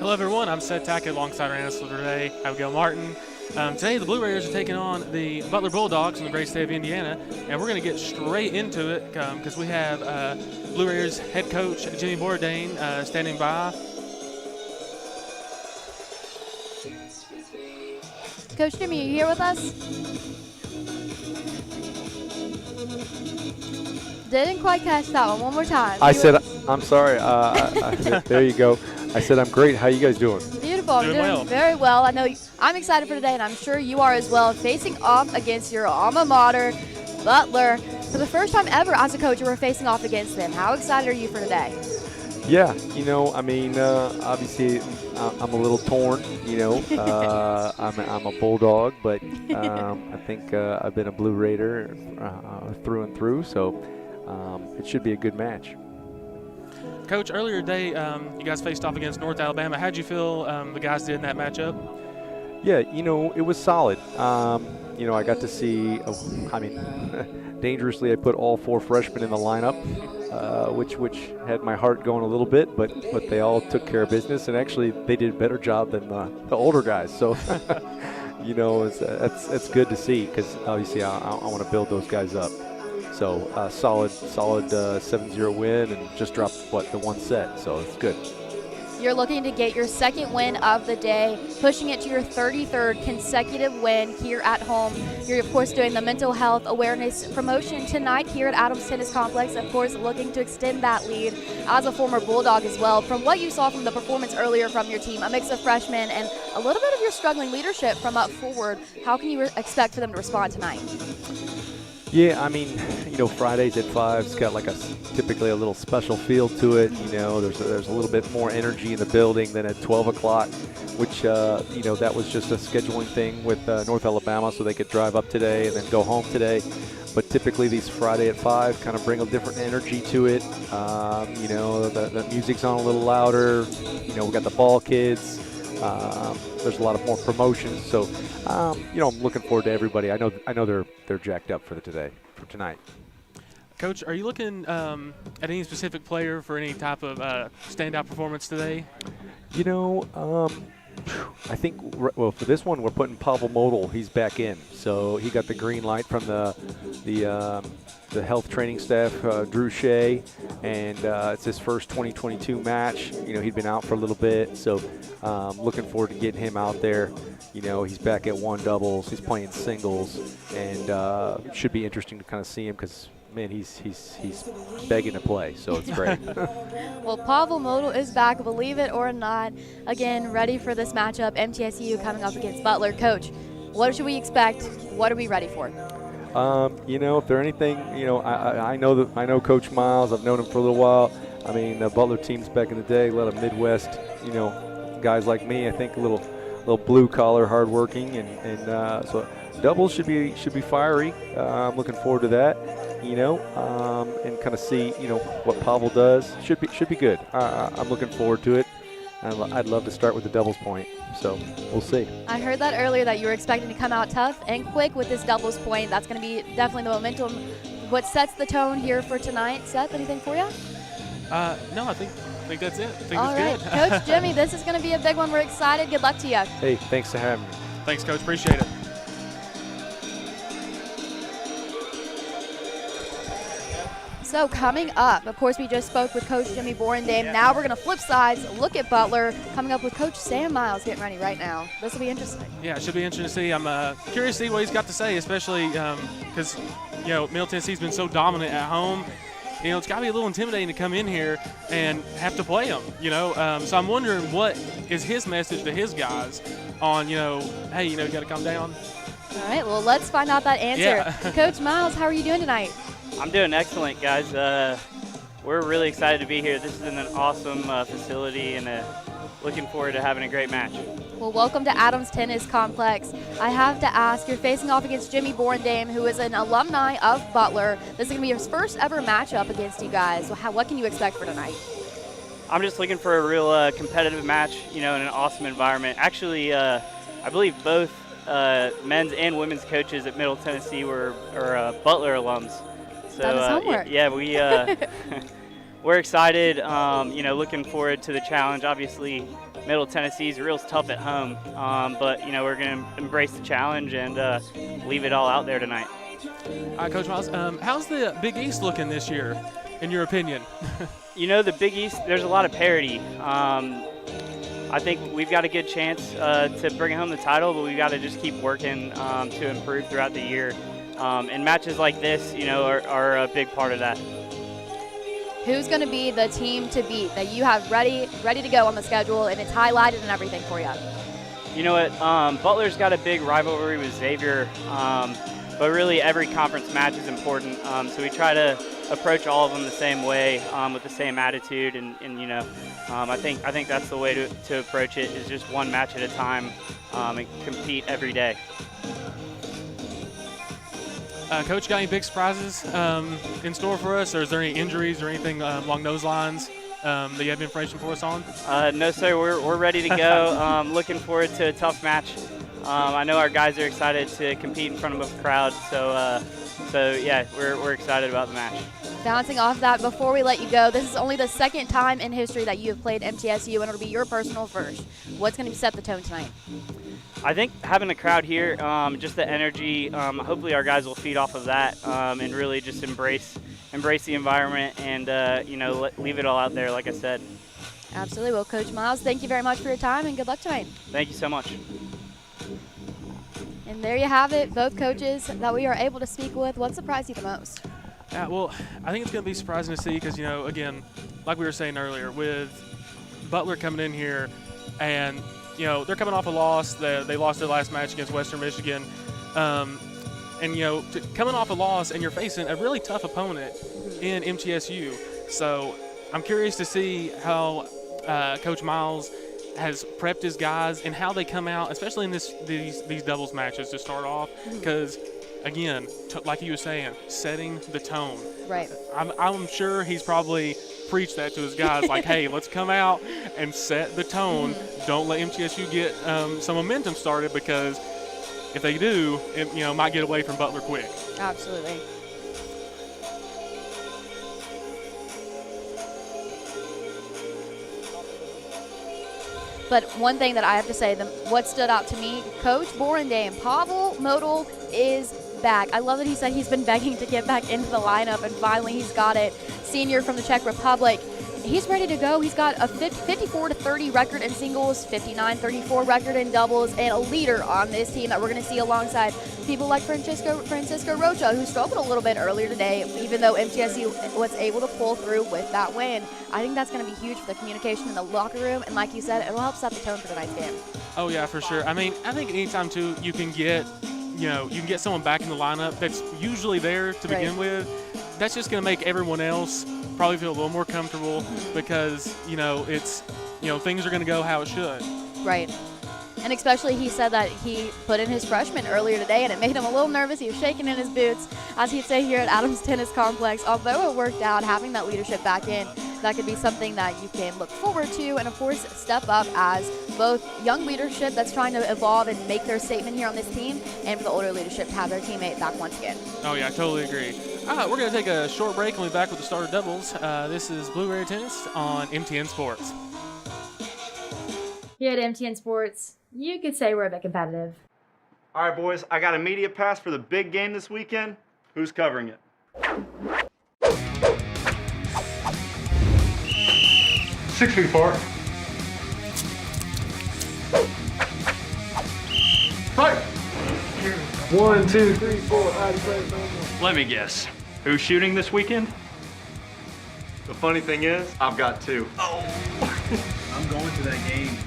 Hello, everyone. I'm Seth Tackett alongside our analyst for today, Abigail Martin. Today, the Blue Raiders are taking on the Butler Bulldogs from the great state of Indiana, and we're going to get straight into it because we have Blue Raiders head coach Jimmy Bourdain standing by. Coach Jimmy, are you here with us? Didn't quite catch that one. One more time. I'm sorry. There you go. I said I'm great. How you guys doing? Beautiful. I'm doing very well. I know I'm excited for today, and I'm sure you are as well. Facing off against your alma mater, Butler. For the first time ever as a coach, you were facing off against them. How excited are you for today? Yeah, obviously I'm a little torn. I'm a Bulldog, but I think I've been a Blue Raider through and through, so it should be a good match. Coach, earlier today, you guys faced off against North Alabama. How did you feel the guys did in that matchup? Yeah, it was solid. I got to see, dangerously I put all 4 freshmen in the lineup, which had my heart going a little bit, but they all took care of business, and actually they did a better job than the older guys. So, it's good to see because obviously I want to build those guys up. So solid 7-0 win, and just dropped, the one set, so it's good. You're looking to get your second win of the day, pushing it to your 33rd consecutive win here at home. You're, of course, doing the mental health awareness promotion tonight here at Adams Tennis Complex, of course, looking to extend that lead as a former Bulldog as well. From what you saw from the performance earlier from your team, a mix of freshmen and a little bit of your struggling leadership from up forward, how can you expect for them to respond tonight? Yeah, Fridays at 5's got typically a little special feel to it. There's a little bit more energy in the building than at 12 o'clock, which, that was just a scheduling thing with North Alabama so they could drive up today and then go home today. But typically these Friday at 5 kind of bring a different energy to it. The music's on a little louder. We got the ball kids. There's a lot of more promotions, so I'm looking forward to everybody. I know they're jacked up for tonight. Coach, are you looking at any specific player for any type of standout performance today? I think for this one we're putting Pavel Model. He's back in, so he got the green light from the health training staff, Drew Shea, and it's his first 2022 match. He'd been out for a little bit, so looking forward to getting him out there. He's back at 1 doubles. He's playing singles, and it should be interesting to kind of see him because, man, he's begging to play, so it's great. Well, Pavel Model is back, believe it or not. Again, ready for this matchup. MTSU coming up against Butler. Coach, what should we expect? What are we ready for? If there's anything, I know Coach Miles. I've known him for a little while. The Butler teams back in the day, a lot of Midwest, guys like me. I think a little blue collar, hardworking, and so doubles should be fiery. I'm looking forward to that. And kind of see, what Pavel does. Should be good. I'm looking forward to it. I'd love to start with the doubles point, so we'll see. I heard that earlier that you were expecting to come out tough and quick with this doubles point. That's going to be definitely the momentum. What sets the tone here for tonight? Seth, anything for you? No, I think that's it. I think All right, good. Coach Jimmy, this is going to be a big one. We're excited. Good luck to you. Hey, thanks for having me. Thanks, Coach. Appreciate it. So coming up, of course, we just spoke with Coach Jimmy Bourdain. Now we're going to flip sides, look at Butler, coming up with Coach Sam Miles getting ready right now. This will be interesting. Yeah, it should be interesting to see. I'm curious to see what he's got to say, especially because, Middle Tennessee's been so dominant at home. It's got to be a little intimidating to come in here and have to play them, So I'm wondering what is his message to his guys on, hey, you got to calm down. All right, well, let's find out that answer. Yeah. Coach Miles, how are you doing tonight? I'm doing excellent, guys. We're really excited to be here. This is an awesome facility, and looking forward to having a great match. Well, welcome to Adams Tennis Complex. I have to ask, you're facing off against Jimmy Bourdain, who is an alumni of Butler. This is going to be his first ever matchup against you guys. What can you expect for tonight? I'm just looking for a real competitive match, in an awesome environment. Actually, I believe both men's and women's coaches at Middle Tennessee are Butler alums. So, that is homework. Yeah, we're excited, looking forward to the challenge. Obviously, Middle Tennessee is real tough at home, but we're going to embrace the challenge and leave it all out there tonight. All right, Coach Miles, how's the Big East looking this year, in your opinion? The Big East, there's a lot of parity. I think we've got a good chance to bring home the title, but we've got to just keep working to improve throughout the year. And matches like this, are a big part of that. Who's going to be the team to beat that you have ready to go on the schedule, and it's highlighted and everything for you? You know what? Butler's got a big rivalry with Xavier, but really every conference match is important. So we try to approach all of them the same way, with the same attitude, and I think that's the way to approach it, is just one match at a time, and compete every day. Coach, got any big surprises in store for us, or is there any injuries or anything along those lines that you have information for us on? No, sir. We're ready to go. Looking forward to a tough match. I know our guys are excited to compete in front of a crowd, so yeah, we're excited about the match. Bouncing off that, before we let you go, this is only the second time in history that you have played MTSU, and it'll be your personal first. What's going to set the tone tonight? I think having a crowd here, just the energy, hopefully our guys will feed off of that, and really just embrace the environment and, leave it all out there, like I said. Absolutely. Well, Coach Miles, thank you very much for your time, and good luck tonight. Thank you so much. And there you have it, both coaches that we are able to speak with. What surprised you the most? Well, I think it's going to be surprising to see because, again, like we were saying earlier, with Butler coming in here and, they're coming off a loss. They lost their last match against Western Michigan. And, coming off a loss and you're facing a really tough opponent in MTSU. So I'm curious to see how Coach Miles has prepped his guys and how they come out, especially in these doubles matches to start off, because again, like you were saying, setting the tone. Right. I'm sure he's probably preached that to his guys, like, hey, let's come out and set the tone. Don't let MTSU get some momentum started, because if they do, it might get away from Butler quick. Absolutely. But one thing that I have to say, what stood out to me, Coach Borendame, Pavel Model is back. I love that he said he's been begging to get back into the lineup, and finally he's got it. Senior from the Czech Republic. He's ready to go. He's got a 54-30 record in singles, 59-34 record in doubles, and a leader on this team that we're going to see alongside people like Francisco Rocha, who struggled a little bit earlier today, even though MTSU was able to pull through with that win. I think that's going to be huge for the communication in the locker room, and like you said, it'll help set the tone for tonight's game. Oh, yeah, for sure. I mean, I think anytime, too, you can get someone back in the lineup that's usually there to begin with, that's just going to make everyone else probably feel a little more comfortable, because, it's, things are going to go how it should. Right. And especially he said that he put in his freshman earlier today, and it made him a little nervous. He was shaking in his boots, as he'd say here at Adams Tennis Complex. Although it worked out, having that leadership back in, that could be something that you can look forward to, and of course step up as both young leadership that's trying to evolve and make their statement here on this team, and for the older leadership to have their teammate back once again. Oh yeah, I totally agree. All right, we're going to take a short break and we'll be back with the starter doubles. This is Blue Ray Tennis on MTN Sports. Here at MTN Sports, you could say we're a bit competitive. All right, boys, I got a media pass for the big game this weekend. Who's covering it? 6 feet apart. Fight! 1, 2, 3, 4. Let me guess. Who's shooting this weekend? The funny thing is, I've got 2. Oh! I'm going to that game.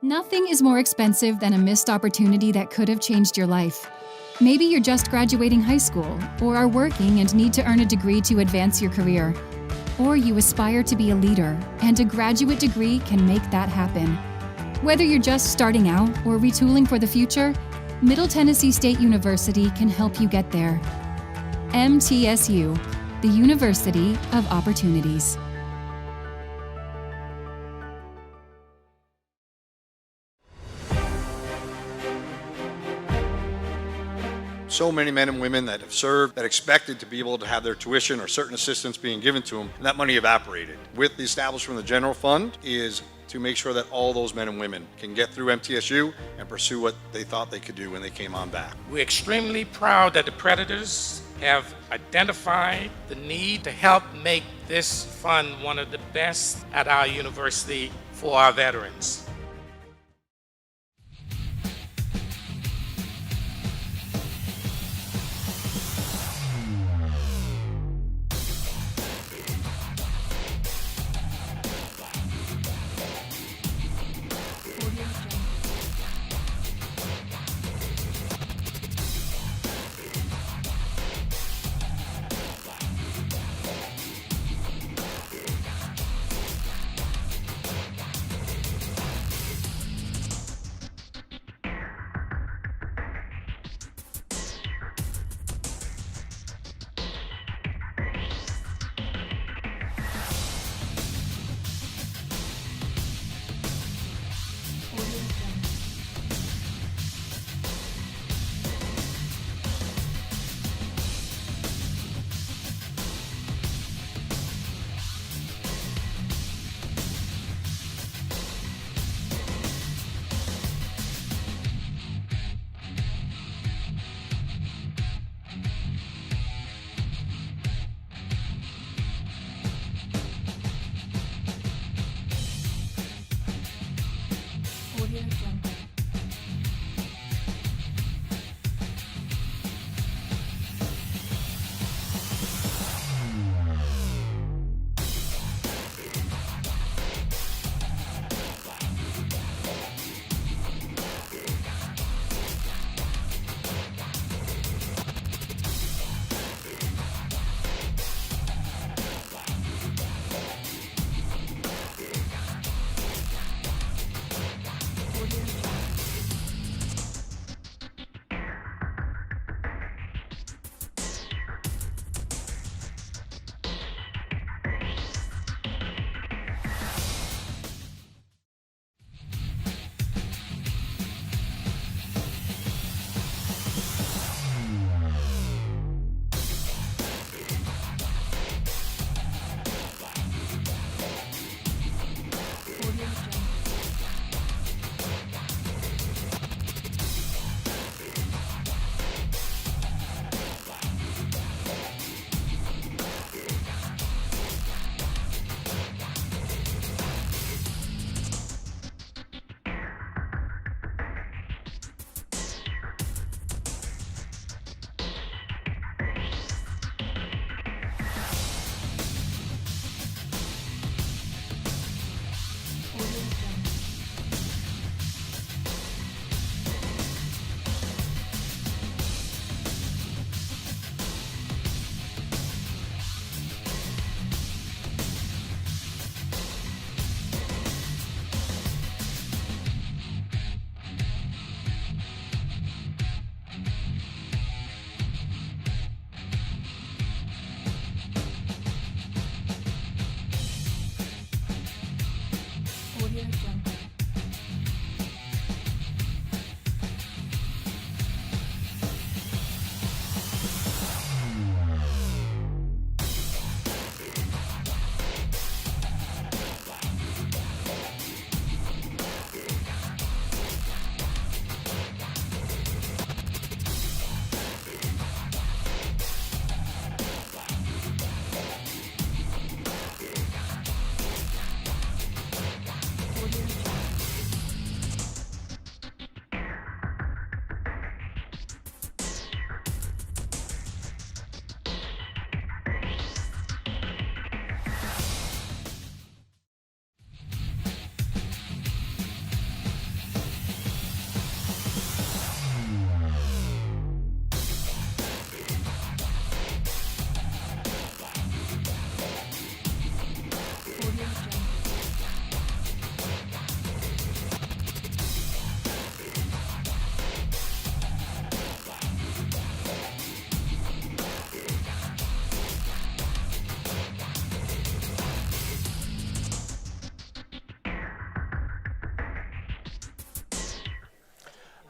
Nothing is more expensive than a missed opportunity that could have changed your life. Maybe you're just graduating high school, or are working and need to earn a degree to advance your career. Or you aspire to be a leader, and a graduate degree can make that happen. Whether you're just starting out or retooling for the future, Middle Tennessee State University can help you get there. MTSU, the University of Opportunities. So many men and women that have served that expected to be able to have their tuition or certain assistance being given to them, and that money evaporated. With the establishment of the general fund is to make sure that all those men and women can get through MTSU and pursue what they thought they could do when they came on back. We're extremely proud that the Predators have identified the need to help make this fund one of the best at our university for our veterans.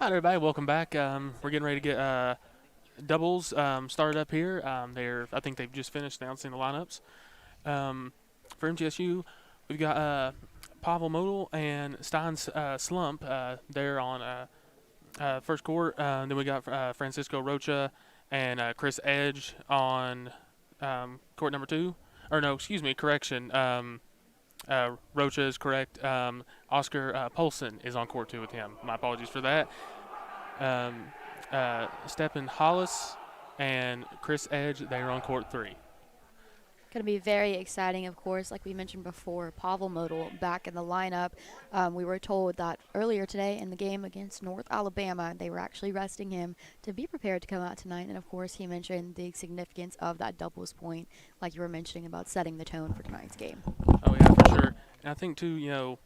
Hi, everybody. Welcome back. We're getting ready to get doubles started up here. I think they've just finished announcing the lineups. For MTSU, we've got Pavel Model and Stein's Slump there on first court. Then we got Francisco Rocha and Chris Edge on court number 2. Or no, excuse me, correction. Rocha is correct. Oscar Polson is on court 2 with him. My apologies for that. Stephen Hollis and Chris Edge, they are on court 3. Going to be very exciting, of course. Like we mentioned before, Pavel Model back in the lineup. We were told that earlier today in the game against North Alabama, they were actually resting him to be prepared to come out tonight. And, of course, he mentioned the significance of that doubles point, like you were mentioning about setting the tone for tonight's game. Oh, yeah, for sure. And I think, too,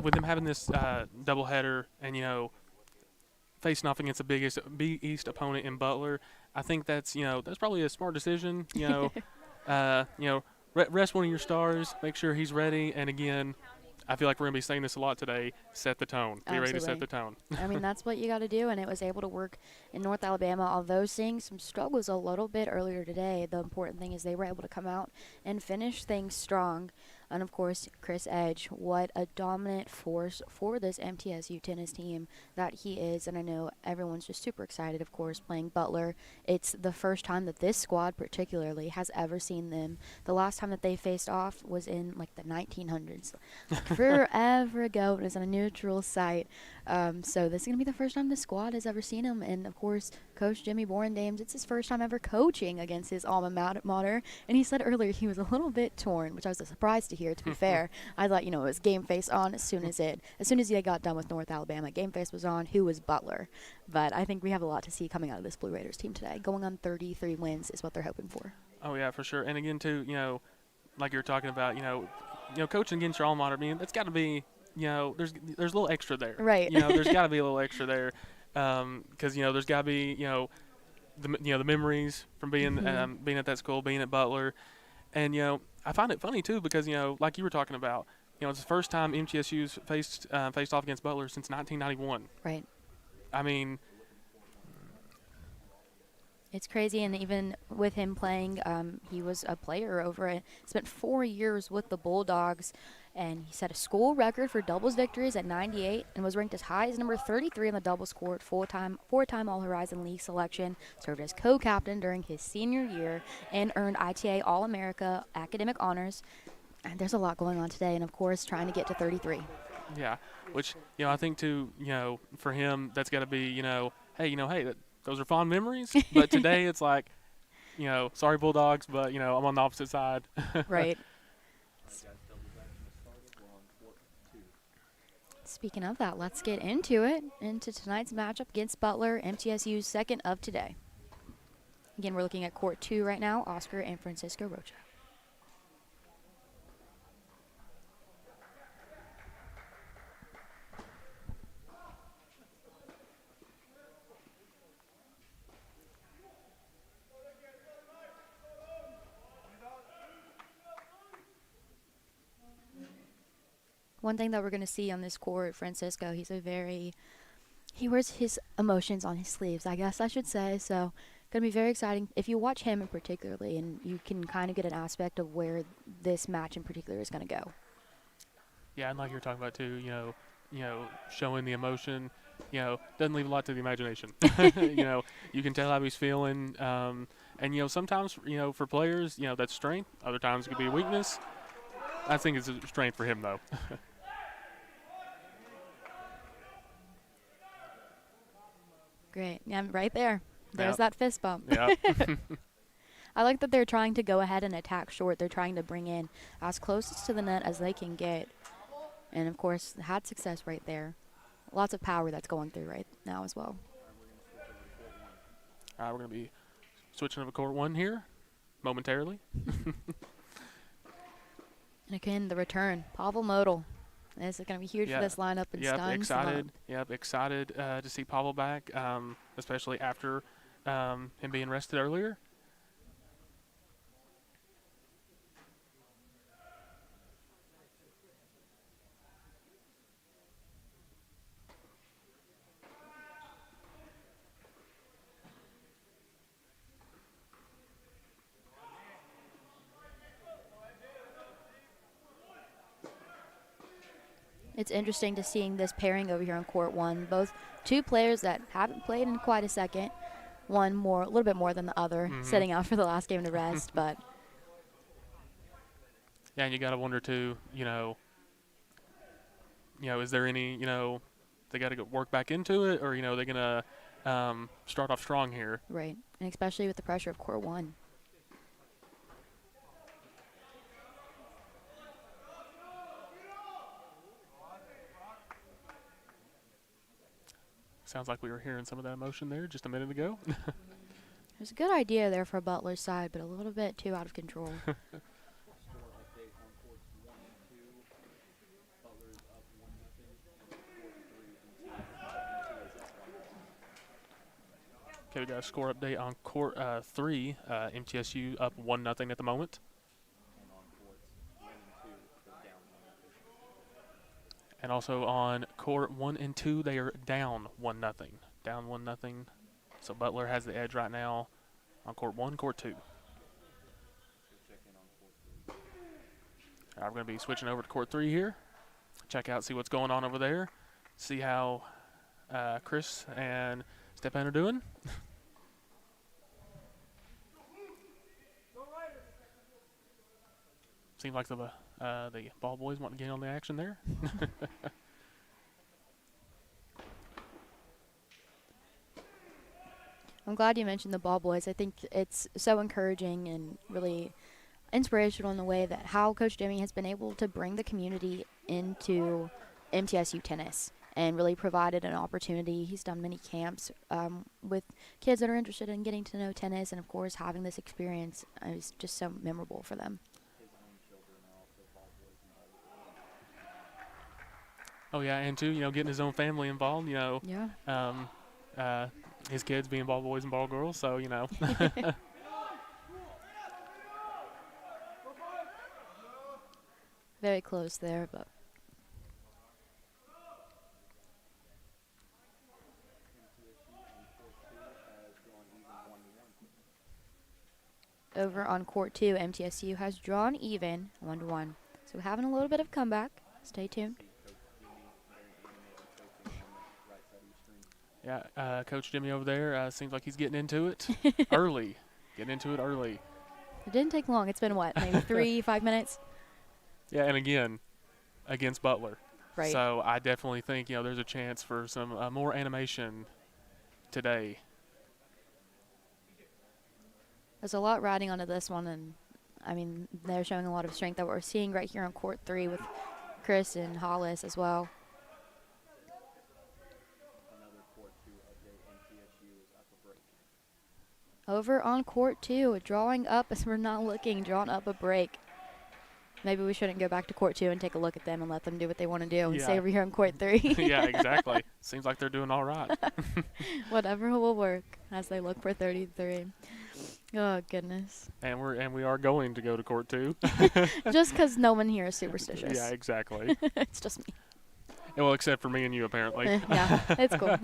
with them having this doubleheader and, facing off against the biggest Big East opponent in Butler, I think that's probably a smart decision. Rest one of your stars, make sure he's ready, and again, I feel like we're gonna be saying this a lot today. Set the tone. Be ready to set the tone. I mean, that's what you got to do, and it was able to work in North Alabama. Although seeing some struggles a little bit earlier today, the important thing is they were able to come out and finish things strong. And, of course, Chris Edge, what a dominant force for this MTSU tennis team that he is. And I know everyone's just super excited, of course, playing Butler. It's the first time that this squad particularly has ever seen them. The last time that they faced off was in, like, the 1900s. Forever ago. It was on a neutral site. So this is going to be the first time the squad has ever seen him. And, of course, Coach Jimmy Borendames, it's his first time ever coaching against his alma mater. And he said earlier he was a little bit torn, which I was surprised to hear, to be fair. I thought, it was game face on as soon as they got done with North Alabama. Game face was on. Who was Butler? But I think we have a lot to see coming out of this Blue Raiders team today. Going on 33 wins is what they're hoping for. Oh, yeah, for sure. And again, too, like you were talking about, coaching against your alma mater, I mean, that's got to be, there's a little extra there. Right. There's got to be a little extra there. Because there's got to be the memories from being at that school, being at Butler, and I find it funny too because like you were talking about, it's the first time MTSU's faced off against Butler since 1991. Right. I mean, it's crazy, and even with him playing, he was a player over it. Spent 4 years with the Bulldogs, and he set a school record for doubles victories at 98 and was ranked as high as number 33 in the doubles court, four-time All-Horizon League selection, served as co-captain during his senior year, and earned ITA All-America academic honors. And there's a lot going on today, and, of course, trying to get to 33. Yeah, which, I think, too, for him, that's got to be, hey, those are fond memories, but today it's like, sorry Bulldogs, but, I'm on the opposite side. Right. Speaking of that, let's get into tonight's matchup against Butler, MTSU's second of today. Again, we're looking at court 2 right now, Oscar and Francisco Rocha. One thing that we're going to see on this court, Francisco, he wears his emotions on his sleeves, I guess I should say. So, going to be very exciting. If you watch him in particularly, and you can kind of get an aspect of where this match in particular is going to go. Yeah, and like you're talking about too, showing the emotion, doesn't leave a lot to the imagination. You can tell how he's feeling, and sometimes, for players, that's strength. Other times it could be a weakness. I think it's a strength for him, though. Great. Yeah, right there. There's that fist bump. Yeah. I like that they're trying to go ahead and attack short. They're trying to bring in as closest to the net as they can get. And, of course, had success right there. Lots of power that's going through right now as well. All right, we're going to be switching over to court 1 here momentarily. And again, the return, Pavel Model. This is going to be huge for this lineup. And excited. Excited to see Pavel back, especially after him being rested earlier. It's interesting to seeing this pairing over here on court one. Both two players that haven't played in quite a second. One a little bit more than the other, sitting out for the last game to rest. But yeah, and you got to wonder too. Is there any? They got to work back into it, or they're gonna start off strong here. right, and especially with the pressure of court one. Sounds like we were hearing some of that emotion there just a minute ago. There's a good idea there for Butler's side, but a little bit too out of control. Okay, we got a score update on court 3. MTSU up 1-0 at the moment. And also on court 1 and 2, they are down 1-0. Down 1-0. So Butler has the edge right now on court 1, court 2. All right, we're going to be switching over to court 3 here. Check out, see what's going on over there. See how Chris and Stepan are doing. Seems like the ball boys want to get on the action there. I'm glad you mentioned the ball boys. I think it's so encouraging and really inspirational in the way that how Coach Jimmy has been able to bring the community into MTSU tennis and really provided an opportunity. He's done many camps with kids that are interested in getting to know tennis, and of course having this experience is just so memorable for them. Oh yeah, and too, getting his own family involved. Yeah. His kids being ball boys and ball girls. So Very close there, but over on court 2, MTSU has drawn even 1-1. So having a little bit of comeback. Stay tuned. Yeah, Coach Jimmy over there seems like he's getting into it early. Getting into it early. It didn't take long. It's been what, maybe 5 minutes? Yeah, and again, against Butler. Right. So I definitely think, there's a chance for some more animation today. There's a lot riding onto this one, and I mean, they're showing a lot of strength that we're seeing right here on court 3 with Chris and Hollis as well. Over on court 2, drawing up as we're not looking, drawing up a break. Maybe we shouldn't go back to court 2 and take a look at them and let them do what they want to do and stay over here on court 3. Yeah, exactly. Seems like they're doing all right. Whatever will work as they look for 33. Oh, goodness. And we are going to go to court 2. Just because no one here is superstitious. Yeah, exactly. It's just me. Well, except for me and you, apparently. Yeah, it's cool.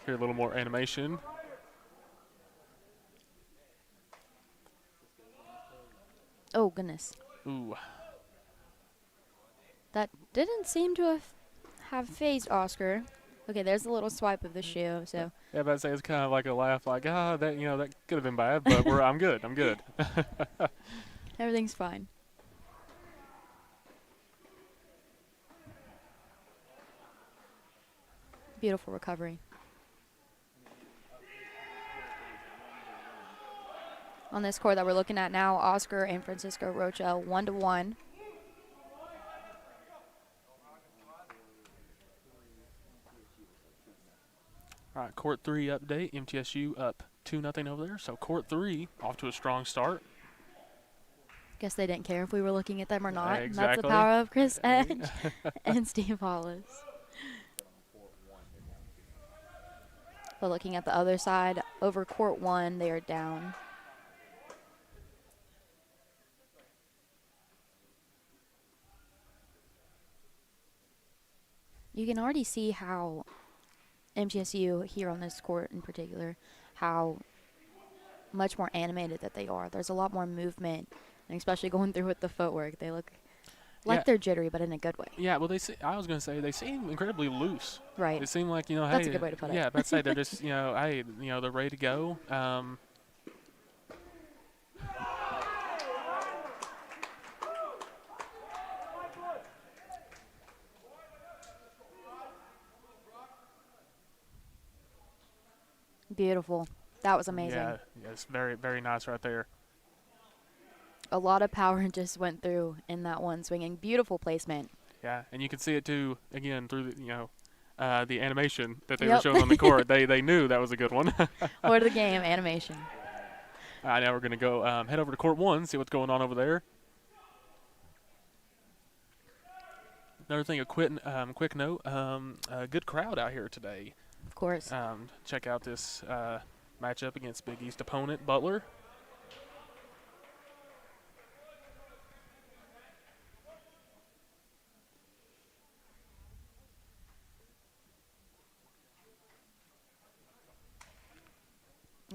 Here, a little more animation. Oh, goodness. Ooh. That didn't seem to have phased Oscar. Okay, there's a little swipe of the shoe, so. Yeah, but I'd say it's kind of like a laugh, like, that that could have been bad, but I'm good. I'm good. Everything's fine. Beautiful recovery. On this court that we're looking at now, Oscar and Francisco Rocha 1-1. All right, court 3 update. MTSU up 2-0 over there. So court 3 off to a strong start. Guess they didn't care if we were looking at them or not. Exactly. That's the power of Chris Edge and Steve Hollis. But looking at the other side, over court 1, they are down. You can already see how MTSU here on this court in particular, how much more animated that they are. There's a lot more movement. and especially going through with the footwork. They look like Yeah. they're jittery, but in a good way. Yeah, well, I was going to say they seem incredibly loose. Right. They seem like, hey. That's a good way to put it. Yeah, let's say they're just, hey, they're ready to go. Beautiful. That was amazing. Yeah, it's very, very nice right there. A lot of power just went through in that one swing, and beautiful placement. Yeah, and you can see it too again through the animation that they Yep. were showing on the court. They knew that was a good one. Word of the game, animation. All right, now we're gonna go head over to court 1, see what's going on over there. Another thing, a quick note, a good crowd out here today. Of course. Check out this matchup against Big East opponent Butler.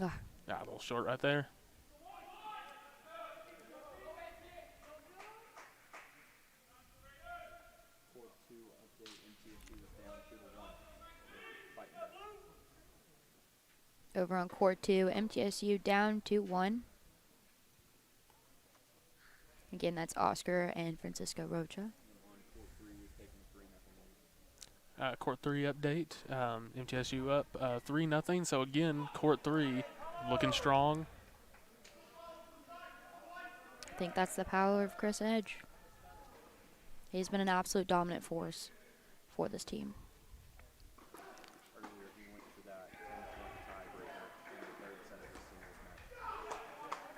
Ugh. Yeah, a little short right there. Over on court 2, MTSU down 2-1. Again, that's Oscar and Francisco Rocha. Court 3 update. MTSU up 3-0. So again, court 3 looking strong. I think that's the power of Chris Edge. He's been an absolute dominant force for this team.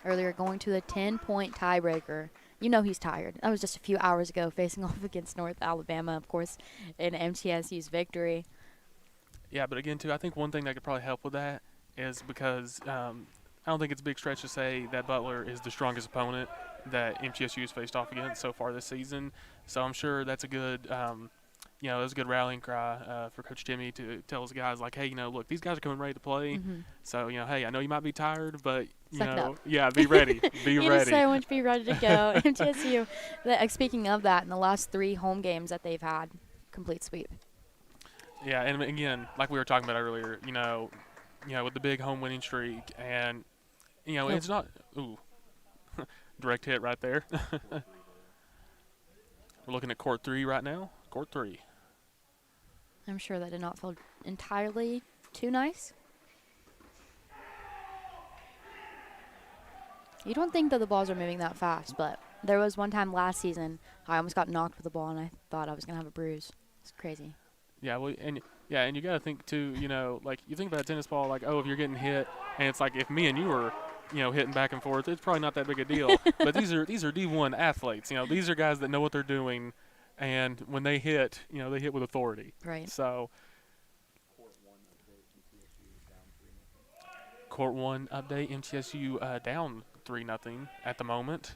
Earlier going to the 10-point tiebreaker. You know he's tired. That was just a few hours ago facing off against North Alabama, of course, in MTSU's victory. Yeah, but again, too, I think one thing that could probably help with that is because I don't think it's a big stretch to say that Butler is the strongest opponent that MTSU has faced off against so far this season. So I'm sure that's a good, that's a good rallying cry for Coach Timmy to tell his guys, like, hey, look, these guys are coming ready to play. Mm-hmm. So, hey, I know you might be tired, but, Suck it up. yeah, be ready. Be You ready. just so much be ready to go. MTSU, speaking of that, in the last 3 home games that they've had, complete sweep. Yeah, and again, like we were talking about earlier, with the big home winning streak, and it's not direct hit right there. We're looking at court 3 right now. Court 3. I'm sure that did not feel entirely too nice. You don't think that the balls are moving that fast, but there was one time last season I almost got knocked with the ball and I thought I was gonna have a bruise. It's crazy. Yeah, well, and you got to think too. Like you think about a tennis ball, like if you're getting hit, and it's like if me and you were, hitting back and forth, it's probably not that big a deal. But these are D1 athletes. These are guys that know what they're doing, and when they hit, they hit with authority. Right. So. Court 1 update. MTSU down 3-0 at the moment.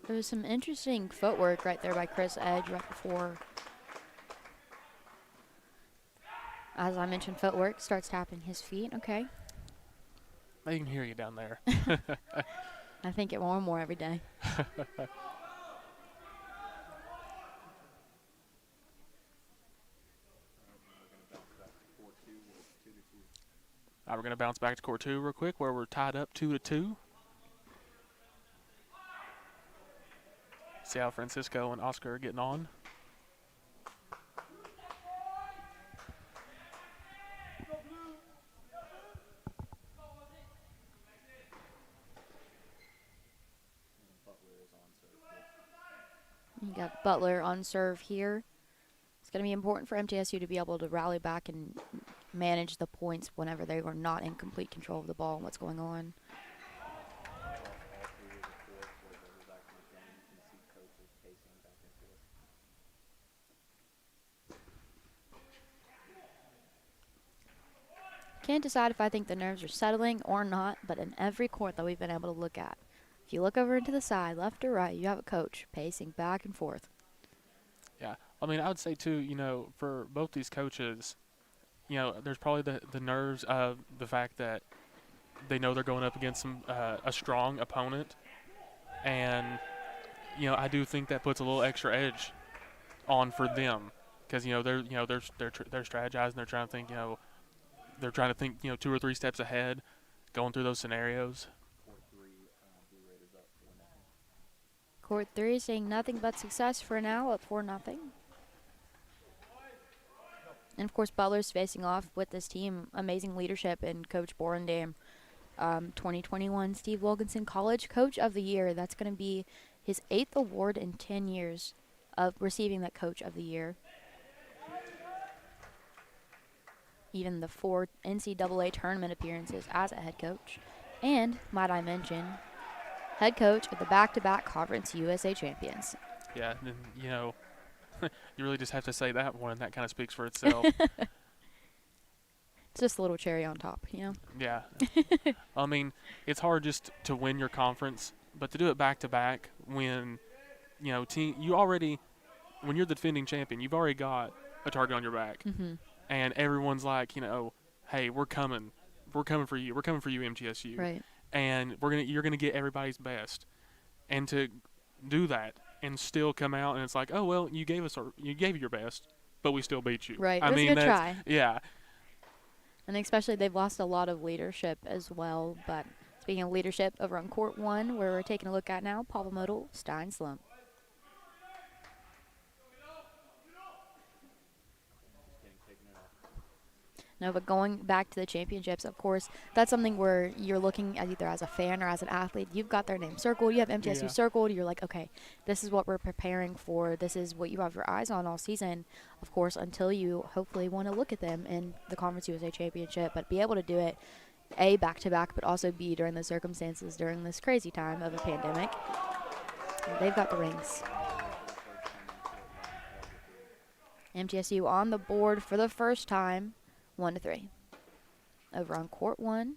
There was some interesting footwork right there by Chris Edge right before. As I mentioned, footwork, starts tapping his feet. Okay. They can hear you down there. I think it more and more every day. We're going to bounce back to court 2 real quick where we're tied up 2-2. See how Francisco and Oscar are getting on. You got Butler on serve here. It's going to be important for MTSU to be able to rally back and manage the points whenever they were not in complete control of the ball and what's going on. Can't decide if I think the nerves are settling or not, but in every court that we've been able to look at, if you look over into the side, left or right, you have a coach pacing back and forth. Yeah, I mean, I would say too, for both these coaches, there's probably the nerves of the fact that, they know they're going up against a strong opponent, and I do think that puts a little extra edge on for them, because they're strategizing, they're trying to think, they're trying to think 2 or 3 steps ahead, going through those scenarios. Court 3 seeing nothing but success for now, up 4-0. And of course, Butler's facing off with this team. Amazing leadership in Coach Borendam. 2021 Steve Wilkinson College Coach of the Year. That's going to be his 8th award in 10 years of receiving that Coach of the Year. Even the 4 NCAA tournament appearances as a head coach. And, might I mention, head coach of the back-to-back Conference USA champions. Yeah, and you really just have to say that one. That kind of speaks for itself. It's just a little cherry on top, Yeah. I mean, it's hard just to win your conference, but to do it back-to-back when, when you're the defending champion, you've already got a target on your back. Mm-hmm. And everyone's like, hey, we're coming. We're coming for you. We're coming for you, MTSU. Right. And you're gonna get everybody's best. And to do that and still come out and it's like, oh well, you gave your best, but we still beat you. Right. I mean, it was a good try. Yeah. And especially they've lost a lot of leadership as well. But speaking of leadership, over on Court 1, where we're taking a look at now, Papa Modal, Stein Slump. No, but going back to the championships, of course, that's something where you're looking at either as a fan or as an athlete. You've got their name circled. You have MTSU circled. You're like, okay, this is what we're preparing for. This is what you have your eyes on all season, of course, until you hopefully want to look at them in the Conference USA Championship. But be able to do it, A, back-to-back, but also B, during the circumstances, during this crazy time of a pandemic. They've got the rings. MTSU on the board for the first time. 1-3. Over on Court 1.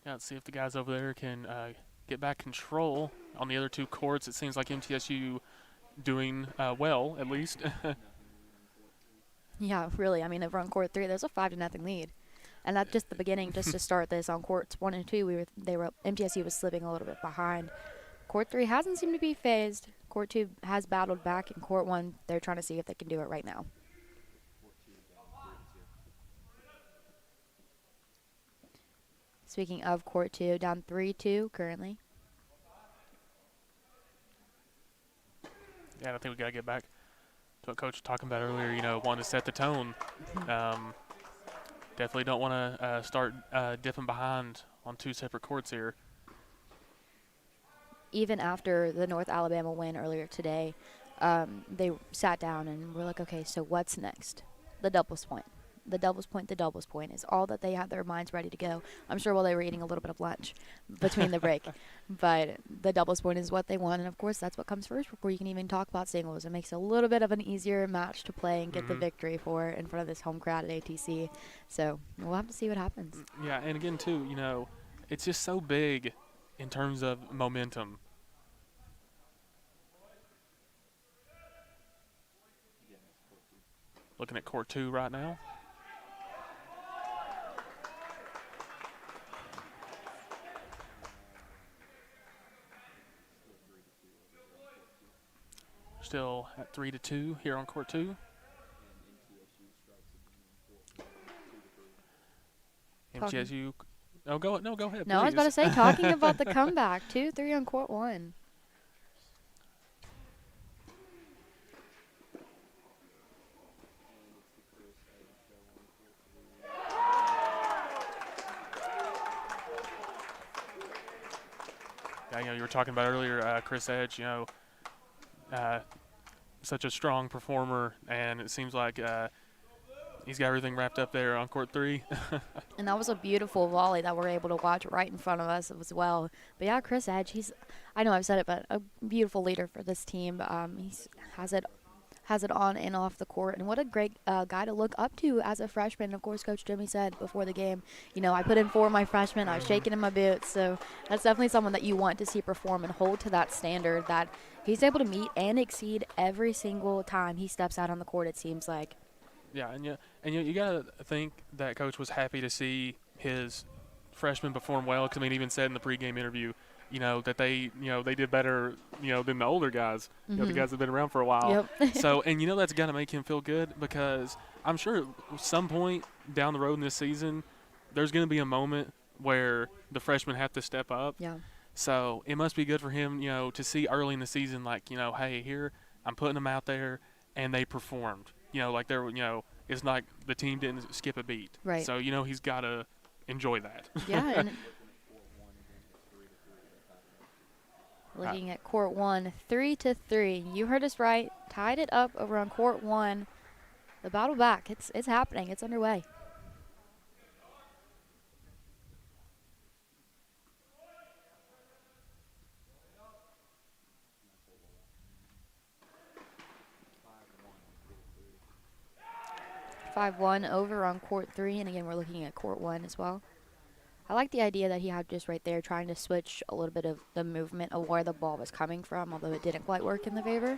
Yeah, let's see if the guys over there can get back control on the other 2 courts. It seems like MTSU doing well, at least. Yeah, really. I mean, over on Court 3, there's a 5-0 lead. And that's just the beginning, just to start this. On Courts 1 and 2, MTSU was slipping a little bit behind. Court 3 hasn't seemed to be phased. Court 2 has battled back. In Court 1, they're trying to see if they can do it right now. Speaking of Court 2, down 3-2 currently. Yeah, I think we got to get back to what Coach was talking about earlier, wanting to set the tone. Definitely don't want to start dipping behind on 2 separate courts here. Even after the North Alabama win earlier today, they sat down and were like, okay, so what's next? The doubles point. The doubles point is all that they had their minds ready to go. I'm sure while they were eating a little bit of lunch between the break. But the doubles point is what they want, and of course that's what comes first before you can even talk about singles. It makes it a little bit of an easier match to play and get the victory for in front of this home crowd at ATC. So we'll have to see what happens. Yeah, and again, too, it's just so big in terms of momentum. Looking at Court 2 right now. Still at 3-2 here on Court 2. MTSU. Go ahead. No, please. I was about to say, talking about the comeback, 2-3 on Court 1. Yeah, you were talking about earlier, Chris Edge. Such a strong performer, and it seems like he's got everything wrapped up there on Court 3. And that was a beautiful volley that we're able to watch right in front of us as well. But yeah, Chris Edge, I know I've said it, but a beautiful leader for this team. He has it on and off the court, and what a great guy to look up to as a freshman. Of course, Coach Jimmy said before the game, I put in 4 of my freshmen. I was shaking in my boots, so that's definitely someone that you want to see perform and hold to that standard that he's able to meet and exceed every single time he steps out on the court, it seems like. Yeah, and you gotta think that coach was happy to see his freshmen perform well. Because I mean, even said in the pregame interview, that they did better, than the older guys, the guys that have been around for a while. Yep. So, and that's gonna make him feel good because I'm sure at some point down the road in this season, there's gonna be a moment where the freshmen have to step up. Yeah. So it must be good for him, to see early in the season, like, hey, here I'm putting them out there, and they performed. Like they're, it's like the team didn't skip a beat. Right. So he's got to enjoy that. Yeah. And looking at court 1, 3-3. You heard us right. Tied it up over on court 1. The battle back. It's happening. It's underway. (5-1) over on court 3, and again we're looking at court 1 as well. I like the idea that he had just right there trying to switch a little bit of the movement of where the ball was coming from, although it didn't quite work in the favor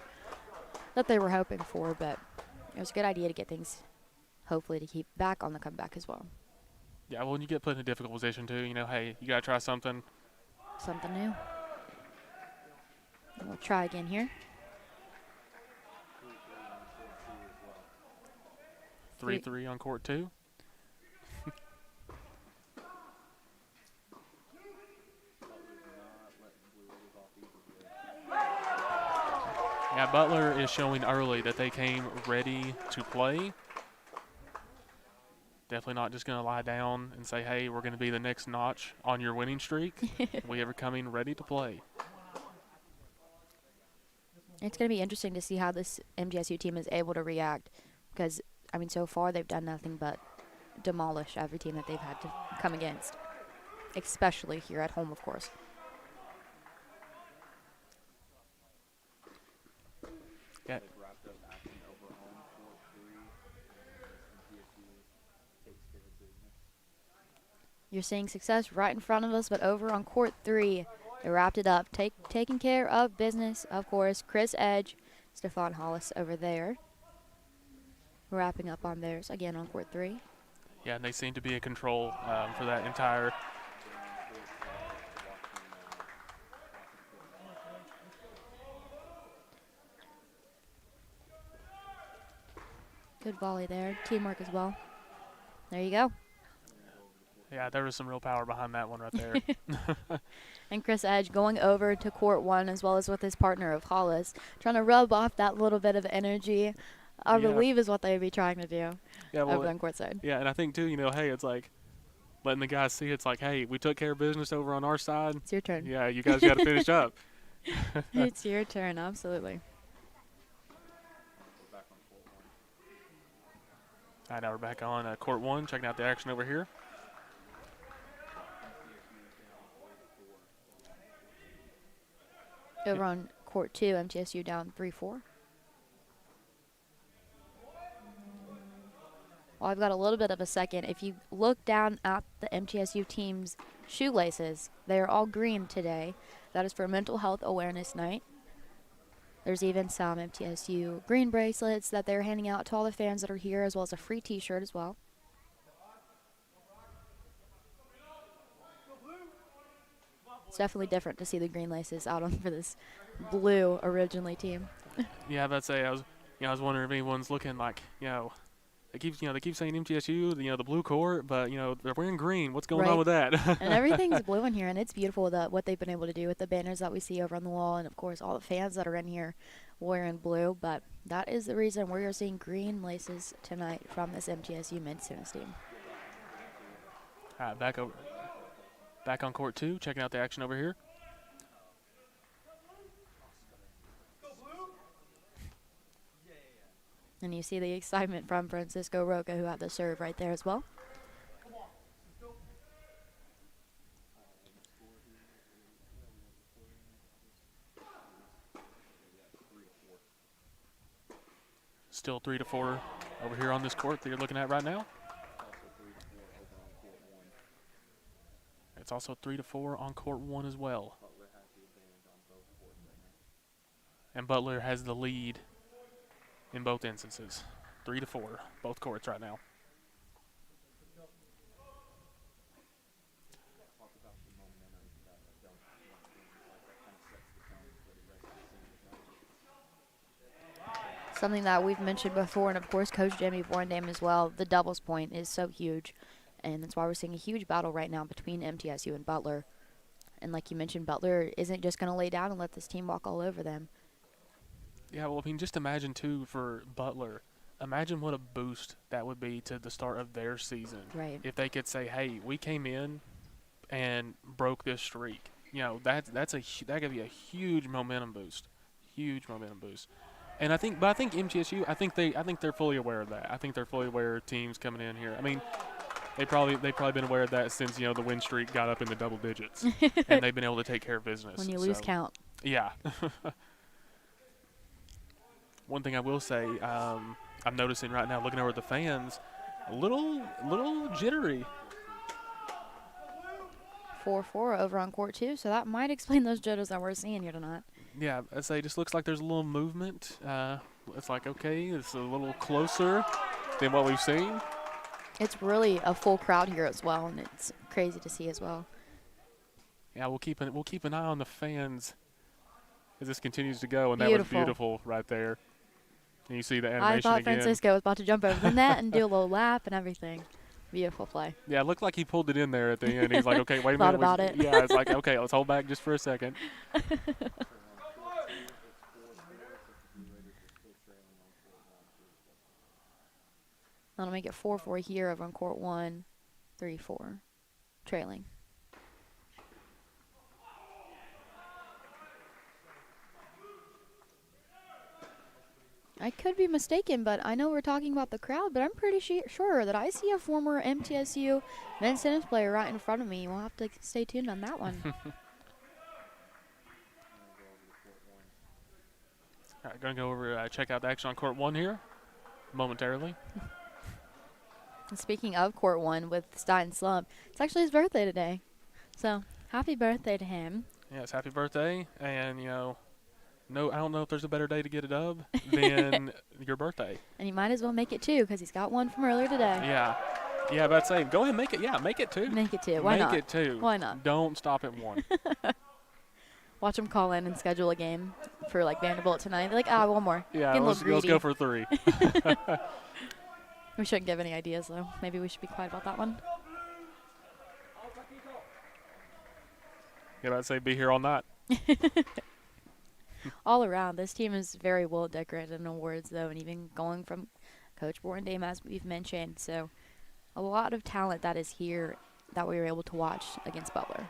that they were hoping for, but it was a good idea to get things, hopefully, to keep back on the comeback as well. Yeah, well, when you get put in a difficult position too, hey, you got to try something. Something new. And we'll try again here. 3-3 on court 2. Yeah, Butler is showing early that they came ready to play. Definitely not just going to lie down and say, hey, we're going to be the next notch on your winning streak. We are coming ready to play. It's going to be interesting to see how this MTSU team is able to react because, I mean, so far they've done nothing but demolish every team that they've had to come against, especially here at home, of course. Yeah. You're seeing success right in front of us, but over on court 3, they wrapped it up. Taking care of business, of course. Chris Edge, Stephon Hollis over there. Wrapping up on theirs again on court 3. Yeah, and they seem to be in control for that entire. Good volley there. Teamwork as well. There you go. Yeah, there was some real power behind that one right there. And Chris Edge going over to court 1 as well as with his partner of Hollis, trying to rub off that little bit of energy. I believe is what they'd be trying to do over on court side. Yeah, and I think, too, hey, it's like letting the guys see it's like, hey, we took care of business over on our side. It's your turn. Yeah, you guys got to finish up. It's your turn, absolutely. All right, now we're back on court 1, checking out the action over here. Over on court 2, MTSU down 3-4. Well, I've got a little bit of a second. If you look down at the MTSU team's shoelaces, they are all green today. That is for Mental Health Awareness Night. There's even some MTSU green bracelets that they're handing out to all the fans that are here, as well as a free T-shirt as well. It's definitely different to see the green laces out on for this blue originally team. Yeah, I'd say I was wondering if anyone's looking like, they keep saying MTSU, the blue court, but they're wearing green. What's going on with that? And everything's blue in here, and it's beautiful what they've been able to do with the banners that we see over on the wall, and of course all the fans that are in here wearing blue. But that is the reason we are seeing green laces tonight from this MTSU men's tennis team. All right, back on court 2, checking out the action over here. And you see the excitement from Francisco Roca, who had the serve right there as well. Still 3-4 over here on this court that you're looking at right now. It's also 3-4 on court 1 as well. And Butler has the lead in both instances. 3-4, both courts right now. Something that we've mentioned before, and of course Coach Jamie Borendam as well, the doubles point is so huge, and that's why we're seeing a huge battle right now between MTSU and Butler. And like you mentioned, Butler isn't just going to lay down and let this team walk all over them. Yeah, well, I mean, just imagine, too, for Butler, imagine what a boost that would be to the start of their season. Right. If they could say, hey, we came in and broke this streak. You know, that could be a huge momentum boost. Huge momentum boost. And I think MTSU, I think they're fully aware of that. I think they're fully aware of teams coming in here. I mean, they've probably been aware of that since, you know, the win streak got up in the double digits, and they've been able to take care of business. When you lose count. Yeah. One thing I will say, I'm noticing right now, looking over at the fans, a little jittery. 4-4 over on court 2, so that might explain those jitters that we're seeing here tonight. Yeah, I'd say it just looks like there's a little movement. It's like, okay, it's a little closer than what we've seen. It's really a full crowd here as well, and it's crazy to see as well. Yeah, we'll keep an eye on the fans as this continues to go, and Beautiful. that was beautiful right there. And you see the animation I thought again. Francisco was about to jump over the net and do a little lap and everything. Beautiful play. Yeah, it looked like he pulled it in there at the end. He's like, okay, wait a minute. Thought about it. Yeah, it's like, okay, let's hold back just for a second. That'll make it 4-4 here over on court 1, 3-4, trailing. I could be mistaken, but I know we're talking about the crowd, but I'm pretty sure that I see a former MTSU men's tennis player right in front of me. We'll have to stay tuned on that one. All right, going to go over check out the action on court 1 here momentarily. And speaking of court 1 with Stein Slump, it's actually his birthday today. So happy birthday to him. Yes, happy birthday. And, you know, no, I don't know if there's a better day to get a dub than your birthday. And he might as well make it 2 because he's got one from earlier today. Yeah. Yeah, but I'd say go ahead and make it. Yeah, make it 2. Make it 2. Why not? Make it 2. Why not? Don't stop at 1. Watch him call in and schedule a game for, like, Vanderbilt tonight. They're like, one more. Yeah, Getting a let's little greedy. go for 3. We shouldn't give any ideas, though. Maybe we should be quiet about that one. Yeah, I'd say be here all night. All around, this team is very well decorated in awards, though, and even going from Coach Borendam, as we've mentioned. So a lot of talent that is here that we were able to watch against Butler.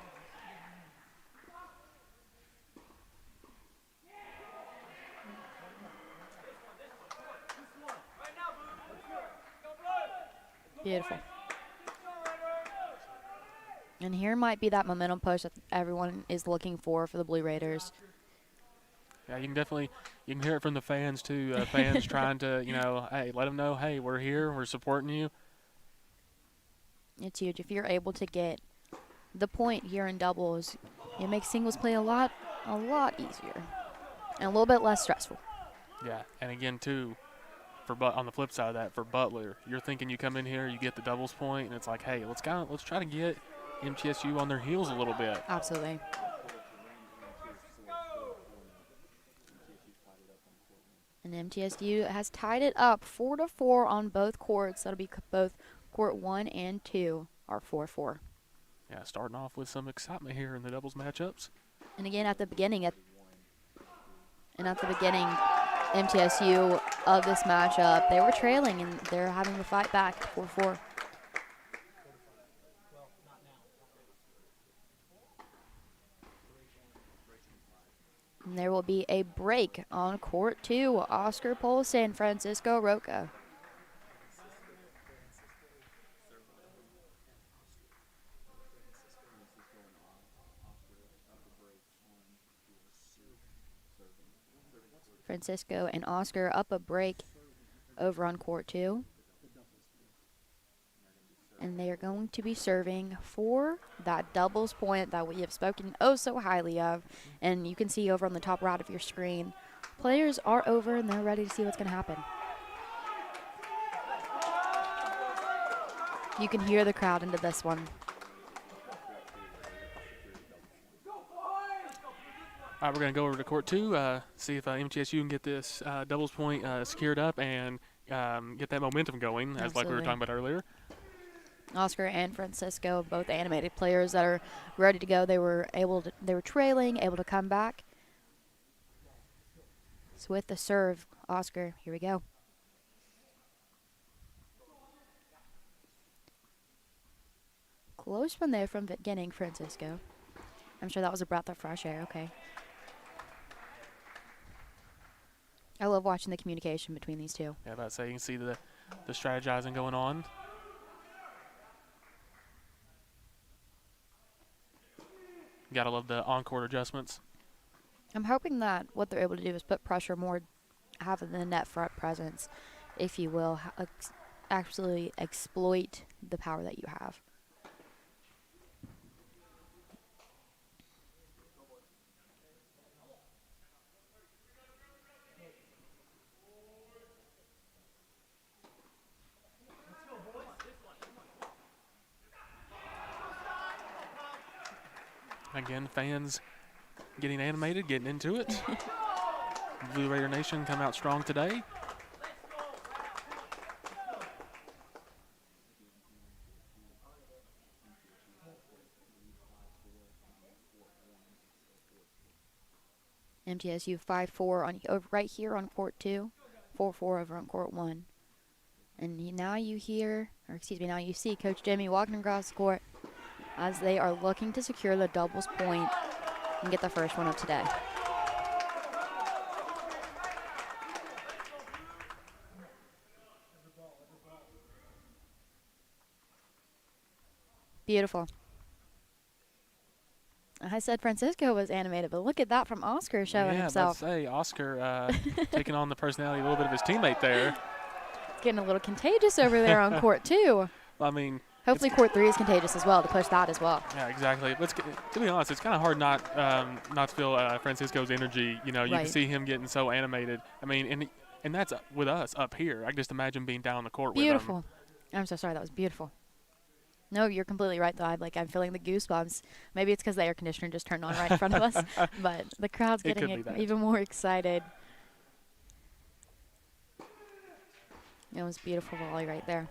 Beautiful. And here might be that momentum push that everyone is looking for the Blue Raiders. Yeah, you can hear it from the fans too. Fans trying to, you know, hey, let them know, hey, we're here, we're supporting you. It's huge. If you're able to get the point here in doubles, it makes singles play a lot easier and a little bit less stressful. Yeah, and again too, on the flip side of that, for Butler, you're thinking you come in here, you get the doubles point, and it's like, hey, let's try to get MTSU on their heels a little bit. Absolutely. And MTSU has tied it up 4-4 on both courts. That'll be both court 1 and 2 are 4-4. Yeah, starting off with some excitement here in the doubles matchups. And again, at the beginning, MTSU of this matchup, they were trailing and they're having to fight back 4-4. And there will be a break on court 2. Oscar Polse and Francisco Roca. Francisco and Oscar up a break over on court 2. And they are going to be serving for that doubles point that we have spoken oh so highly of. And you can see over on the top right of your screen, players are over and they're ready to see what's going to happen. You can hear the crowd into this one. All right, we're going to go over to court 2, see if MTSU can get this doubles point secured up and get that momentum going, as like we were talking about earlier. Oscar and Francisco, both animated players that are ready to go. They were trailing, able to come back. So with the serve, Oscar, here we go. Close one there from the beginning, Francisco. I'm sure that was a breath of fresh air. Okay. I love watching the communication between these two. Yeah, about to say, you can see the strategizing going on. Gotta love the on-court adjustments. I'm hoping that what they're able to do is put pressure more, having the net front presence, if you will, actually exploit the power that you have. Again, fans getting animated, getting into it. Blue Raider Nation come out strong today. MTSU 5-4 over right here on court 2, 4-4 over on court 1. And now you see Coach Jimmy walking across the court as they are looking to secure the doubles point and get the first one of today. Beautiful. I said Francisco was animated, but look at that from Oscar showing himself. Yeah, let's say Oscar taking on the personality a little bit of his teammate there. Getting a little contagious over there on court 2. I mean, hopefully court 3 is contagious as well, to push that as well. Yeah, exactly. To be honest, it's kind of hard not to feel Francisco's energy. You know, you can see him getting so animated. I mean, and that's with us up here. I can just imagine being down on the court with him. Beautiful. I'm so sorry. That was beautiful. No, you're completely right, though. I'm feeling the goosebumps. Maybe it's because the air conditioner just turned on right in front of us, but the crowd's getting even more excited. It was beautiful volley right there.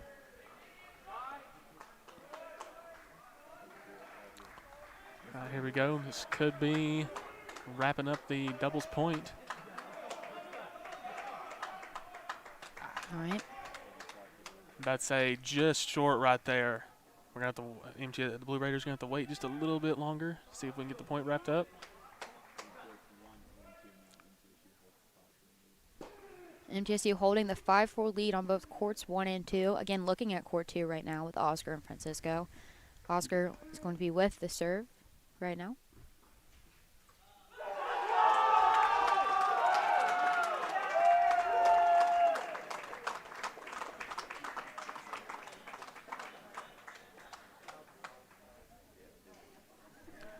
Here we go. This could be wrapping up the doubles point. All right. About to say just short right there. We're going to have to, the Blue Raiders are going to have to wait just a little bit longer, see if we can get the point wrapped up. MTSU holding the 5-4 lead on both courts 1 and 2. Again, looking at court 2 right now with Oscar and Francisco. Oscar is going to be with the serve right now.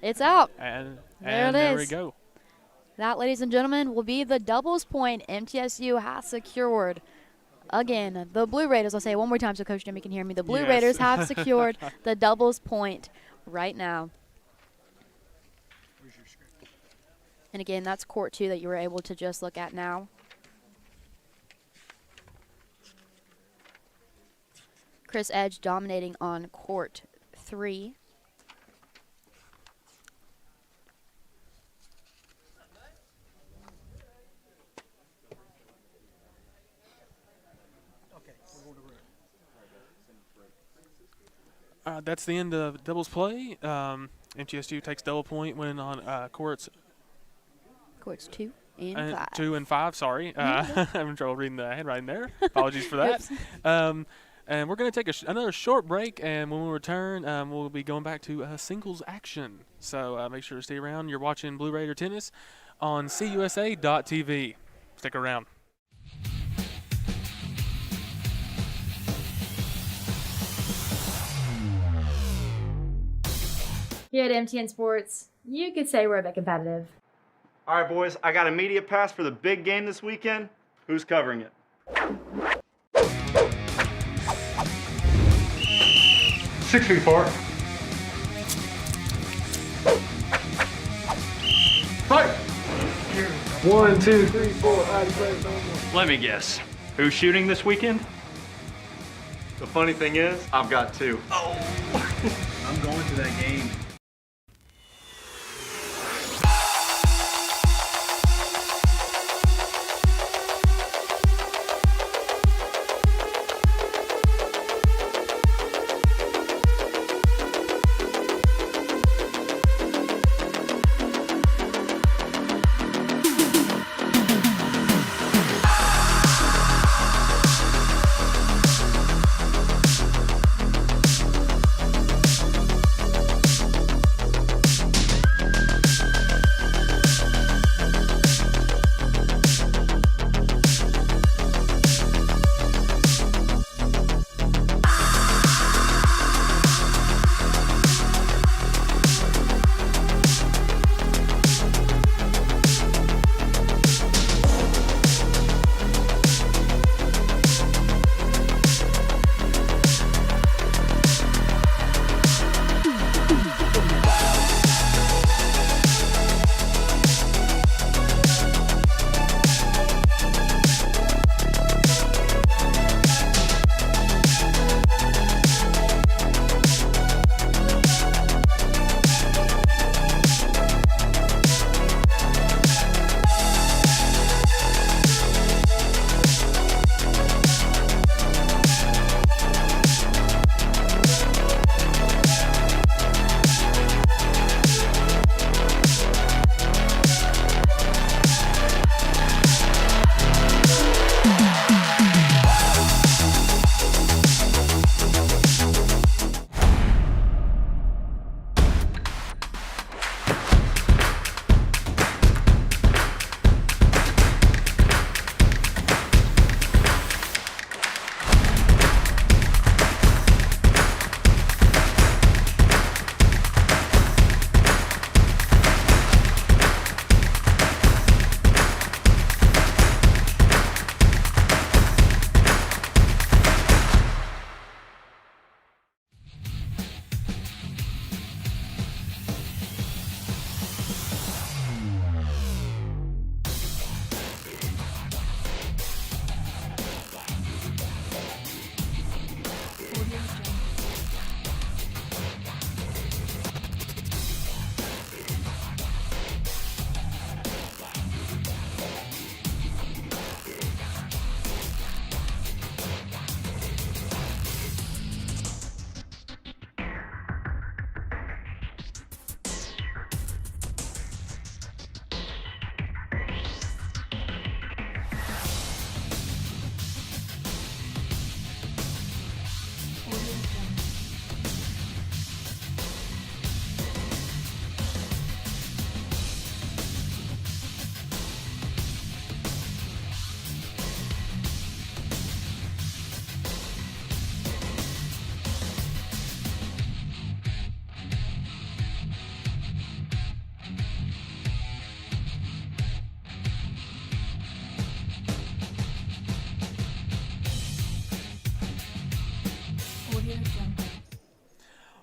It's out. And there there we go. That, ladies and gentlemen, will be the doubles point MTSU has secured. Again, the Blue Raiders, I'll say it one more time so Coach Jimmy can hear me. The Blue Raiders have secured the doubles point right now. And again, that's court 2 that you were able to just look at now. Chris Edge dominating on court 3. That's the end of doubles play. MTSU takes double point winning on courts 2 and 5. 2 and 5, sorry. I'm having trouble reading the handwriting there. Apologies for that. And we're going to take another short break, and when we return, we'll be going back to singles action. So make sure to stay around. You're watching Blue Raider Tennis on CUSA.TV. Stick around. Here at MTN Sports, you could say we're a bit competitive. All right, boys, I got a media pass for the big game this weekend. Who's covering it? 6 feet apart. Fight! 1, 2, 3, 4, out of play, no more. Let me guess. Who's shooting this weekend? The funny thing is, I've got 2. I'm going to that game.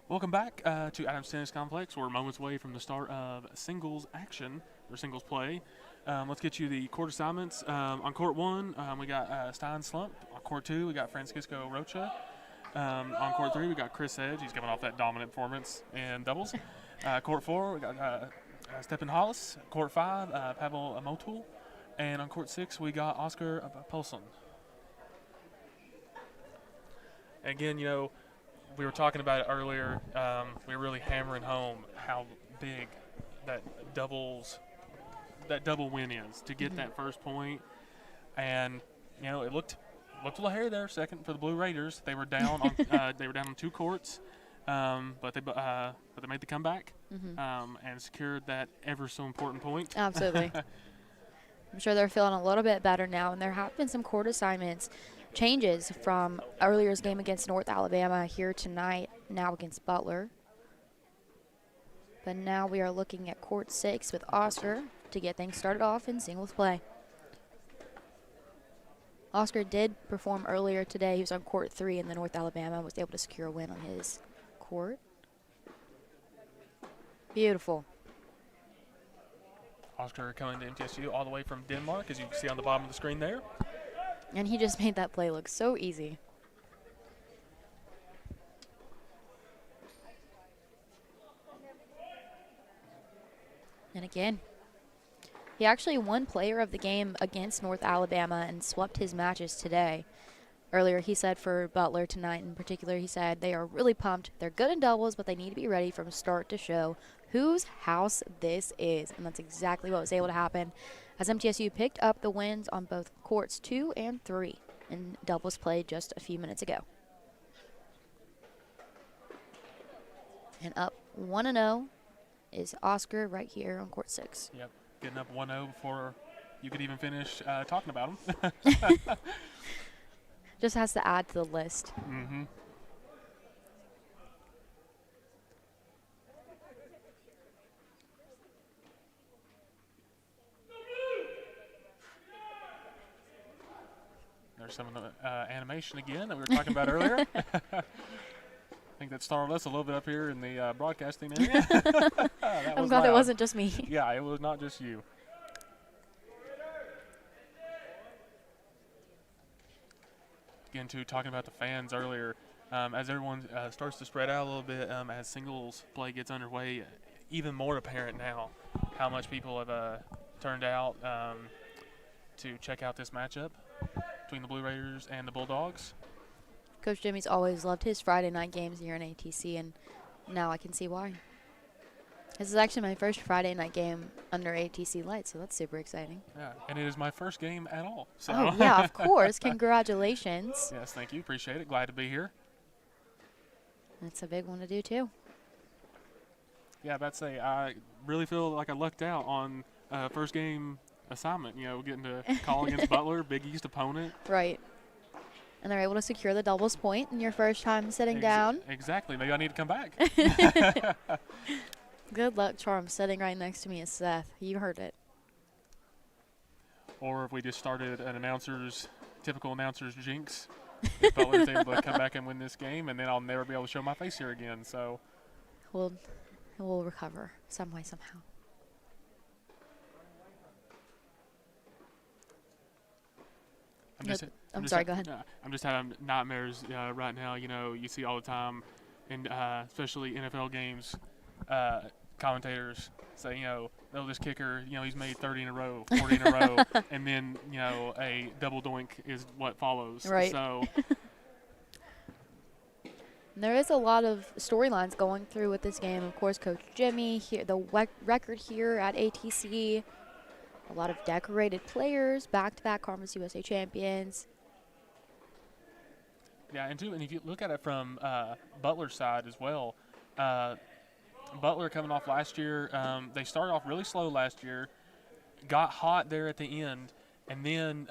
Welcome back to Adams Tennis Complex. We're moments away from the start of singles action, or singles play. Let's get you the court assignments. On court 1, we got Stein Slump. On court 2, we got Francisco Rocha. On court 3, we got Chris Edge. He's coming off that dominant performance in doubles. Court 4, we got Stephen Hollis. Court 5, Pavel Motul. And on court 6, we got Oscar Polson. Again, you know, we were talking about it earlier. We were really hammering home how big that double win is to get that first point. And you know, it looked a little hairy there, second for the Blue Raiders. They were down on 2 courts, but they made the comeback and secured that ever so important point. Absolutely. I'm sure they're feeling a little bit better now, and there have been some court assignments changes from earlier's game against North Alabama here tonight, now against Butler. But now we are looking at court 6 with Oscar to get things started off in singles play. Oscar did perform earlier today. He was on court 3 in the North Alabama, was able to secure a win on his court. Beautiful. Oscar coming to MTSU all the way from Denmark, as you can see on the bottom of the screen there. And he just made that play look so easy. And again, he actually won player of the game against North Alabama and swept his matches today. Earlier he said for Butler tonight in particular, he said they are really pumped. They're good in doubles, but they need to be ready from start to show whose house this is. And that's exactly what was able to happen as MTSU picked up the wins on both courts 2 and 3 in doubles played just a few minutes ago. And up 1-0 is Oscar right here on court 6. Yep, getting up 1-0 before you could even finish talking about him. Just has to add to the list. Mm-hmm. There's some of the animation again that we were talking about earlier. I think that startled us a little bit up here in the broadcasting area. I'm glad it wasn't just me. Yeah, it was not just you. Again, too, talking about the fans earlier, as everyone starts to spread out a little bit, as singles play gets underway, even more apparent now how much people have turned out to check out this matchup between the Blue Raiders and the Bulldogs. Coach Jimmy's always loved his Friday night games here in ATC, and now I can see why. This is actually my first Friday night game under ATC lights, so that's super exciting. Yeah, and it is my first game at all. So. Oh, yeah, of course. Congratulations. Yes, thank you. Appreciate it. Glad to be here. That's a big one to do, too. Yeah, about to say, I really feel like I lucked out on first game assignment, getting to call against Butler, Big East opponent. Right. And they're able to secure the doubles point in your first time sitting down. Exactly. Maybe I need to come back. Good luck, Charm. Sitting right next to me is Seth. You heard it. Or if we just started an typical announcer's jinx, if Butler's able to come back and win this game, and then I'll never be able to show my face here again. So we'll recover some way, somehow. I'm sorry, go ahead. I'm just having nightmares right now. You see all the time, and especially NFL games, commentators say, this kicker, he's made 30 in a row, 40 in a row, and then, a double doink is what follows. Right. So there is a lot of storylines going through with this game. Of course, Coach Jimmy, here, the record here at ATC, a lot of decorated players, back-to-back Conference USA champions. Yeah, and if you look at it from Butler's side as well, Butler coming off last year, they started off really slow last year, got hot there at the end, and then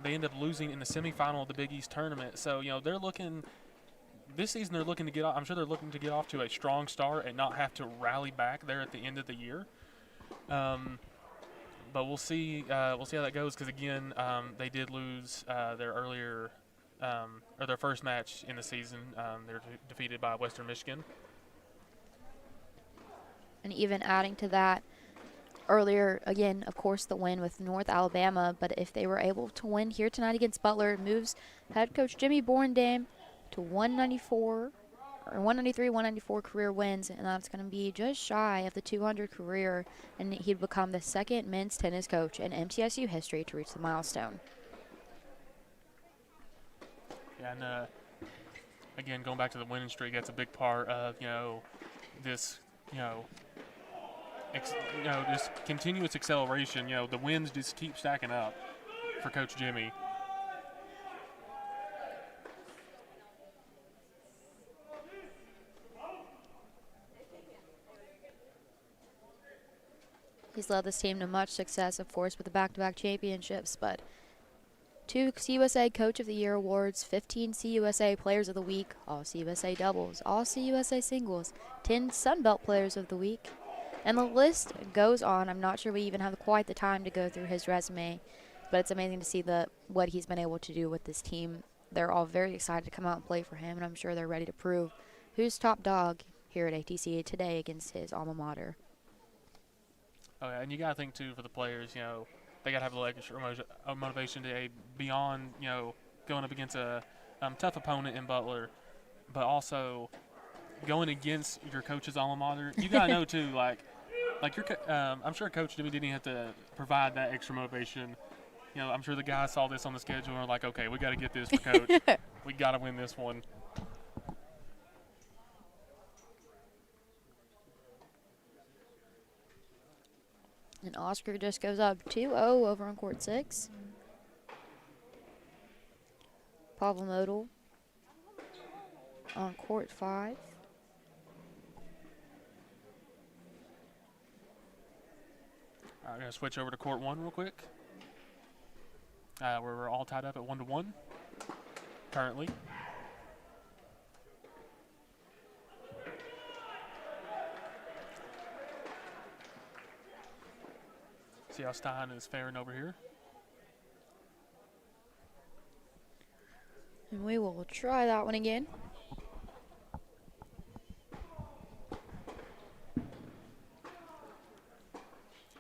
they ended up losing in the semifinal of the Big East tournament. So, they're looking – this season they're looking to get – I'm sure they're looking to get off to a strong start and not have to rally back there at the end of the year. But we'll see how that goes because, again, they did lose their earlier or their first match in the season. They were defeated by Western Michigan. And even adding to that, earlier, again, of course, the win with North Alabama. But if they were able to win here tonight against Butler, it moves head coach Jimmy Borndam to 193, 194 career wins, and that's going to be just shy of the 200 career, and he'd become the second men's tennis coach in MTSU history to reach the milestone. Yeah, and again, going back to the winning streak, that's a big part of this just continuous acceleration. The wins just keep stacking up for Coach Jimmy. He's led this team to much success, of course, with the back-to-back championships, but 2 CUSA Coach of the Year awards, 15 CUSA Players of the Week, all CUSA doubles, all CUSA singles, 10 Sunbelt Players of the Week, and the list goes on. I'm not sure we even have quite the time to go through his resume, but it's amazing to see what he's been able to do with this team. They're all very excited to come out and play for him, and I'm sure they're ready to prove who's top dog here at ATC today against his alma mater. Oh, yeah, and you got to think, too, for the players, you know, they got to have a little extra motivation today beyond, you know, going up against a tough opponent in Butler, but also going against your coach's alma mater. You got to know, too, like I'm sure Coach Jimmy didn't have to provide that extra motivation. You know, I'm sure the guys saw this on the schedule and were like, okay, we got to get this for Coach. We got to win this one. And Oscar just goes up 2-0 over on court 6. Pavel Modal on court 5. I'm going to switch over to court 1 real quick. Where we're all tied up at 1-1 currently. See how Stein is faring over here. And we will try that one again.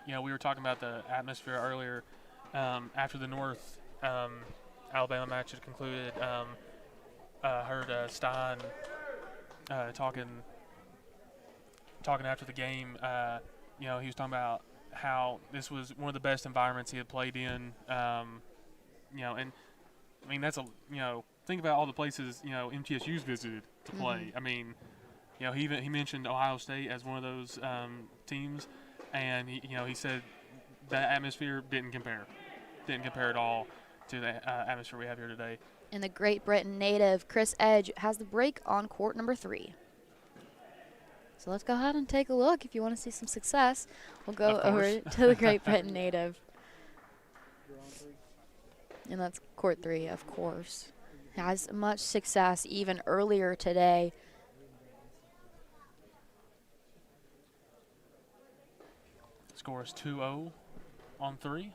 You know, we were talking about the atmosphere earlier. After the North Alabama match had concluded, heard Stein talking after the game. You know, he was talking about how this was one of the best environments he had played in. You know, and I mean that's think about all the places MTSU's visited to play. Mm-hmm. I mean, you know, he mentioned Ohio State as one of those teams, and he said that atmosphere didn't compare at all to the atmosphere we have here today. And the Great Britain native Chris Edge has the break on court number 3. So let's go ahead and take a look. If you want to see some success, we'll go over to the Great Britain native. And that's court 3, of course. Has much success even earlier today. Score is 2-0 on 3.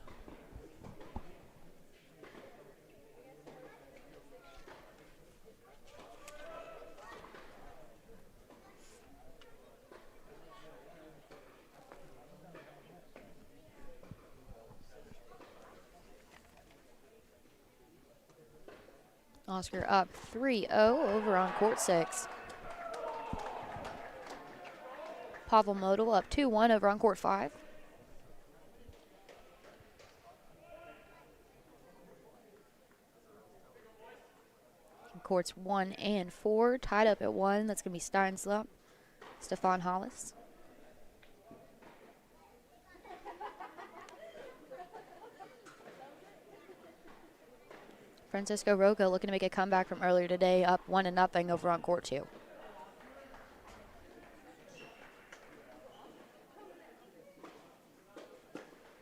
Oscar up 3-0 over on court 6. Pavel Modal up 2-1 over on court 5. And courts 1 and 4 tied up at 1. That's going to be Steinslump, Stefan Hollis. Francisco Roca looking to make a comeback from earlier today, up 1-0 over on court 2.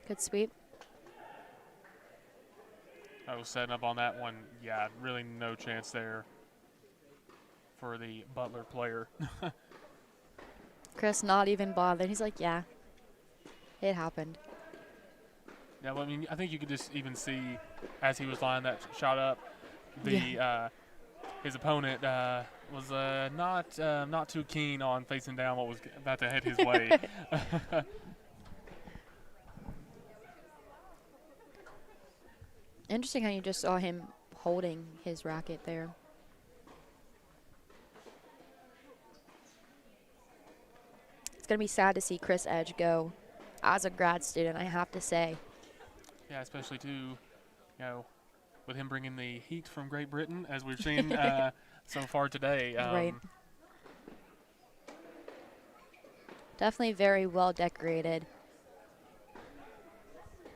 Good sweep. I was setting up on that one. Yeah, really no chance there for the Butler player. Chris not even bothered. He's like, yeah, it happened. Yeah, well, I mean, I think you could just even see as he was lining that shot up, his opponent was not too keen on facing down what was about to head his way. Interesting how you just saw him holding his racket there. It's going to be sad to see Chris Edge go as a grad student, I have to say. Yeah, especially too, with him bringing the heat from Great Britain, as we've seen so far today. Right. Definitely very well decorated.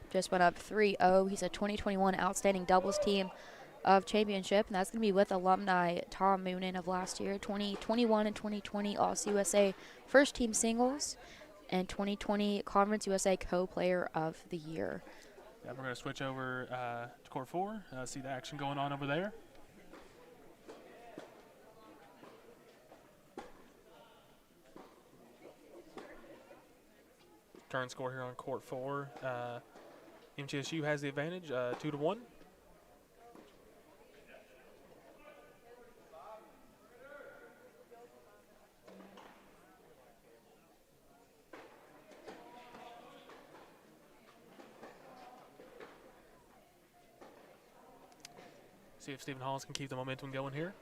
Just went up 3-0. He's a 2021 Outstanding Doubles Team of Championship, and that's going to be with alumni Tom Moonen of last year, 2021 and 2020 All-USA First Team Singles, and 2020 Conference USA Co-Player of the Year. Yeah, we're going to switch over to court 4, see the action going on over there. Current score here on court 4. MTSU has the advantage, 2-1. See if Stephen Hollis can keep the momentum going here.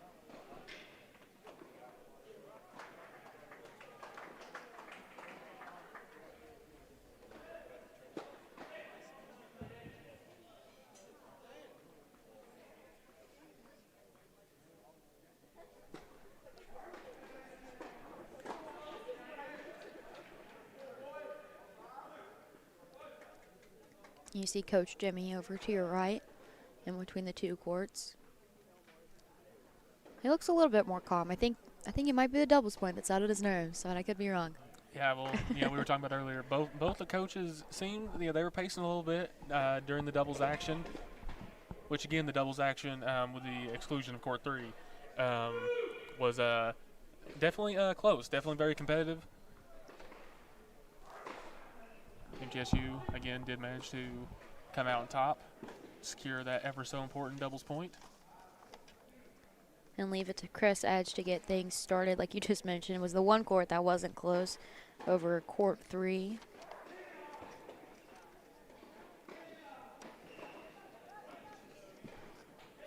You see Coach Jimmy over to your right in between the two courts. He looks a little bit more calm. I think it might be the doubles point that's out of his nerves, but I could be wrong. Yeah, well, we were talking about earlier. Both the coaches seemed, they were pacing a little bit during the doubles action, which again, the doubles action with the exclusion of court 3 was definitely close, definitely very competitive. MTSU again did manage to come out on top, secure that ever so important doubles point. And leave it to Chris Edge to get things started. Like you just mentioned, it was the one court that wasn't close over court 3.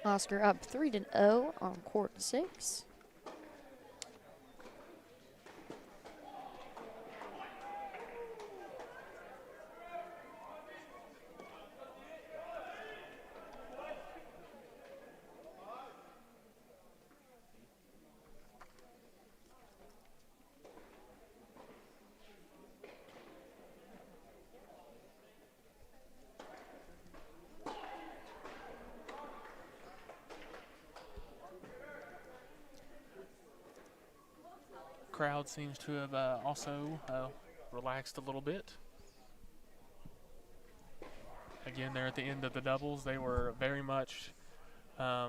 Oscar up 3-0 on court 6. Crowd seems to have also relaxed a little bit. Again, they're at the end of the doubles. They were very much, I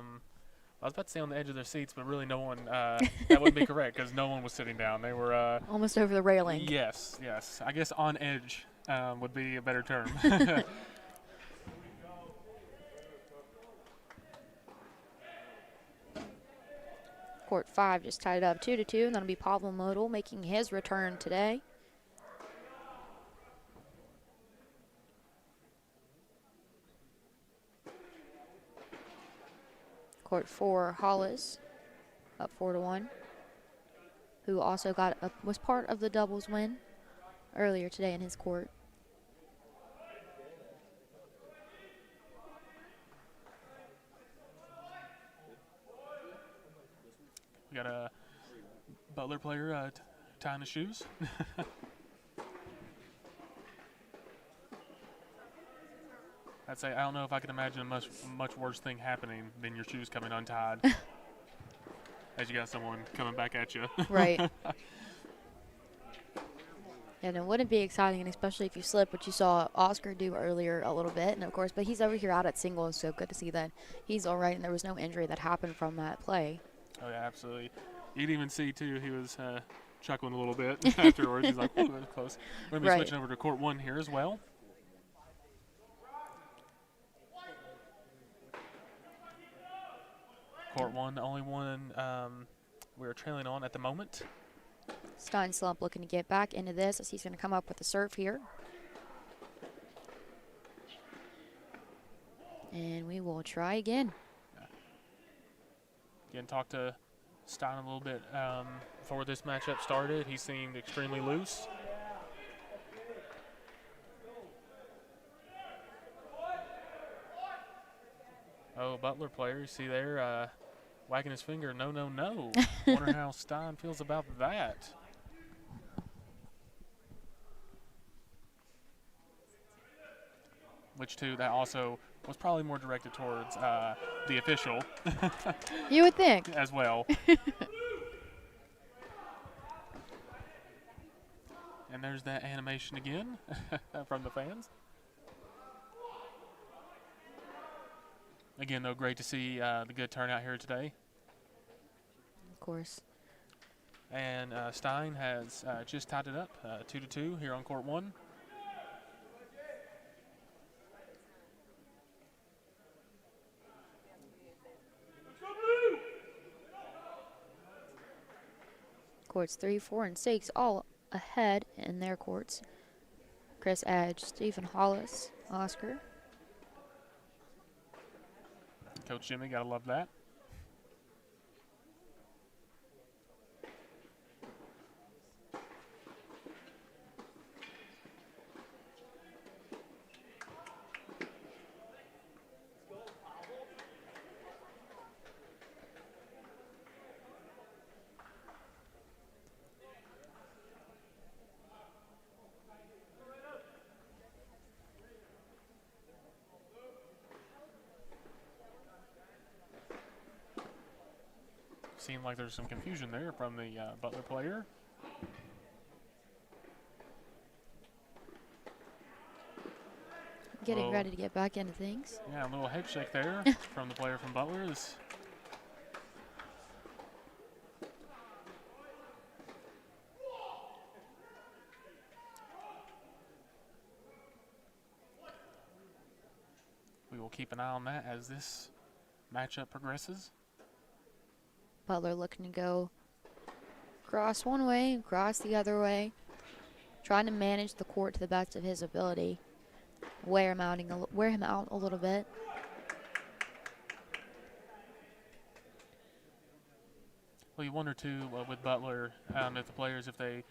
was about to say on the edge of their seats, but really no one, that wouldn't be correct because no one was sitting down. They were almost over the railing. Yes. I guess on edge would be a better term. Court 5 just tied it up 2-2, and that'll be Pavel Modal making his return today. Court 4, Hollis up 4-1, who also was part of the doubles win earlier today in his court. We got a Butler player tying his shoes. I'd say I don't know if I could imagine a much worse thing happening than your shoes coming untied as you got someone coming back at you. Right. And it wouldn't be exciting, and especially if you slip, which you saw Oscar do earlier a little bit, and of course, but he's over here out at singles, so good to see that he's all right, and there was no injury that happened from that play. Oh, yeah, absolutely. You'd even see, too, he was chuckling a little bit afterwards. He's like, oh, that was close. We're going to be switching over to court 1 here as well. Court 1, the only one we're trailing on at the moment. Stein Slump looking to get back into this as he's going to come up with a serve here. And we will try again. Again, talked to Stein a little bit before this matchup started. He seemed extremely loose. Oh, Butler player, you see there, wagging his finger, no, no, no. Wonder how Stein feels about that. Which, too, that also was probably more directed towards the official. You would think. As well. And there's that animation again from the fans. Again, though, great to see the good turnout here today. Of course. And Stein has just tied it up 2-2 here on court 1. Courts 3, 4, and 6 all ahead in their courts. Chris Edge, Stephen Hollis, Oscar. Coach Jimmy, got to love that. Seemed like there's some confusion there from the Butler player. Getting ready to get back into things. Yeah, a little head shake there from the player from Butler. We will keep an eye on that as this matchup progresses. Butler looking to go cross one way, cross the other way, trying to manage the court to the best of his ability. Wear him out a little bit. Well, you wonder too with Butler if the players, if they,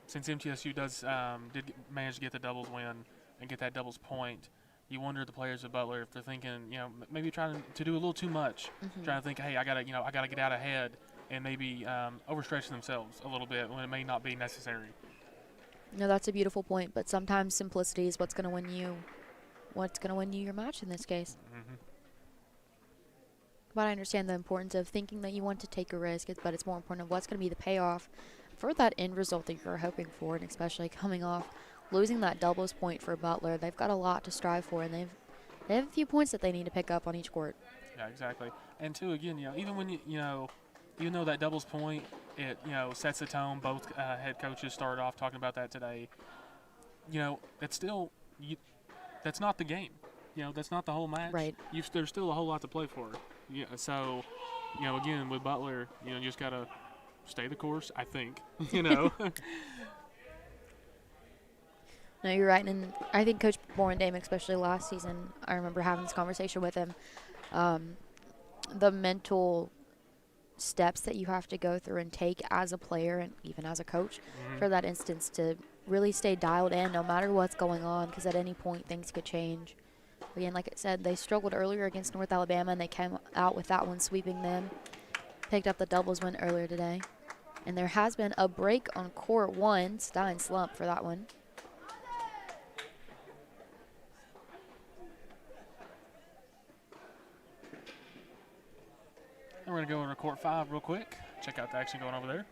since MTSU did manage to get the doubles win and get that doubles point, you wonder the players of Butler if they're thinking, maybe trying to do a little too much, trying to think, hey, I gotta get out ahead, and maybe overstretch themselves a little bit when it may not be necessary. No, that's a beautiful point, but sometimes simplicity is what's going to win you your match in this case. But I understand the importance of thinking that you want to take a risk, but it's more important of what's going to be the payoff for that end result that you're hoping for, and especially coming off losing that doubles point for Butler. They've got a lot to strive for, and they have a few points that they need to pick up on each court. Yeah, exactly. And two, again, even when even though that doubles point, it sets the tone. Both head coaches started off talking about that today. That's still that's not the game. That's not the whole match. Right. There's still a whole lot to play for. So, again, with Butler, you just gotta stay the course. I think. No, you're right, and I think Coach Borendame, especially last season, I remember having this conversation with him. The mental steps that you have to go through and take as a player and even as a coach for that instance to really stay dialed in no matter what's going on, because at any point things could change. Again, like I said, they struggled earlier against North Alabama, and they came out with that one sweeping them. Picked up the doubles win earlier today. And there has been a break on court one. Stein slump for that one. And we're going to go over to court 5 real quick. Check out the action going over there.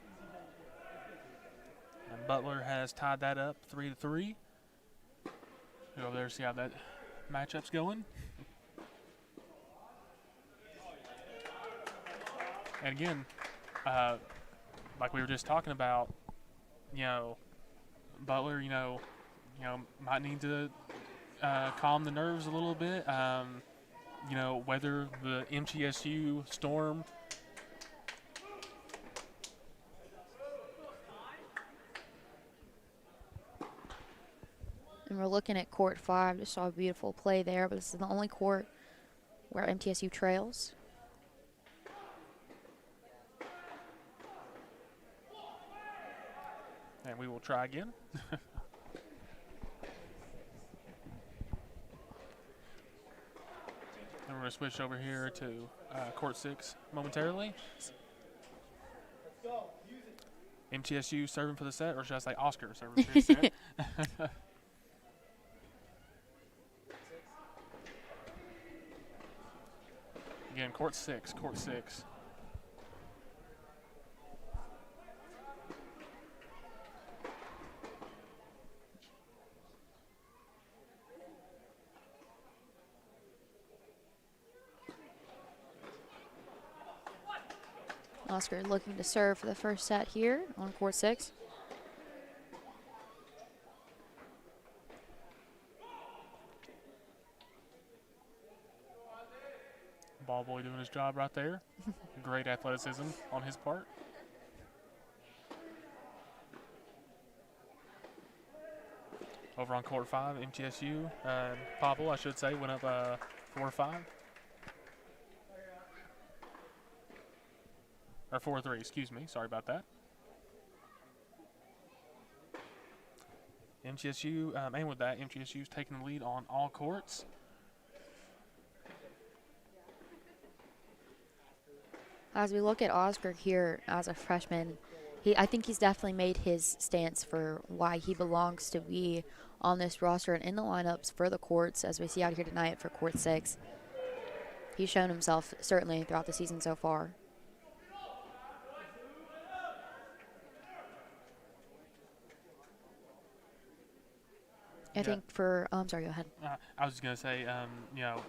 And Butler has tied that up 3-3. Go over there and see how that matchup's going. And again, like we were just talking about, Butler, might need to calm the nerves a little bit. Weather the MTSU storm. And we're looking at court 5. Just saw a beautiful play there, but this is the only court where MTSU trails. And we will try again. And we're going to switch over here to court 6 momentarily. MTSU serving for the set, or should I say Oscar serving for the set? Again, court 6. Oscar looking to serve for the first set here on court 6. Ball boy doing his job right there. Great athleticism on his part. Over on court 5, MTSU, Popple, I should say, went up 4-5. or 4-3, excuse me. Sorry about that. MTSU, and with that, MTSU's taking the lead on all courts. As we look at Oscar here as a freshman, I think he's definitely made his stance for why he belongs to be on this roster and in the lineups for the courts, as we see out here tonight for Court 6. He's shown himself certainly throughout the season so far. I think for, I'm sorry, go ahead. I was just going to say,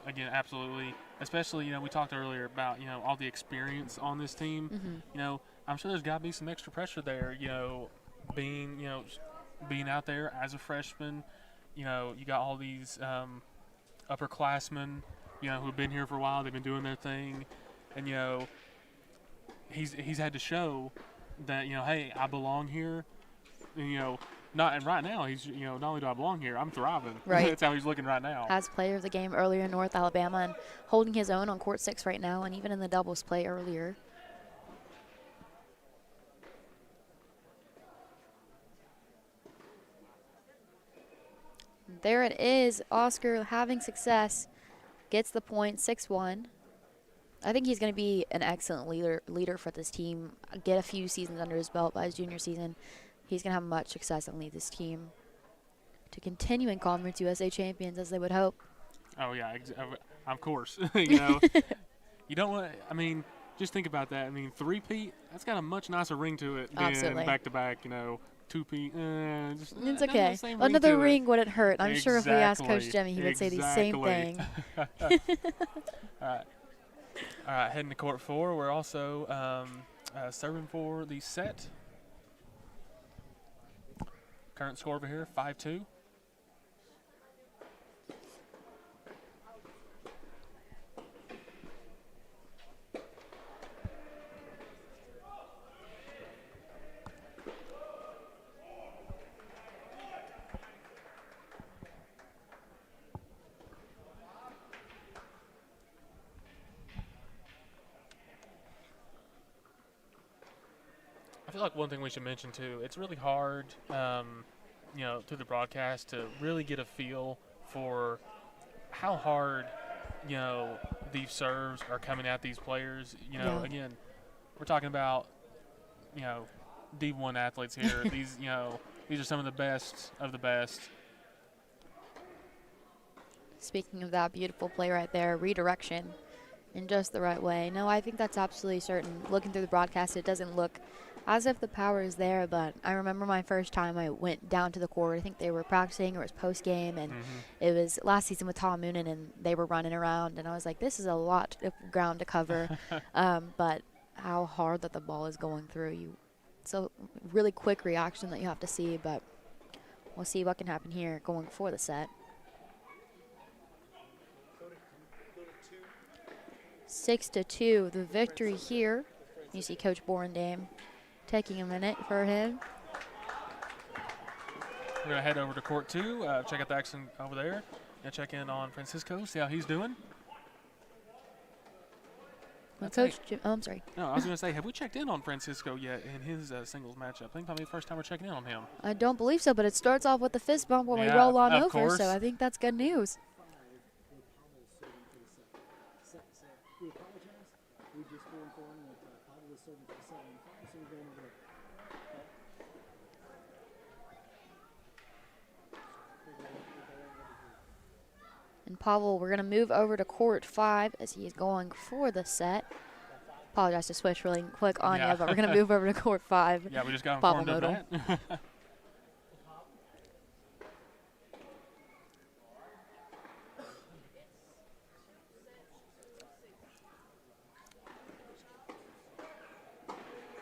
again, absolutely. Especially, we talked earlier about, all the experience on this team. I'm sure there's got to be some extra pressure there, being out there as a freshman. You got all these upperclassmen, who've been here for a while. They've been doing their thing. And, he's had to show that, hey, I belong here. And, and right now, he's, not only do I belong here, I'm thriving. Right. That's how he's looking right now. As player of the game earlier in North Alabama and holding his own on Court 6 right now, and even in the doubles play earlier. There it is. Oscar having success. Gets the point, 6-1. I think he's going to be an excellent leader for this team. Get a few seasons under his belt by his junior season. He's going to have much success and lead this team to continuing Conference USA champions, as they would hope. Oh, yeah, of course. You don't want – just think about that. Three-peat, that's got a much nicer ring to it than back-to-back, two-peat. It's okay. Another ring wouldn't hurt. I'm sure if we asked Coach Jemmy, he would say the same thing. All right, heading to Court 4. We're also serving for the set. Current score over here, 5-2. I feel like one thing we should mention too, it's really hard, through the broadcast to really get a feel for how hard, these serves are coming at these players. Again, we're talking about, D1 athletes here. These are some of the best of the best. Speaking of that beautiful play right there, redirection in just the right way. No, I think that's absolutely certain. Looking through the broadcast, it doesn't look as if the power is there, but I remember my first time I went down to the court. I think they were practicing, or it was post-game, and it was last season with Tom Moonen, and they were running around, and I was like, this is a lot of ground to cover, but how hard that the ball is going through you. It's a really quick reaction that you have to see, but we'll see what can happen here going for the set. 6-2, the victory here. You see Coach Borendame taking a minute for him. We're going to head over to Court 2, check out the action over there, and check in on Francisco, see how he's doing. I'm sorry. No, I was going to say, have we checked in on Francisco yet in his singles matchup? I think probably the first time we're checking in on him. I don't believe so, but it starts off with the fist bump when we roll on over, course. So I think that's good news. We apologize. We just were informed that Pavel was serving for the 7-5, so we're going over there. And Pavel, we're going to move over to Court 5 as he is going for the set. Apologize to switch really quick on you, but we're going to move over to Court 5. Yeah, we just got informed of that.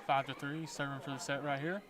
5-3, serving for the set right here.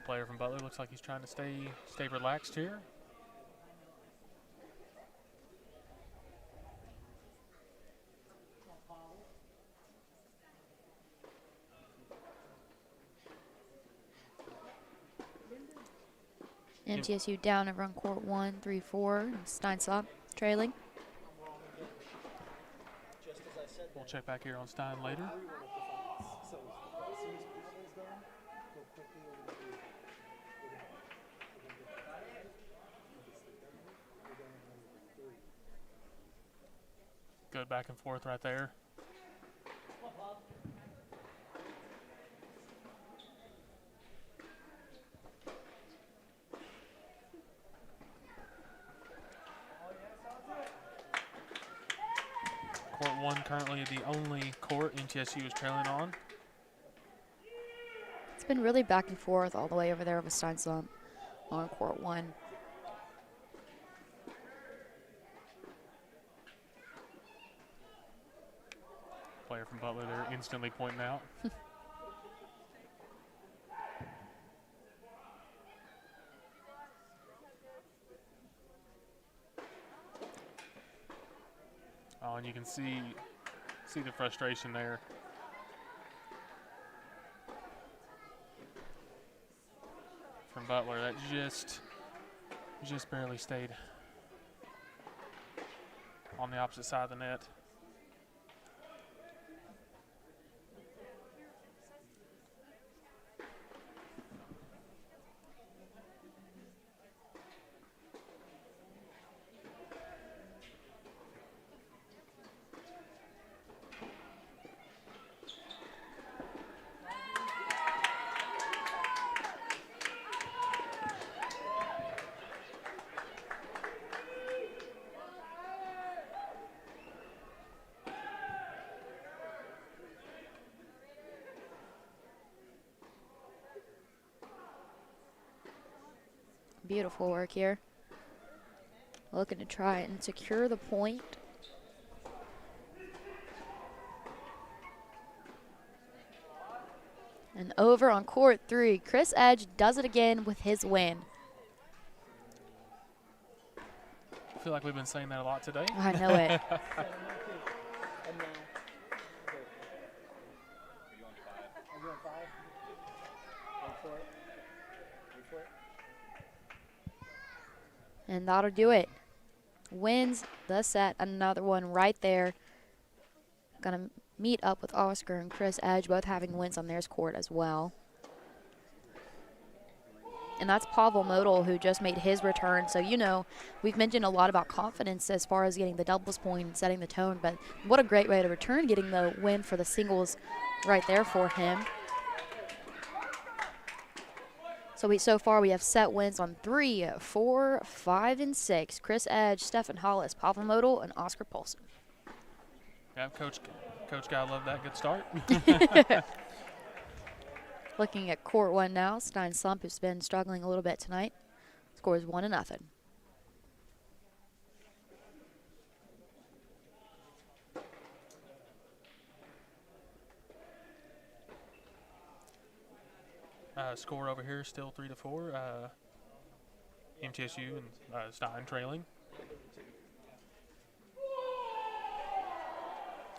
Player from Butler looks like he's trying to stay relaxed here. MTSU down over on court 1, 3-4. Steinslop trailing. We'll check back here on Stein later. Good back and forth right there. Court 1 currently the only court MTSU is trailing on. It's been really back and forth all the way over there with Steinslop on court 1. Player from Butler there instantly pointing out. Oh, and you can see the frustration there. From Butler, that just barely stayed on the opposite side of the net. Beautiful work here. Looking to try and secure the point. And over on court 3, Chris Edge does it again with his win. I feel like we've been saying that a lot today. I know it. And that'll do it. Wins the set. Another one right there. Gonna meet up with Oscar and Chris Edge, both having wins on theirs court as well. And that's Pavel Modal, who just made his return. So, you know, we've mentioned a lot about confidence as far as getting the doubles point and setting the tone, but what a great way to return, getting the win for the singles right there for him. So far we have set wins on 3, 4, 5, and 6. Chris Edge, Stefan Hollis, Pavel Modal, and Oscar Paulson. Yeah, Coach gotta love that good start. Looking at court 1 now, Steinslop, who's been struggling a little bit tonight, scores 1-0. Score over here still 3-4. MTSU and Stein trailing.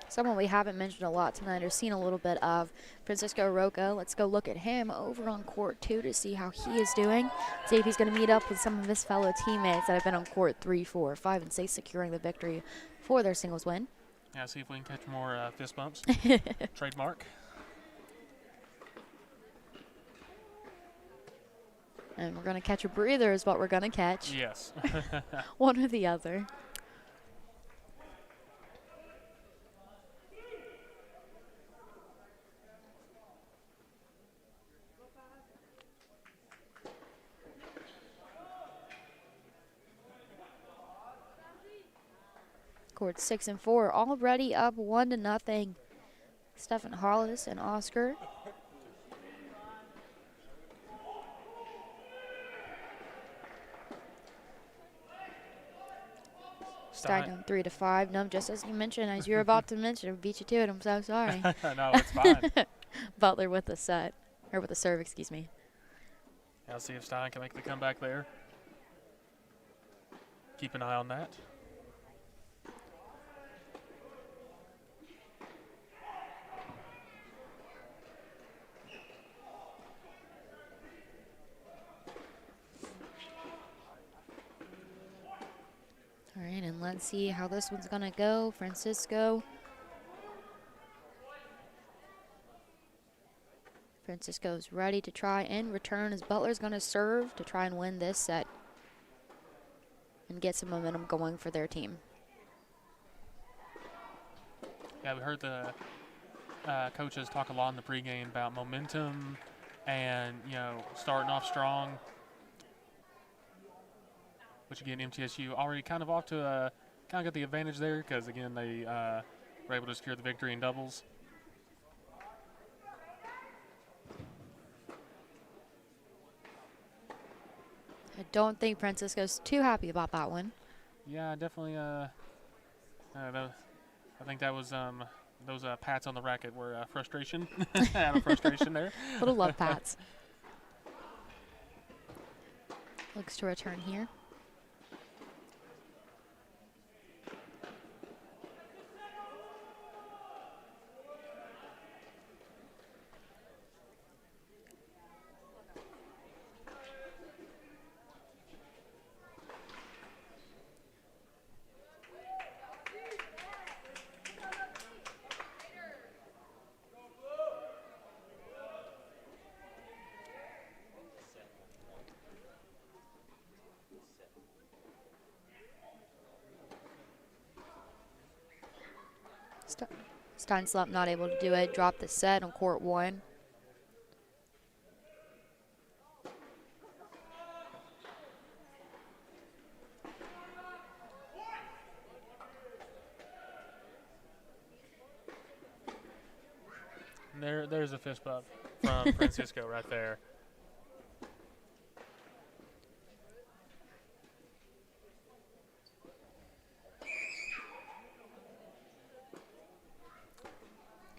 Someone we haven't mentioned a lot tonight or seen a little bit of, Francisco Rocco. Let's go look at him over on court 2 to see how he is doing. See if he's going to meet up with some of his fellow teammates that have been on court 3, 4, 5, and 6, securing the victory for their singles win. Yeah, see if we can catch more fist bumps. Trademark. And we're going to catch a breather is what we're going to catch. Yes. One or the other. Court 6 and 4 already up 1-0. Stefan Hollis and Oscar. Starting on 3-5. No, just as you mentioned, as you're about to mention, I beat you to it. I'm so sorry. No, it's fine. Butler with the set, or with the serve, excuse me. I'll see if Stein can make the comeback there. Keep an eye on that. All right, and let's see how this one's going to go. Francisco's ready to try and return as Butler's going to serve to try and win this set and get some momentum going for their team. Yeah, we heard the coaches talk a lot in the pregame about momentum and, starting off strong. Which, again, MTSU already kind of off to kind of got the advantage there because, again, they were able to secure the victory in doubles. I don't think Francisco's too happy about that one. Yeah, definitely. I think that was those pats on the racket were frustration. Out of frustration there. Little love pats. Looks to return here. Steinslump not able to do it. Dropped the set on court 1. There's a fist bump from Francisco right there.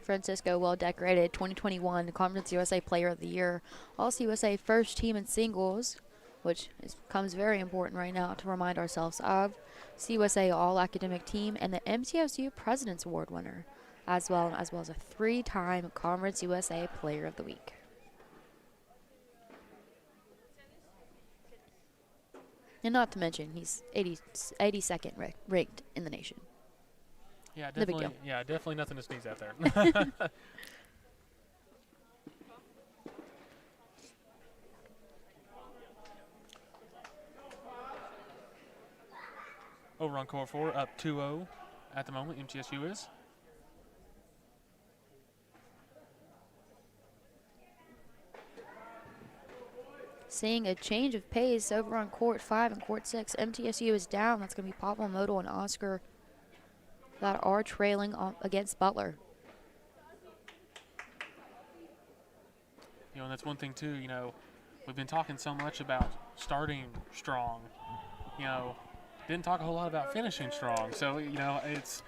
Francisco, well decorated 2021 Conference USA Player of the Year, also USA First Team in Singles, which becomes very important right now to remind ourselves of. CUSA All Academic Team and the MTSU President's Award winner, as well as a 3-time Conference USA Player of the Week. And not to mention, he's 82nd ranked in the nation. Yeah, No big definitely. deal. Yeah, definitely nothing to sneeze at there. Over on court 4, up 2-0 at the moment. MTSU is. Seeing a change of pace over on court 5 and court 6. MTSU is down. That's going to be Papamoto and Oscar that are trailing against Butler. And that's one thing too. We've been talking so much about starting strong. Didn't talk a whole lot about finishing strong. So it's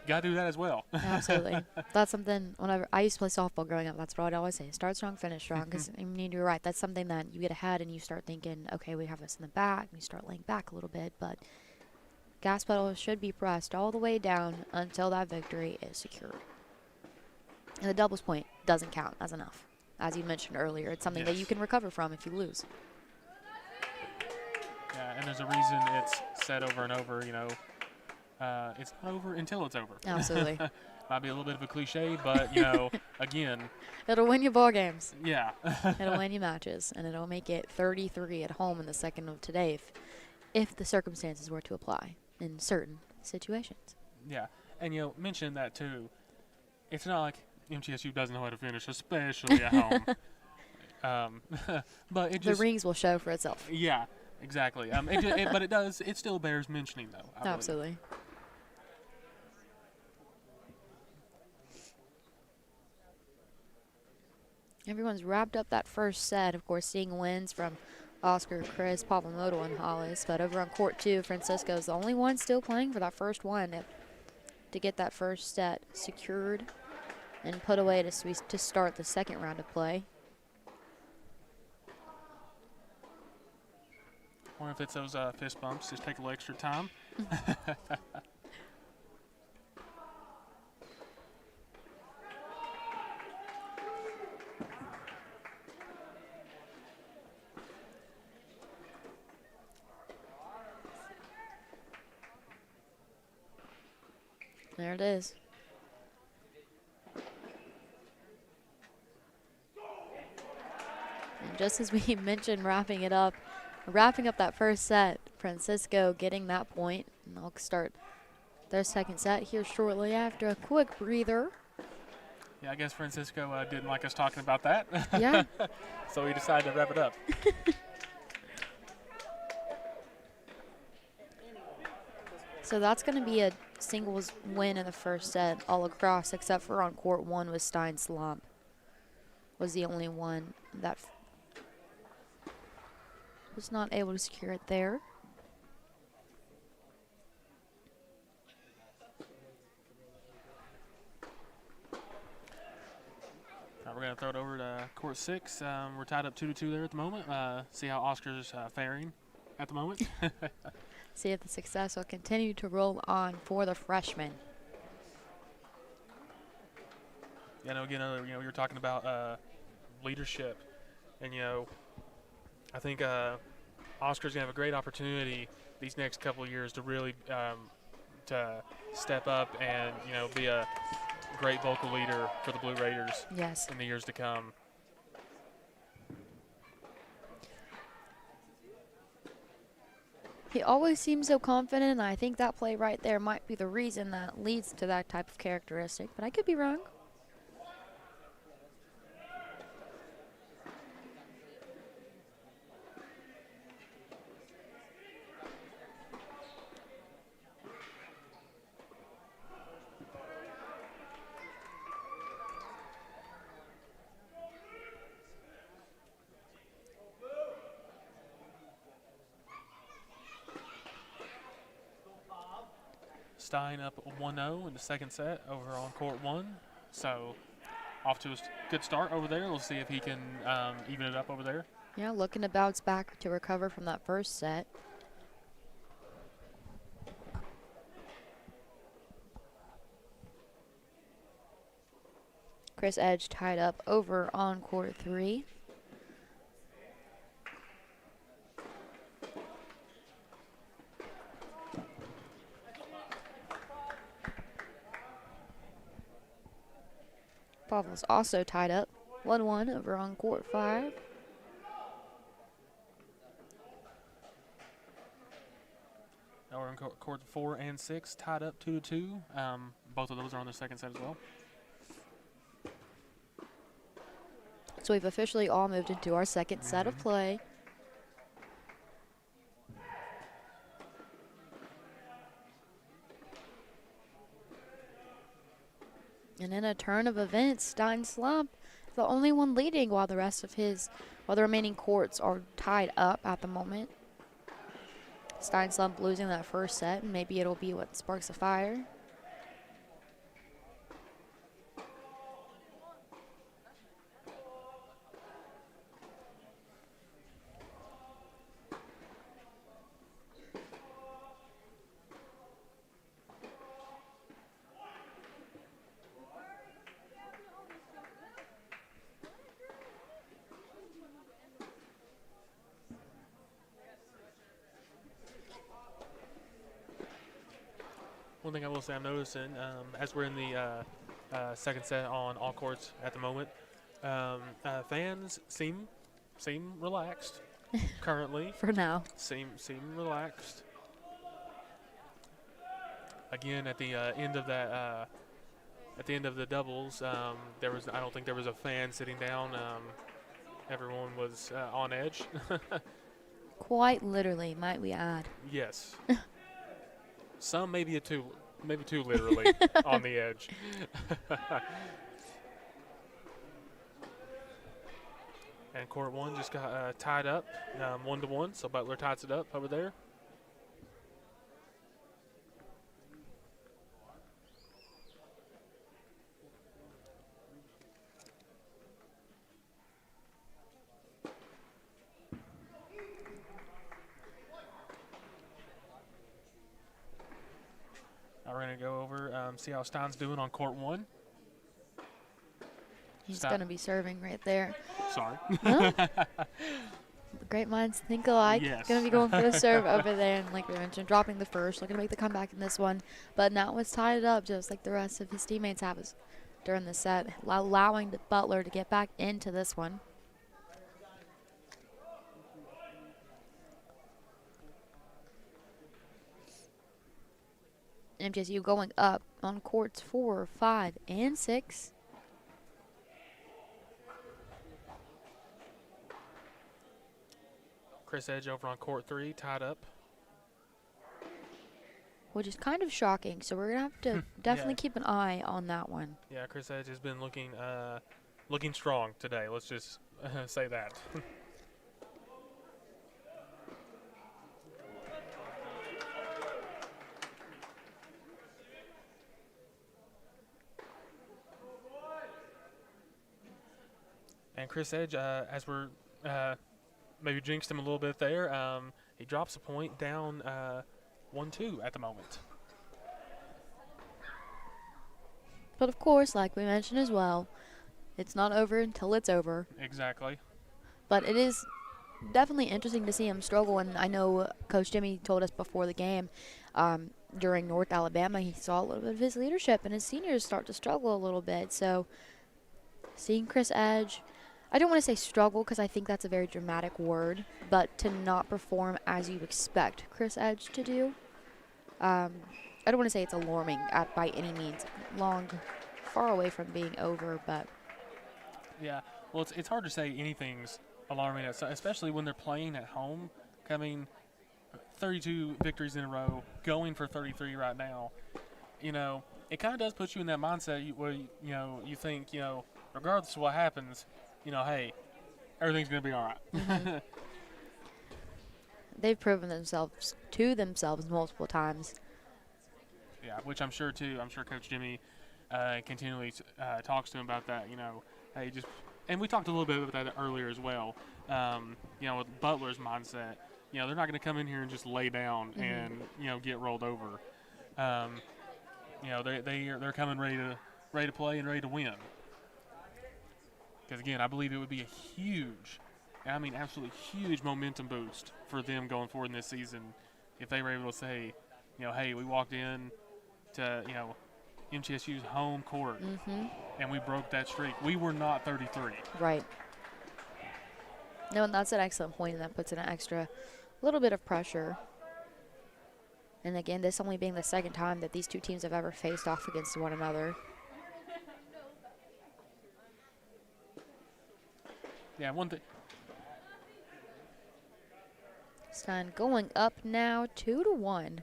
got to do that as well. Absolutely. That's something, whenever I used to play softball growing up, that's what I'd always say. Start strong, finish strong. Because you're right. That's something that you get ahead and you start thinking, okay, we have this in the back. And you start laying back a little bit. But gas pedal should be pressed all the way down until that victory is secured. And the doubles point doesn't count as enough. As you mentioned earlier, it's something that you can recover from if you lose. Yeah, and there's a reason it's said over and over, it's not over until it's over. Absolutely. Might be a little bit of a cliche, but, again. It'll win you ball games. Yeah. It'll win you matches, and it'll make it 33 at home in the second of today if the circumstances were to apply in certain situations. Yeah, and, mention that, too. It's not like MTSU doesn't know how to finish, especially at home. But it just, the rings will show for itself. Yeah, exactly. But it does. It still bears mentioning, though. Absolutely. Everyone's wrapped up that first set. Of course, seeing wins from Oscar, Chris, Papamoto, and Hollis. But over on court 2, Francisco's the only one still playing for that first one to get that first set secured and put away to start the second round of play. Or if it's those fist bumps, just take a little extra time. There it is. And just as we mentioned wrapping up that first set, Francisco getting that point, and they'll start their second set here shortly after a quick breather. Yeah, I guess Francisco didn't like us talking about that. Yeah. So he decided to wrap it up. So that's going to be a singles win in the first set all across, except for on court one with Stein Slump. Was the only one that was not able to secure it there. We're going to throw it over to court 6. We're tied up 2-2 there at the moment. See how Oscar's faring at the moment. See if the success will continue to roll on for the freshman. Yeah, no, again, we were talking about leadership, and I think Oscar's gonna have a great opportunity these next couple of years to really to step up and be a great vocal leader for the Blue Raiders. Yes. In the years to come. He always seems so confident, and I think that play right there might be the reason that leads to that type of characteristic, but I could be wrong. Stein up 1-0 in the second set over on court 1. So off to a good start over there. We'll see if he can even it up over there. Yeah, looking to bounce back to recover from that first set. Chris Edge tied up over on court 3. Pavel's also tied up 1-1 over on court 5. Now we're in court 4 and 6, tied up 2-2. Both of those are on the second set as well. So we've officially all moved into our second set of play. And in a turn of events, Stein Slump, the only one leading while the remaining courts are tied up at the moment. Stein Slump losing that first set, and maybe it'll be what sparks a fire. One thing I will say I'm noticing, as we're in the second set on all courts at the moment, fans seem relaxed currently. For now. Seem relaxed. Again, at the end of that, at the end of the doubles, I don't think there was a fan sitting down. Everyone was on edge. Quite literally, might we add. Yes. Some maybe too literally on the edge. And court 1 just got tied up 1-1, so Butler ties it up over there. See how Stein's doing on court 1. He's going to be serving right there. Sorry. Huh? The great minds think alike. Yes. Going to be going for the serve over there. And like we mentioned, dropping the first. Looking to make the comeback in this one. But now it's tied it up just like the rest of his teammates have during the set, allowing Butler to get back into this one. MTSU going up on courts 4, 5, and 6. Chris Edge over on court 3, tied up. Which is kind of shocking, so we're going to have to definitely keep an eye on that one. Yeah, Chris Edge has been looking strong today. Let's just say that. And Chris Edge, as we're maybe jinxed him a little bit there, he drops a point down 1-2 at the moment. But of course, like we mentioned as well, it's not over until it's over. Exactly. But it is definitely interesting to see him struggle, and I know Coach Jimmy told us before the game during North Alabama he saw a little bit of his leadership and his seniors start to struggle a little bit. So seeing Chris Edge, I don't want to say struggle because I think that's a very dramatic word, but to not perform as you expect Chris Edge to do, I don't want to say it's alarming by any means. Far away from being over, but yeah. Well, it's hard to say anything's alarming, especially when they're playing at home, coming 32 victories in a row, going for 33 right now. You know, it kind of does put you in that mindset where you think, regardless of what happens, hey, everything's going to be all right. Mm-hmm. They've proven themselves to themselves multiple times. Yeah, which I'm sure Coach Jimmy continually talks to him about that. Hey, and we talked a little bit about that earlier as well. With Butler's mindset, they're not going to come in here and just lay down and get rolled over. They're coming ready to play and ready to win. Because again, I believe it would be a huge, absolutely huge momentum boost for them going forward in this season if they were able to say, hey, we walked in to MTSU's home court and we broke that streak. We were not 33. Right. No, and that's an excellent point, and that puts in an extra little bit of pressure. And again, this only being the second time that these two teams have ever faced off against one another. Yeah, one thing. Stein going up now 2-1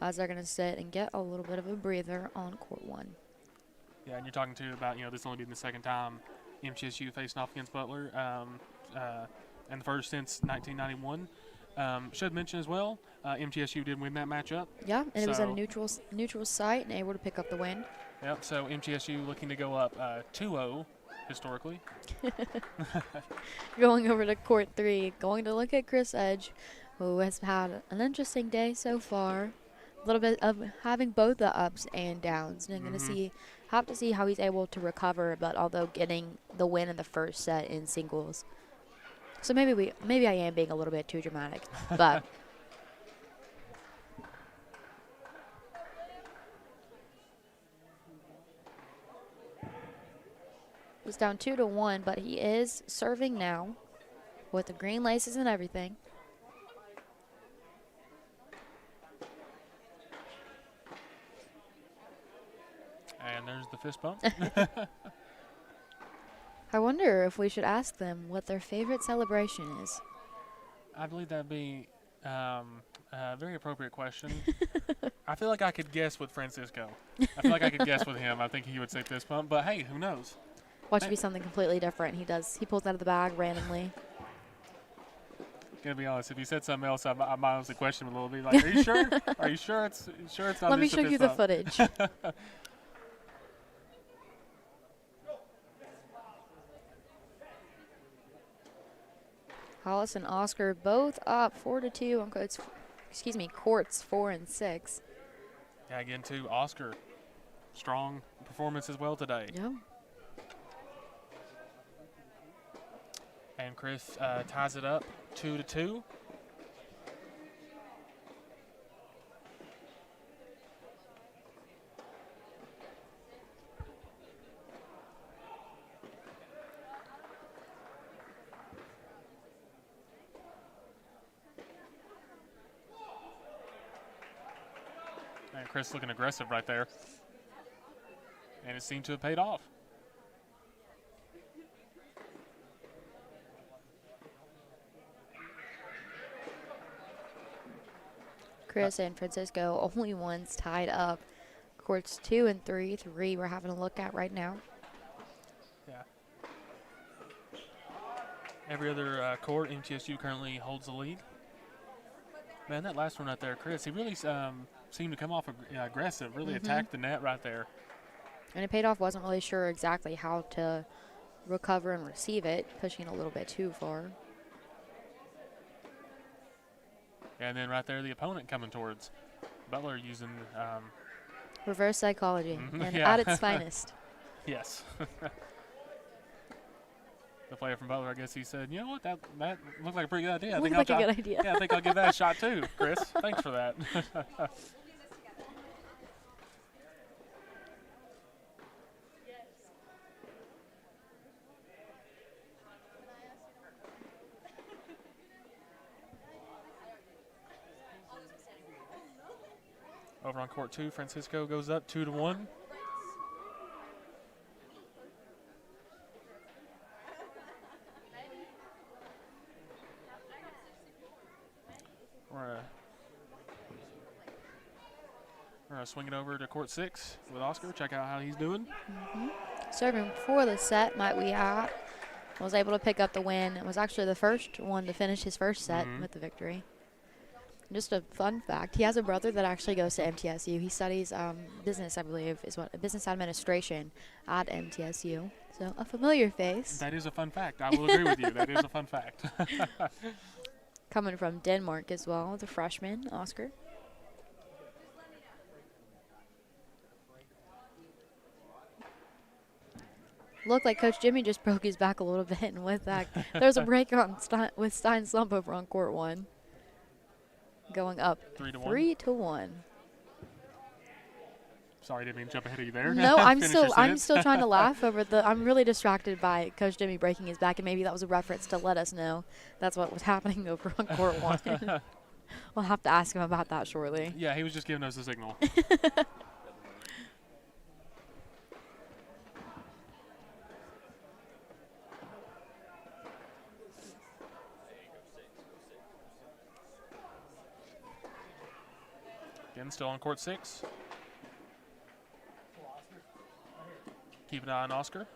as they're going to sit and get a little bit of a breather on court 1. Yeah, and you're talking too about this only being the second time MTSU facing off against Butler, and the first since 1991. Should mention as well, MTSU did win that matchup. Yeah, and it was at a neutral site and able to pick up the win. Yep. So MTSU looking to go up 2-0 historically. Going over to court 3, going to look at Chris Edge, who has had an interesting day so far. A little bit of having both the ups and downs, and I'm going to have to see how he's able to recover. But although getting the win in the first set in singles, so maybe I am being a little bit too dramatic, but. He's down 2-1, but he is serving now with the green laces and everything. And there's the fist bump. I wonder if we should ask them what their favorite celebration is. I believe that'd be a very appropriate question. I feel like I could guess with Francisco. I feel like I could guess with him. I think he would say fist bump, but hey, who knows? Watch it be something completely different. He pulls it out of the bag randomly. Gonna be honest, if he said something else, I might honestly question him a little bit. Like, are you sure? Are you sure it's not? Let me show you the footage. Hollis and Oscar both up 4-2 on courts 4 and 6. Yeah, again too, Oscar strong performance as well today. Yeah. And Chris ties it up 2-2. And Chris looking aggressive right there. And it seemed to have paid off. Chris and Francisco only ones tied up. Courts 2 and 3. 3 we're having a look at right now. Yeah. Every other court, MTSU currently holds the lead. Man, that last one right there, Chris, he really seemed to come off aggressive, really attacked the net right there. And it paid off. Wasn't really sure exactly how to recover and receive it, pushing a little bit too far. And then right there, the opponent coming towards Butler using Reverse psychology and yeah. at its finest. Yes. The player from Butler, I guess he said, you know what, that looked like a pretty good idea. Looked like a good idea. Yeah, I think I'll give that a shot too, Chris. Thanks for that. Over on court 2, Francisco goes up 2-1. We're gonna swing it over to court 6 with Oscar. Check out how he's doing. Serving for the set, might we add. Was able to pick up the win. It was actually the first one to finish his first set with the victory. Just a fun fact, he has a brother that actually goes to MTSU. He studies business, I believe, business administration at MTSU. So a familiar face. That is a fun fact. I will agree with you. That is a fun fact. Coming from Denmark as well, the freshman, Oscar. Looked like Coach Jimmy just broke his back a little bit, and with that, there's a break on with Stein Slump over on court 1. Going up 3-1. Sorry, didn't mean to jump ahead of you there. No, I'm still trying to laugh over I'm really distracted by Coach Jimmy breaking his back, and maybe that was a reference to let us know that's what was happening over on court 1. We'll have to ask him about that shortly. Yeah, he was just giving us a signal. Again, still on court 6. Keep an eye on Oscar.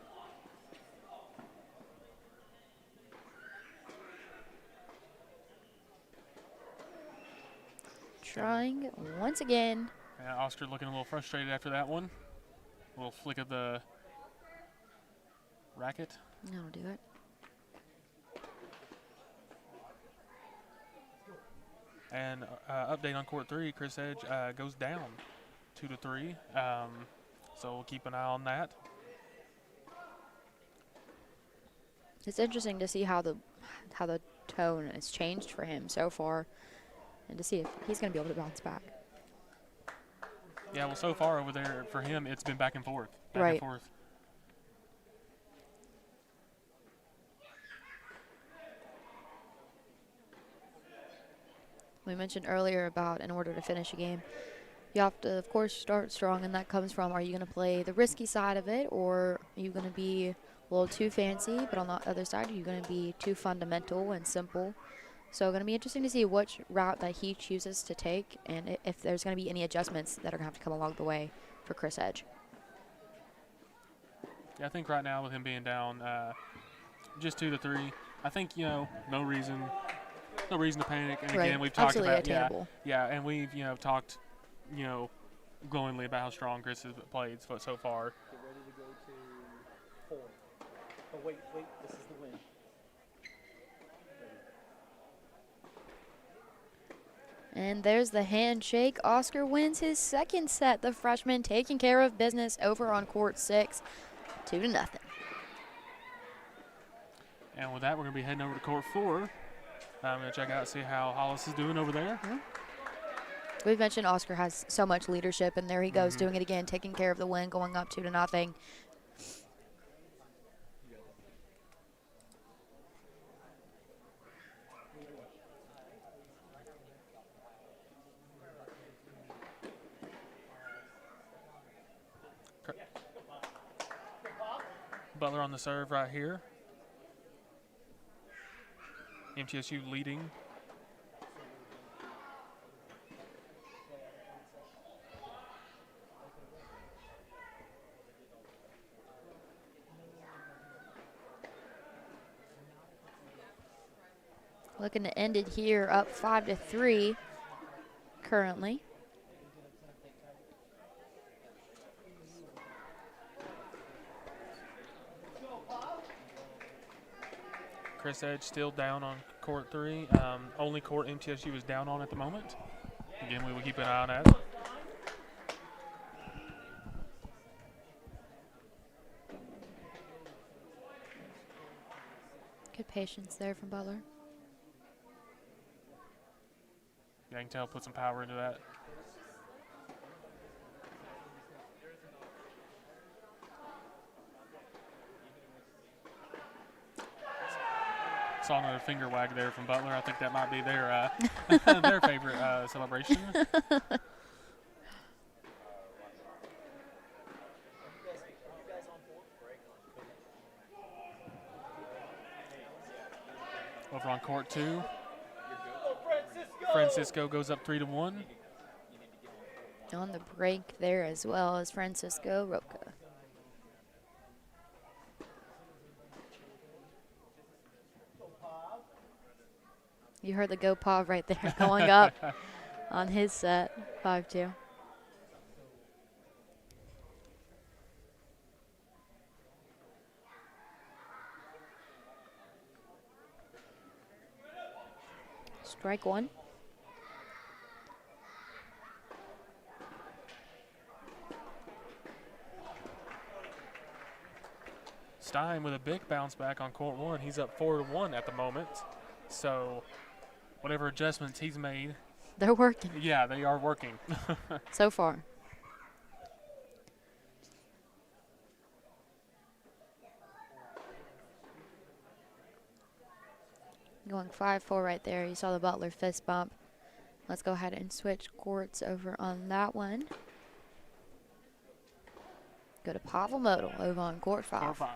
Trying once again. Yeah, Oscar looking a little frustrated after that one. A little flick of the racket. That'll do it. And update on court 3, Chris Edge goes down 2-3. So we'll keep an eye on that. It's interesting to see how the tone has changed for him so far, and to see if he's going to be able to bounce back. Yeah, well, so far over there for him, it's been back and forth. Back Right. and forth. We mentioned earlier about in order to finish a game, you have to, of course, start strong, and that comes from, are you going to play the risky side of it, or are you going to be a little too fancy, but on the other side, are you going to be too fundamental and simple? So going to be interesting to see which route that he chooses to take, and if there's going to be any adjustments that are going to have to come along the way for Chris Edge. Yeah, I think right now with him being down just 2-3, I think, no reason to panic. And Right. again, we've talked Absolutely about attainable. yeah, and we've talked glowingly about how strong Chris has played so far. Get ready to go to 4. Oh, wait, this is the win. And there's the handshake. Oscar wins his second set. The freshman taking care of business over on court 6, 2-0. And with that, we're going to be heading over to court 4. I'm going to check out, see how Hollis is doing over there. We've mentioned Oscar has so much leadership, and there he goes doing it again, taking care of the win, going up 2-0. Butler on the serve right here. MTSU leading. Looking to end it here up 5-3 currently. Chris Edge still down on court 3. Only court MTSU is down on at the moment. Again, we will keep an eye on that. Good patience there from Butler. Yeah, I can tell, put some power into that. Saw another finger wag there from Butler. I think that might be their their favorite celebration. Over on court 2, Francisco goes up 3-1. On the break there as well as Francisco Roca. You heard the go paw right there going up on his set, 5-2. Strike 1. Stein with a big bounce back on court 1. He's up 4-1 at the moment. So whatever adjustments he's made. They're working. Yeah, they are working. So far. Going 5-4 right there. You saw the Butler fist bump. Let's go ahead and switch courts over on that one. Go to Pavel Modal over on court 5. Court 5.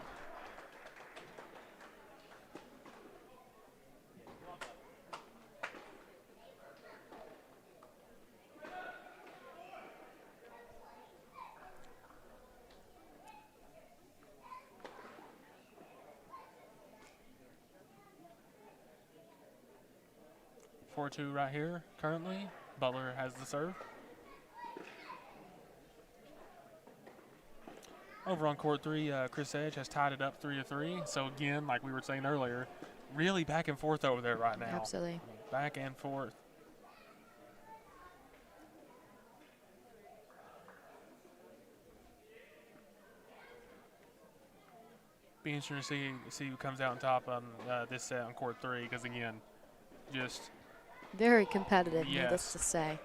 Four-two right here currently. Butler has the serve. Over on court 3, Chris Edge has tied it up 3-3. So again, like we were saying earlier, really back and forth over there right now. Absolutely. Back and forth. Be interesting to see who comes out on top on this set on court 3, because again, just very competitive, yes. Needless to say.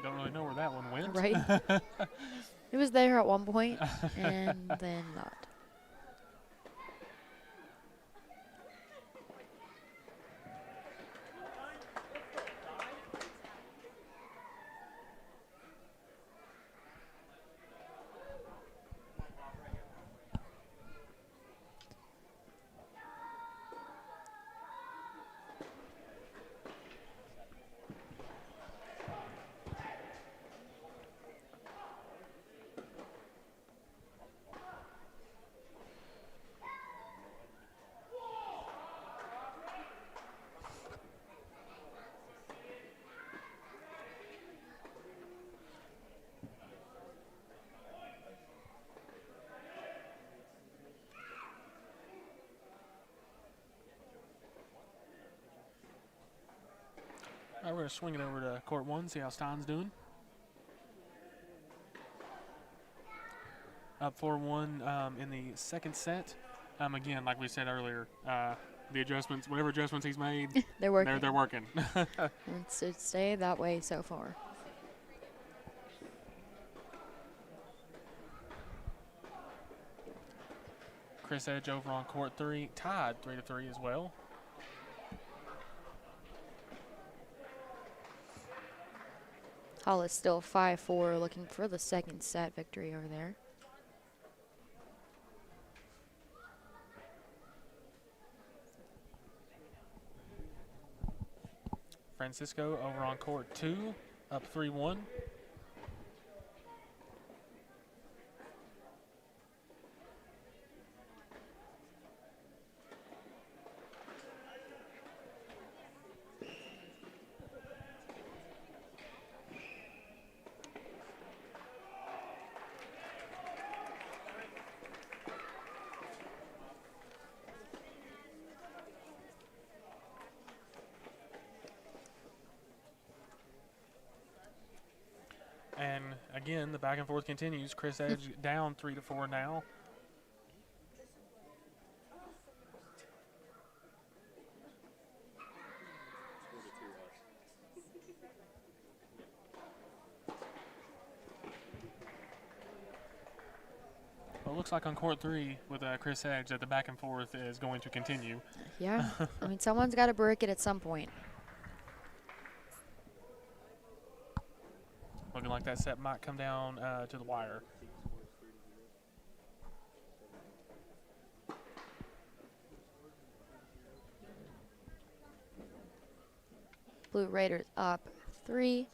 Don't really know where that one went. Right. It was there at one point, and then not. All right, we're going to swing it over to court 1, see how Stein's doing. Up 4-1 in the second set. Again, like we said earlier, the adjustments, whatever adjustments he's made, They're working. They're working. It's stayed that way so far. Chris Edge over on court 3, tied 3-3 as well. Hollis still 5-4, looking for the second set victory over there. Francisco over on court 2, up 3-1. And again, the back and forth continues. Chris Edge down 3-4 now. Well, it looks like on court 3 with Chris Edge that the back and forth is going to continue. Yeah, I mean, someone's got to break it at some point. Looking like that set might come down to the wire. Blue Raiders up 3-0.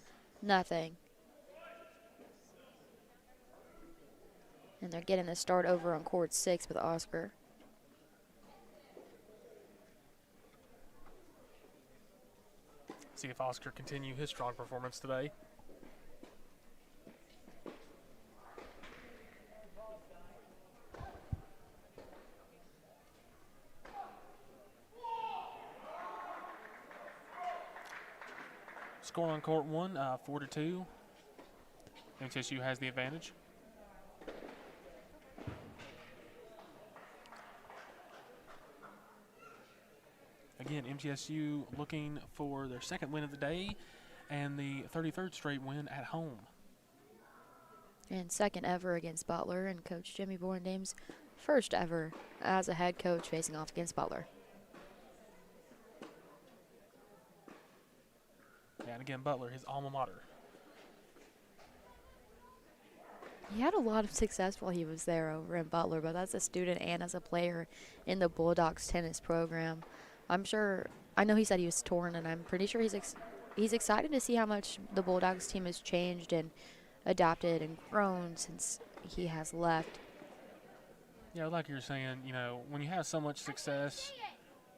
And they're getting the start over on court 6 with Oscar. See if Oscar continue his strong performance today. Score on court 1, 4-2. MTSU has the advantage. Again, MTSU looking for their second win of the day and the 33rd straight win at home. And second ever against Butler, and Coach Jimmy Borndame's first ever as a head coach facing off against Butler. And again, Butler, his alma mater. He had a lot of success while he was there over in Butler, but as a student and as a player in the Bulldogs tennis program, I know he said he was torn, and I'm pretty sure he's excited to see how much the Bulldogs team has changed and adapted and grown since he has left. Yeah, like you were saying, you know, when you have so much success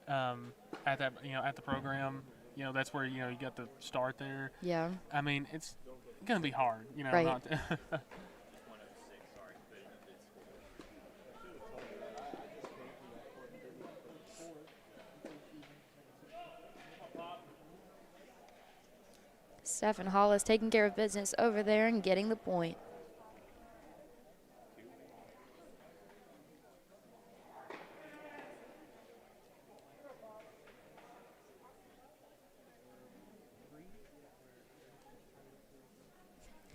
at that, you know, at the program, you know, that's where, you know, you got the start there. Yeah. I mean, it's going to be hard, you know. Right. Not Stephen Hollis taking care of business over there and getting the point.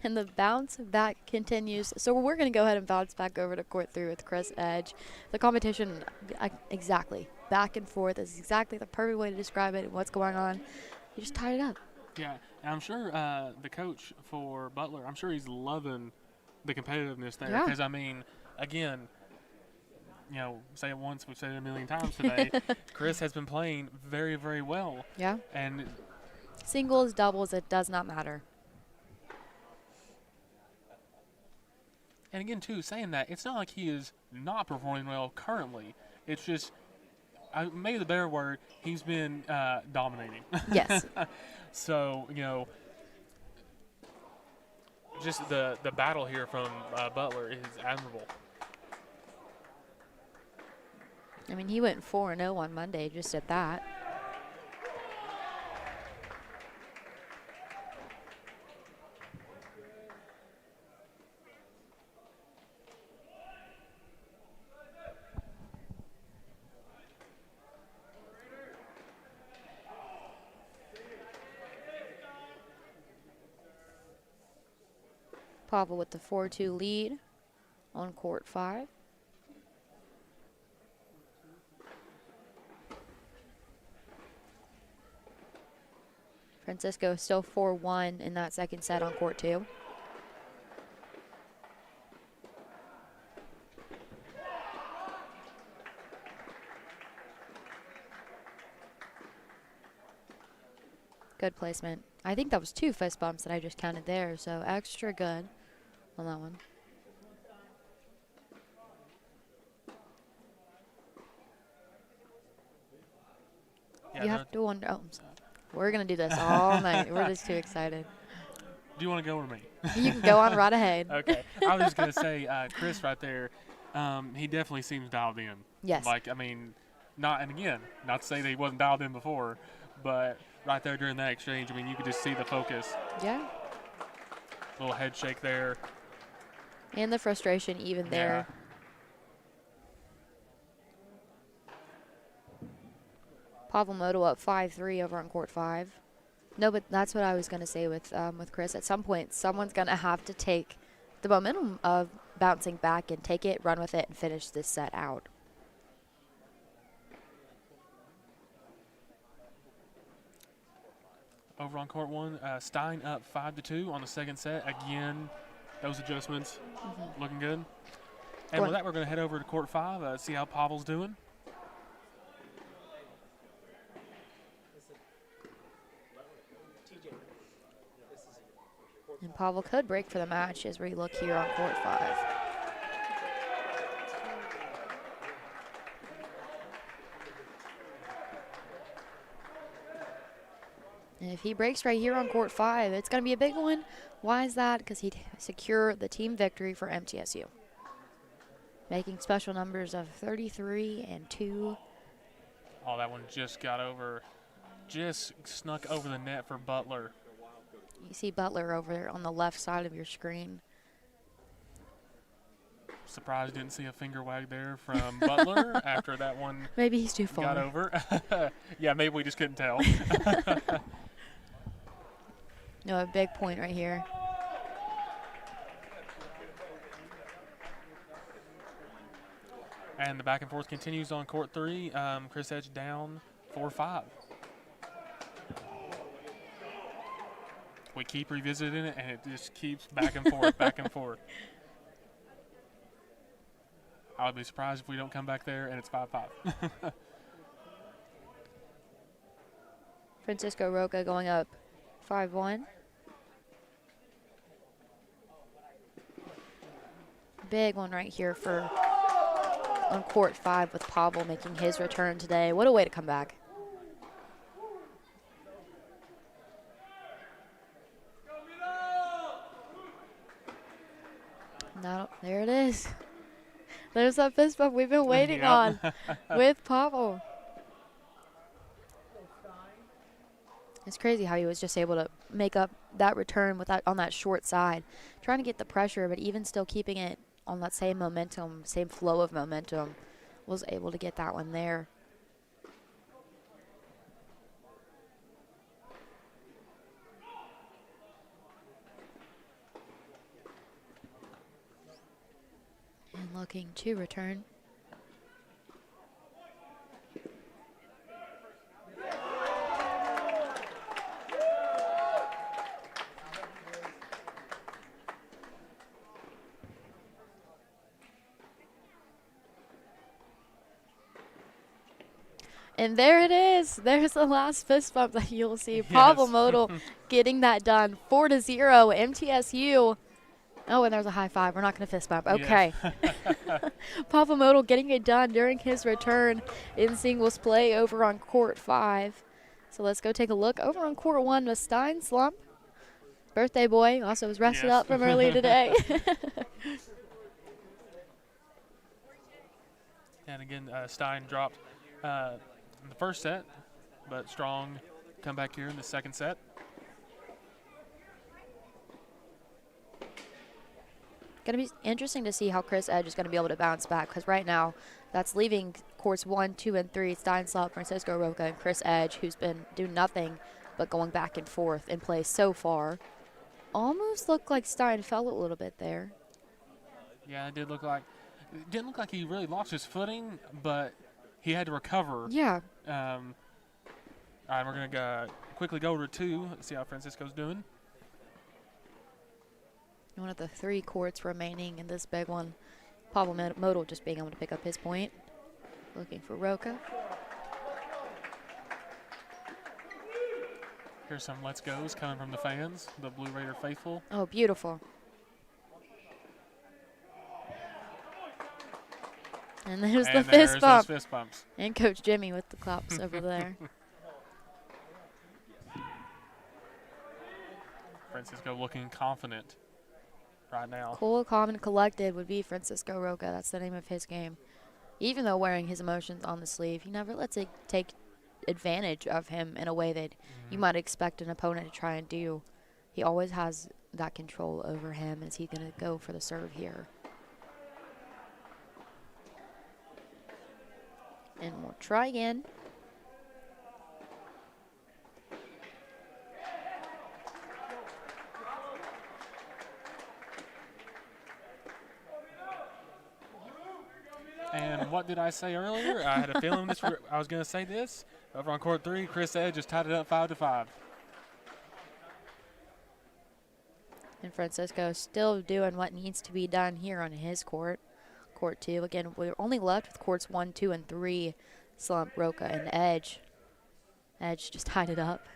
And the bounce back continues. So we're going to go ahead and bounce back over to court 3 with Chris Edge. The competition, exactly, back and forth is exactly the perfect way to describe it and what's going on. You just tied it up. Yeah, and I'm sure the coach for Butler, I'm sure he's loving the competitiveness there. Yeah. Because, I mean, again, you know, say it once, we've said it a million times today, Chris has been playing very, very well. Yeah. And Singles, doubles, it does not matter. And again, too, saying that, it's not like he is not performing well currently. It's just, maybe the better word, he's been dominating. Yes. So, you know, just the battle here from Butler is admirable. I mean, he went 4-0 on Monday just at that. Pavel with the 4-2 lead on court 5. Francisco still 4-1 in that second set on court 2. Good placement. I think that was 2 fist bumps that I just counted there, so extra good on that one. Yeah, You have to wonder. Oh, I'm sorry. We're going to do this all night. We're just too excited. Do you want to go with me? You can go on right ahead. Okay. I was just going to say, Chris right there, he definitely seems dialed in. Yes. Like, I mean, not to say that he wasn't dialed in before, but right there during that exchange, I mean, you could just see the focus. Yeah. Little head shake there. And the frustration even there. Pavel Moto up 5-3 over on court 5. No, but that's what I was going to say with Chris. At some point, someone's going to have to take the momentum of bouncing back and take it, run with it, and finish this set out. Over on court 1, Stein up 5-2 on the second set. Again, those adjustments looking good. And with that, we're going to head over to court 5, see how Pavel's doing. And Pavel could break for the match as we look here on court 5. And if he breaks right here on court 5, it's going to be a big one. Why is that? Because he'd secure the team victory for MTSU. Making special numbers of 33 and 2. Oh, that one just snuck over the net for Butler. You see Butler over there on the left side of your screen. Surprised didn't see a finger wag there from Butler after that one. Maybe he's too far. Got over. Yeah, maybe we just couldn't tell. No, a big point right here. And the back and forth continues on court 3. Chris Edge down 4-5. We keep revisiting it, and it just keeps back and forth, back and forth. I would be surprised if we don't come back there and it's 5-5. Francisco Roca going up 5-1. Big one right here for on court 5 with Pavel making his return today. What a way to come back. No, there it is. There's that fist bump we've been waiting on with Pavel. It's crazy how he was just able to make up that return with that on that short side, trying to get the pressure, but even still keeping it on that same momentum, same flow of momentum, was able to get that one there. And looking to return. And there it is. There's the last fist bump that you'll see. Yes. Pavel Modal getting that done. 4-0 MTSU. Oh, and there's a high five. We're not going to fist bump. Okay. Yeah. Pavel Modal getting it done during his return in singles play over on court 5. So let's go take a look over on court 1 with Stein slump. Birthday boy also was rested up from earlier today. And again, Stein dropped in the first set, but strong comeback here in the second set. Going to be interesting to see how Chris Edge is going to be able to bounce back, because right now that's leaving courts 1, 2, and 3, Stein Slop, Francisco Roca, and Chris Edge, who's been doing nothing but going back and forth in play so far. almost looked like Stein fell a little bit there. Yeah, it didn't look like he really lost his footing, but he had to recover. Yeah. All right, we're going to quickly go over to 2, see how Francisco's doing. One of the 3 courts remaining in this big one. Pablo Modal just being able to pick up his point. Looking for Roca. Here's some let's goes coming from the fans, the Blue Raider faithful. Oh, beautiful. And there's the fist bump. Those fist bumps. And Coach Jimmy with the claps over there. Francisco looking confident right now. Cool, calm, and collected would be Francisco Roca. That's the name of his game. Even though wearing his emotions on the sleeve, he never lets it take advantage of him in a way that you might expect an opponent to try and do. He always has that control over him. Is he going to go for the serve here? And we'll try again. And what did I say earlier? I had a feeling I was going to say this. Over on court 3, Chris Edge just tied it up 5-5. And Francisco still doing what needs to be done here on his court. Court 2. Again, we're only left with courts 1, 2, and 3. Slump, Roca, and Edge. Edge just tied it up.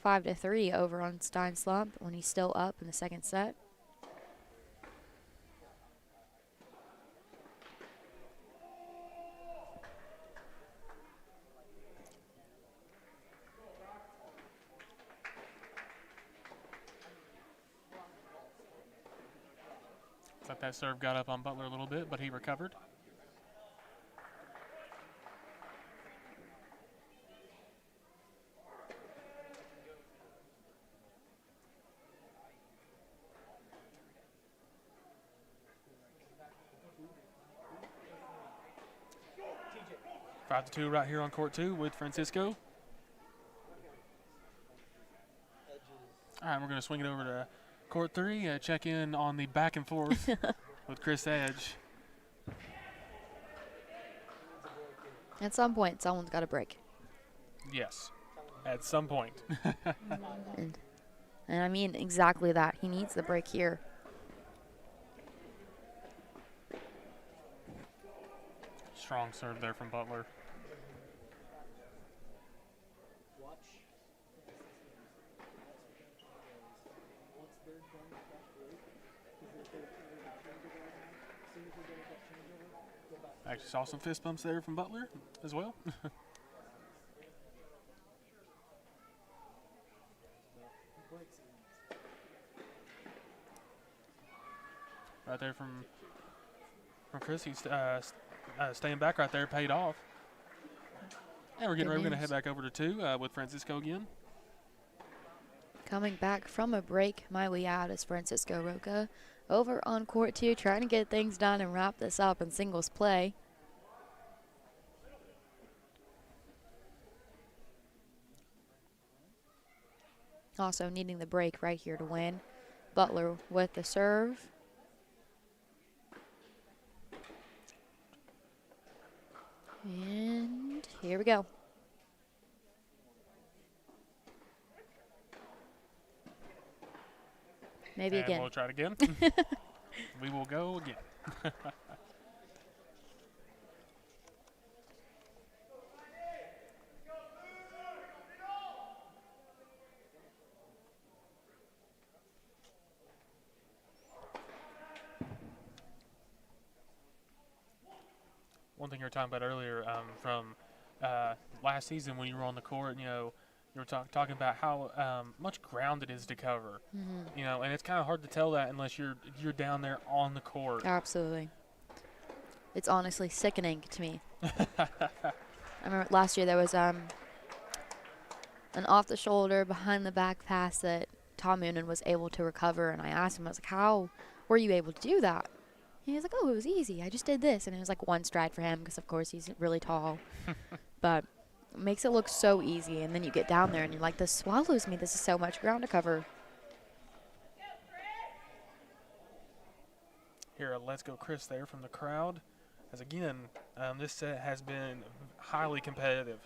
5-3 over on Stein Slump when he's still up in the second set. Thought that serve got up on Butler a little bit, but he recovered. TJ. 5-2 right here on court 2 with Francisco. All right, we're going to swing it over to court 3, check in on the back and forth with Chris Edge. At some point, someone's got to break. Yes, at some point. and I mean exactly that. He needs the break here. Strong serve there from Butler. Actually saw some fist bumps there from Butler as well. Right there from Chris, he's staying back right there, paid off. And we're getting ready. We're going to head back over to 2 with Francisco again. Coming back from a break, my way out is Francisco Roca. Over on court 2, trying to get things done and wrap this up in singles play. Also needing the break right here to win. Butler with the serve. And here we go. Maybe and again. We'll try it again. We will go again. One thing you were talking about earlier from last season when you were on the court, you know, you were talking about how much ground it is to cover, you know, and it's kind of hard to tell that unless you're down there on the court. Absolutely. It's honestly sickening to me. I remember last year there was an off-the-shoulder, behind-the-back pass that Tom Moonen was able to recover, and I asked him, I was like, how were you able to do that? And he was like, oh, it was easy. I just did this. And it was like one stride for him because, of course, he's really tall. But It makes it look so easy, and then you get down there and you're like, this swallows me. This is so much ground to cover. Here, let's go, Chris, there from the crowd. As again, this set has been highly competitive.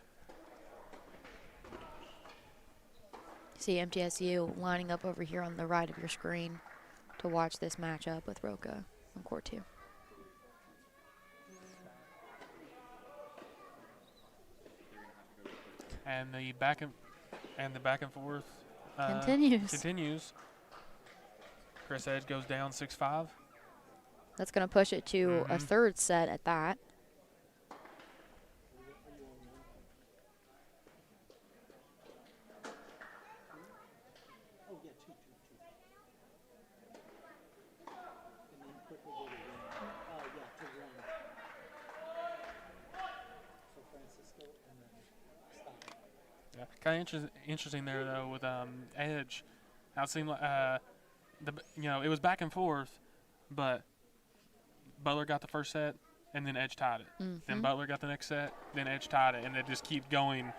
See MTSU lining up over here on the right of your screen to watch this matchup with Roca on court 2. And the back and forth Continues. Chris Edge goes down 6-5. That's going to push it to a third set at that. Yeah, kind of interesting there though with Edge. How it seemed like it was back and forth, but Butler got the first set, and then Edge tied it. Then Butler got the next set, then Edge tied it, and they just keep going.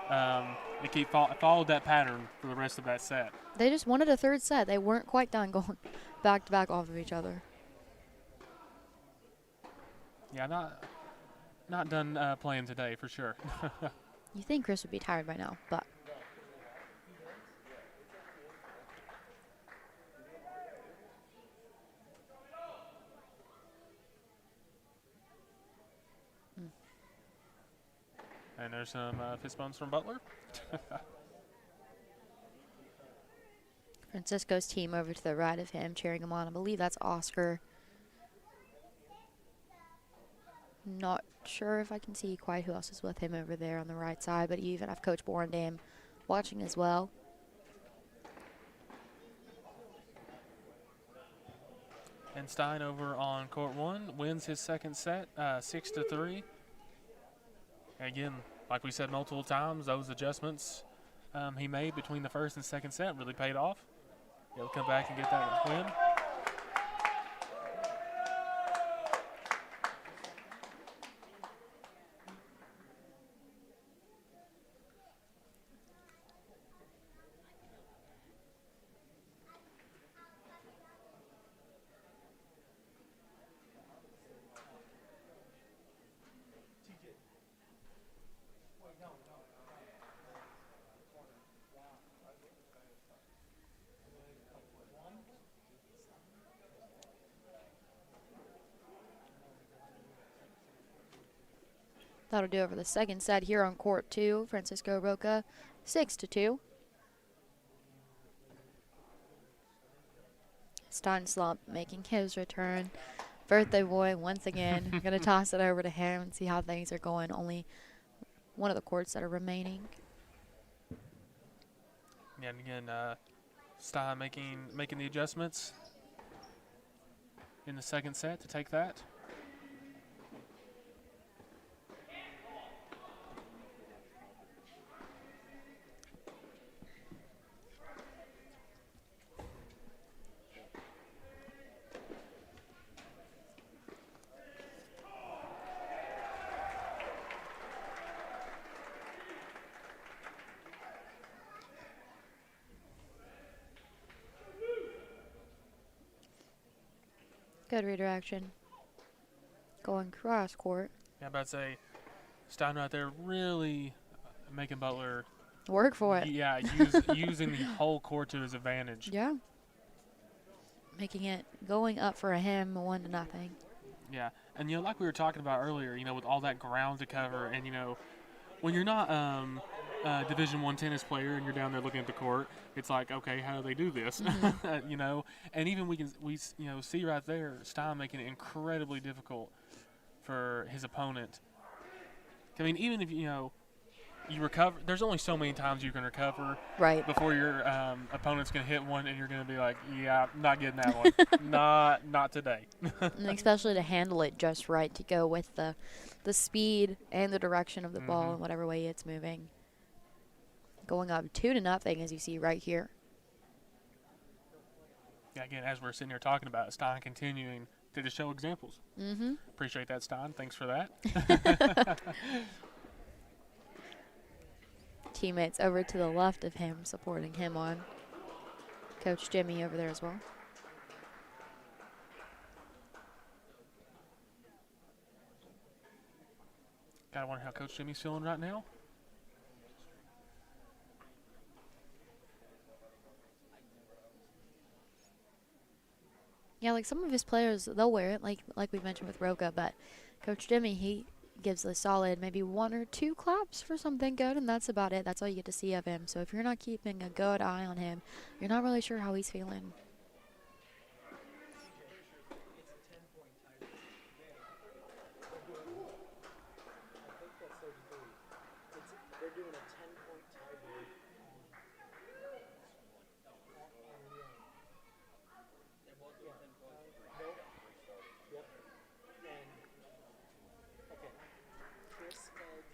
They followed that pattern for the rest of that set. They just wanted a third set. They weren't quite done going back to back off of each other. Yeah, not done playing today for sure. You think Chris would be tired by now, but And there's some fist bumps from Butler. Francisco's team over to the right of him, cheering him on. I believe that's Oscar. Not sure if I can see quite who else is with him over there on the right side, but you even have Coach Borndam watching as well. And Stein over on court 1 wins his second set 6-3. Again, like we said multiple times, those adjustments he made between the first and second set really paid off. He'll come back and get that win. That'll do it for the second set here on court 2. Francisco Roca, 6-2. Steinslump making his return. Birthday boy once again. I'm going to toss it over to him and see how things are going. Only one of the courts that are remaining. Yeah, and again, Stein making the adjustments in the second set to take that. Good redirection. Going cross court. Yeah, about to say, Stein right there really making Butler work for it. Yeah, using the whole court to his advantage. Yeah. Making it going up for him 1-0. Yeah, and like we were talking about earlier, with all that ground to cover, and when you're not a Division I tennis player and you're down there looking at the court, it's like, okay, how do they do this? And even we see right there Stein making it incredibly difficult for his opponent. I mean, even if you recover, there's only so many times you can recover before your opponent's going to hit one and you're going to be like, yeah, not getting that one. not today. And especially to handle it just right, to go with the speed and the direction of the ball in whatever way it's moving. Going up 2-0 as you see right here. Yeah, again, as we're sitting here talking about it, Stein continuing to just show examples. Appreciate that, Stein. Thanks for that. teammates over to the left of him supporting him on. Coach Jimmy over there as well. Gotta wonder how Coach Jimmy's feeling right now. Yeah, like some of his players, they'll wear it, like we mentioned with Roca, but Coach Jimmy, he gives a solid maybe 1 or 2 claps for something good, and that's about it. That's all you get to see of him. So if you're not keeping a good eye on him, you're not really sure how he's feeling. They're doing a 10-point tiebreak Yep. And okay, Chris Edge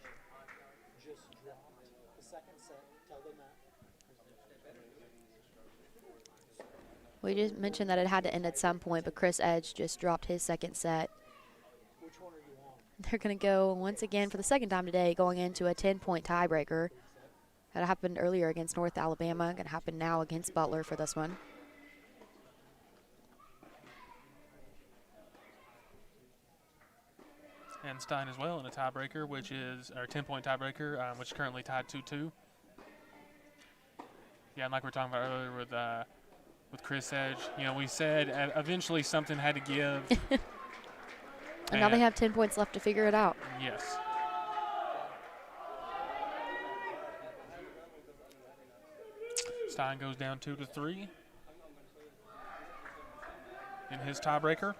just dropped the second set. Tell them that. We just mentioned that it had to end at some point, but Chris Edge just dropped his second set. Which one are you on? They're going to go once again for the second time today, going into a 10-point tiebreaker. That happened earlier against North Alabama. Going to happen now against Butler for this one. And Stein as well in a tiebreaker, which is our 10-point tiebreaker, which is currently tied 2-2. Yeah, and like we were talking about earlier with Chris Edge, you know, we said eventually something had to give. And now they have 10 points left to figure it out. Yes. Stein goes down 2-3 in his tiebreaker.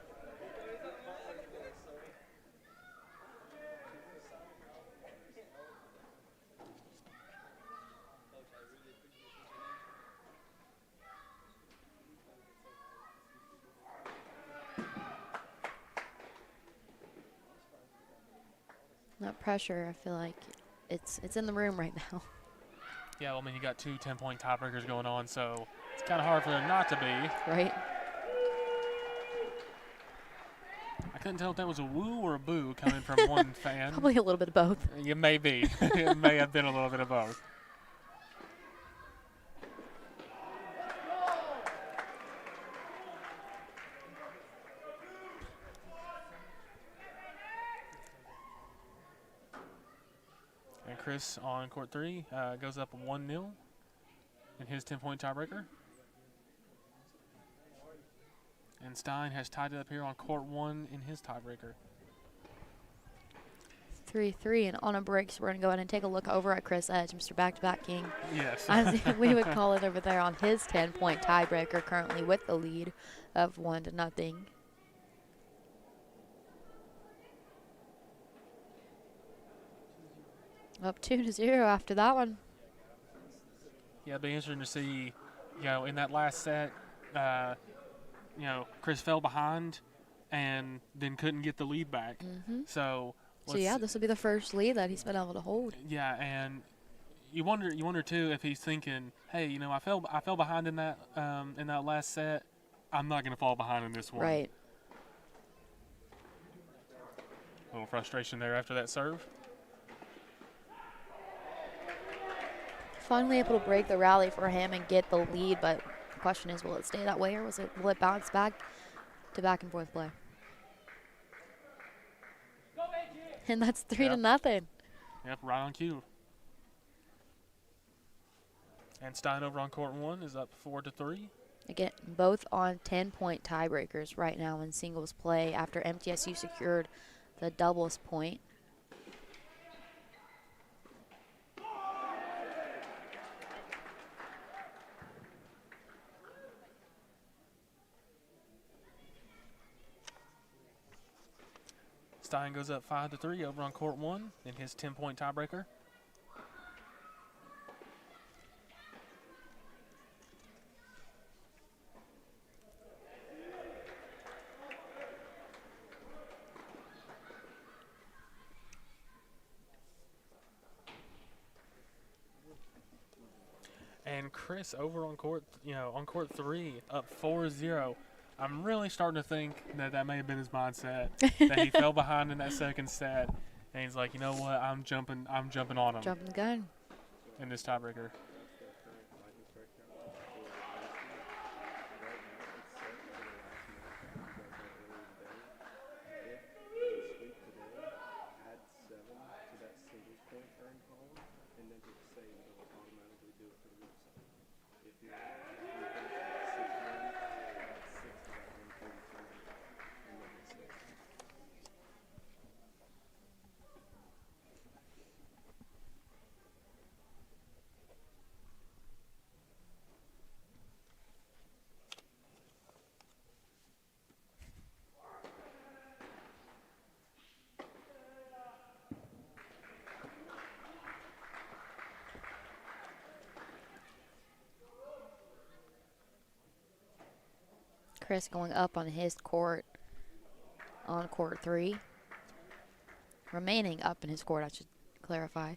That pressure, I feel like it's in the room right now. Yeah, well, I mean, you got 2 10-point tiebreakers going on, so it's kind of hard for there not to be. Right. I couldn't tell if that was a woo or a boo coming from one fan. Probably a little bit of both. It may be. It may have been a little bit of both. And Chris on court 3 goes up 1-0 in his 10-point tiebreaker. And Stein has tied it up here on court 1 in his tiebreaker. 3-3, and on a break, so we're going to go ahead and take a look over at Chris Edge, Mr. Back-to-Back King. Yes. As we would call it over there on his 10-point tiebreaker, currently with the lead of 1-0. Up 2-0 after that one. Yeah, it'd be interesting to see, you know, in that last set, you know, Chris fell behind and then couldn't get the lead back. Mm-hmm. So yeah, this will be the first lead that he's been able to hold. Yeah, and you wonder too if he's thinking, hey, you know, I fell behind in that last set. I'm not going to fall behind in this one. Right. A little frustration there after that serve. Finally able to break the rally for him and get the lead, but the question is, will it stay that way or will it bounce back to back and forth play? And that's 3-0. Yep, right on cue. And Stein over on court 1 is up 4-3. Again, both on 10-point tiebreakers right now in singles play after MTSU secured the doubles point. Stein goes up 5-3 over on court 1 in his 10-point tiebreaker. And Chris over on court, on court 3, up 4-0. I'm really starting to think that may have been his mindset, that he fell behind in that second set, and he's like, you know what, I'm jumping on him. Jumping the gun. in this tiebreaker. Chris going up on his court on court 3. Remaining up in his court, I should clarify.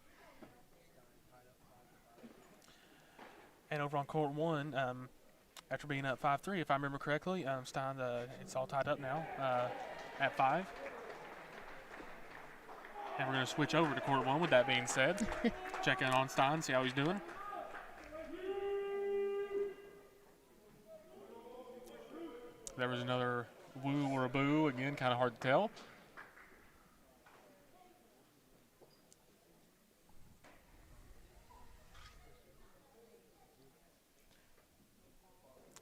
And over on court 1, after being up 5-3, if I remember correctly, Stein, it's all tied up now at 5. And we're going to switch over to court 1 with that being said. Check in on Stein, see how he's doing. There was another woo or a boo, again, kind of hard to tell.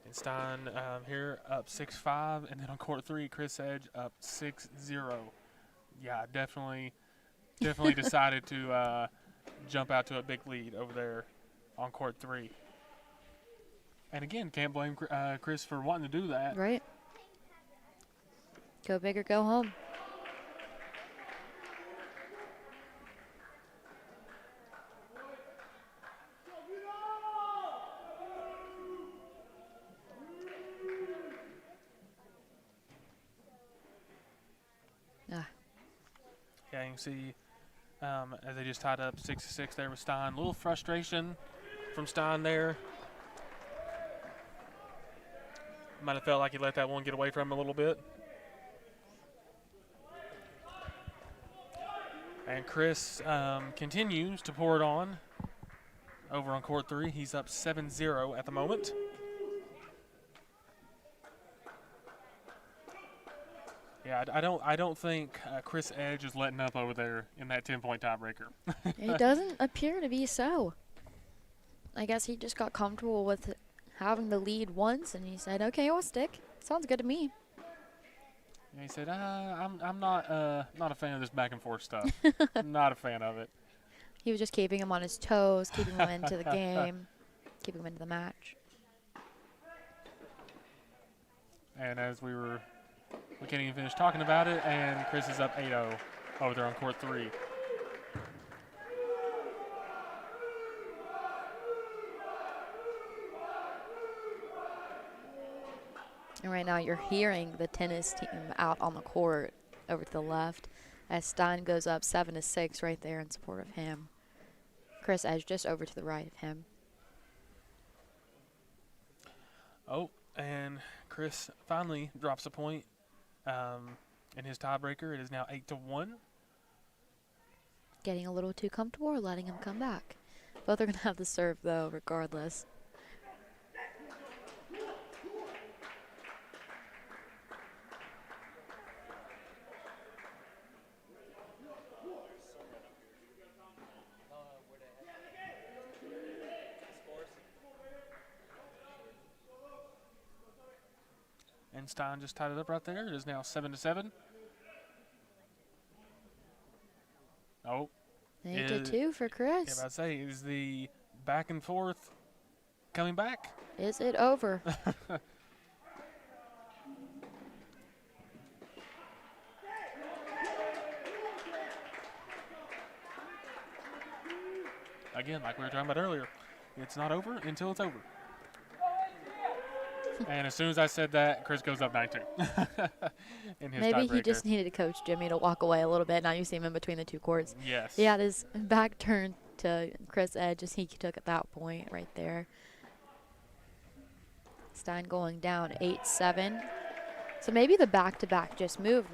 And Stein here up 6-5, and then on court 3, Chris Edge up 6-0. Yeah, definitely decided to jump out to a big lead over there on court 3. And again, can't blame Chris for wanting to do that. Right. Go big or go home. Yeah, you can see as they just tied up 6-6 there with Stein. A little frustration from Stein there. Might have felt like he let that one get away from him a little bit. And Chris continues to pour it on over on court 3. He's up 7-0 at the moment. Yeah, I don't think Chris Edge is letting up over there in that 10-point tiebreaker. It doesn't appear to be so. I guess he just got comfortable with having the lead once, and he said, "Okay, I'll stick. Sounds good to me." And he said, "I'm not a fan of this back and forth stuff. Not a fan of it." He was just keeping him on his toes, keeping him into the game, keeping him into the match. And as we can't even finish talking about it, and Chris is up 8-0 over there on court 3. And right now you're hearing the tennis team out on the court over to the left as Stein goes up 7-6 right there in support of him. Chris Edge just over to the right of him. Oh, and Chris finally drops a point in his tiebreaker. It is now 8-1. Getting a little too comfortable or letting him come back. Both are going to have the serve, though, regardless. And Stein just tied it up right there. It is now 7-7. Oh. 8-2 for Chris. Yeah, I'd say, is the back and forth coming back? Is it over? Again, like we were talking about earlier, it's not over until it's over. And as soon as I said that, Chris goes up 9-2 in his Maybe he tiebreaker. just needed Coach Jimmy to walk away a little bit. Now you see him in between the two courts. Yes. He had his back turned to Chris Edge as he took at that point right there. Stein going down 8-7. So maybe the back-to-back just moved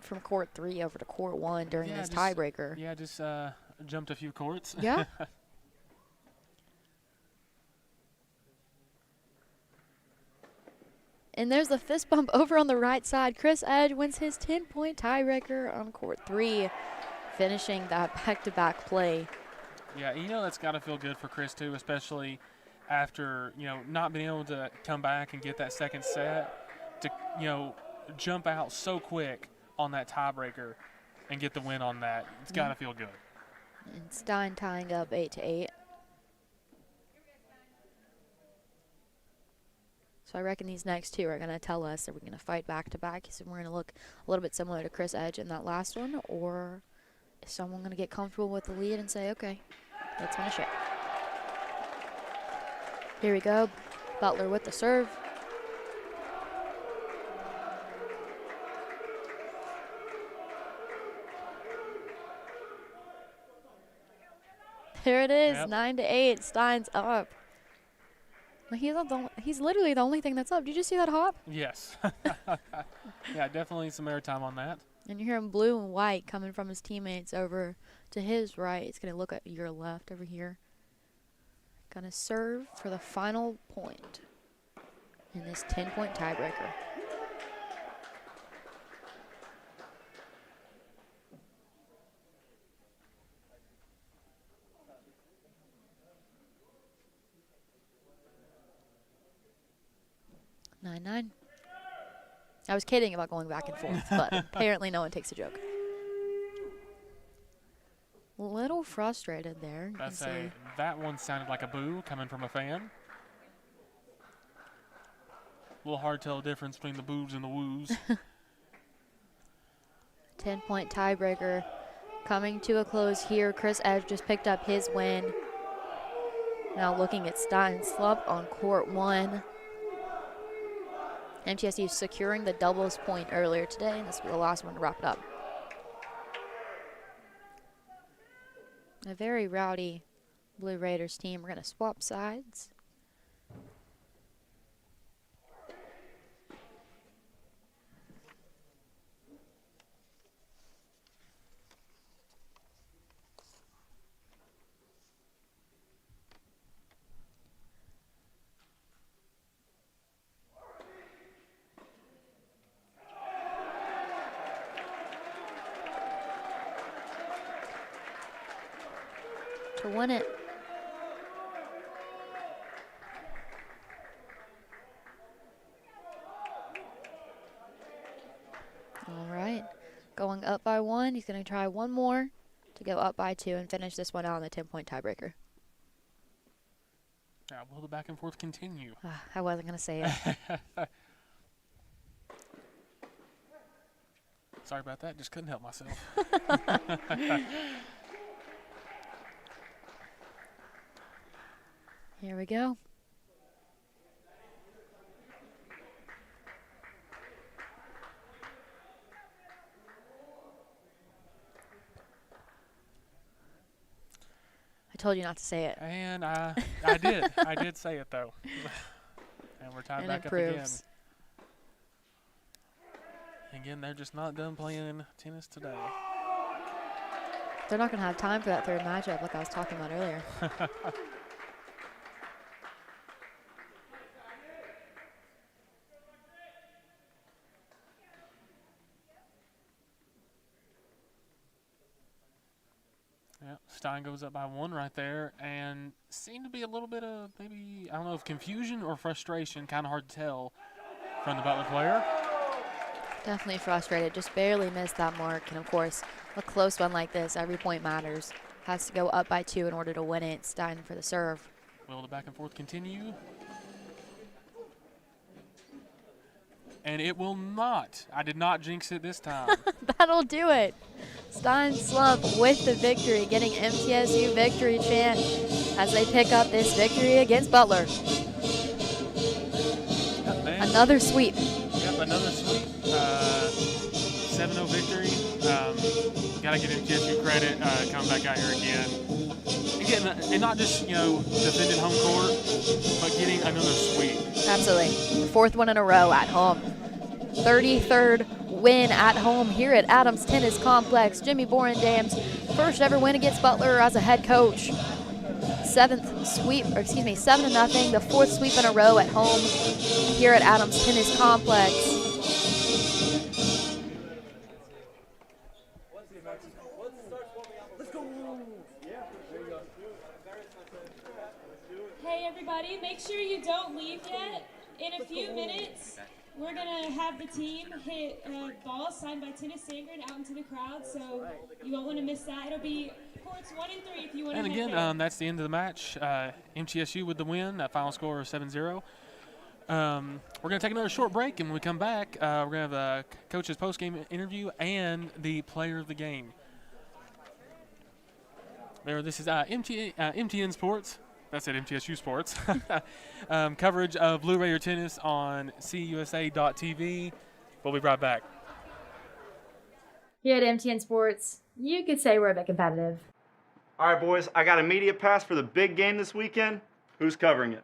from court 3 over to court 1 during this tiebreaker. Yeah, just jumped a few courts. Yeah. And there's the fist bump over on the right side. Chris Edge wins his 10-point tiebreaker on court 3, finishing that back-to-back play. Yeah, that's got to feel good for Chris, too, especially after, not being able to come back and get that second set to, jump out so quick on that tiebreaker and get the win on that. It's got to feel good. And Stein tying up 8-8. So I reckon these next two are going to tell us that we're going to fight back-to-back. So we're going to look a little bit similar to Chris Edge in that last one, or is someone going to get comfortable with the lead and say, okay, let's finish it. Here we go. Butler with the serve. There it is, 9-8. Stein's up. He's literally the only thing that's up. Did you see that hop? Yes. Yeah, definitely some airtime on that. And you're hearing blue and white coming from his teammates over to his right. It's going to look at your left over here. Going to serve for the final point in this 10-point tiebreaker. Nine. I was kidding about going back and forth, but apparently no one takes a joke. A little frustrated there. I'd say that one sounded like a boo coming from a fan. A little hard to tell the difference between the boos and the woos. 10-point tiebreaker coming to a close here. Chris Edge just picked up his win. Now looking at Stein slump on court 1. MTSU securing the doubles point earlier today, and this will be the last one to wrap it up. A very rowdy Blue Raiders team. We're going to swap sides. To win it. All right, going up by 1. He's going to try one more to go up by 2 and finish this one out on the 10-point tiebreaker. Will the back and forth continue? I wasn't going to say it. Sorry about that. Just couldn't help myself. Here we go. I told you not to say it. And I did. I did say it, though. And we're tied back up again. Again, they're just not done playing tennis today. They're not going to have time for that third matchup like I was talking about earlier. Yeah, Stein goes up by 1 right there, and seemed to be a little bit of maybe, I don't know if confusion or frustration, kind of hard to tell from the Butler player. Definitely frustrated, just barely missed that mark. And of course, a close one like this, every point matters. Has to go up by 2 in order to win it. Stein for the serve. Will the back and forth continue? And it will not. I did not jinx it this time. That'll do it. Stein slump with the victory, getting MTSU victory chant as they pick up this victory against Butler. Yep, another sweep. Yep, another sweep. 7-0 victory. Got to give MTSU credit coming back out here again. And not just, defending home court, but getting another sweep. Absolutely. The 4th one in a row at home. 33rd win at home here at Adams Tennis Complex. Jimmy Borendam's first ever win against Butler as a head coach. 7-0, the fourth sweep in a row at home here at Adams Tennis Complex. Hey everybody, make sure you don't leave yet. In a few minutes, we're gonna have the team hit a ball signed by Tennis Sandgren out into the crowd, so you won't want to miss that. It'll be courts 1 and 3 if you want to. And again, that's the end of the match. MTSU with the win. That final score is 7-0. We're going to take another short break, and when we come back, we're going to have a coach's post-game interview and the player of the game. This is MTN Sports. That's at MTSU Sports. Coverage of Blue Raider tennis on CUSA.TV. We'll be right back. Here at MTN Sports, you could say we're a bit competitive. All right, boys, I got a media pass for the big game this weekend. Who's covering it?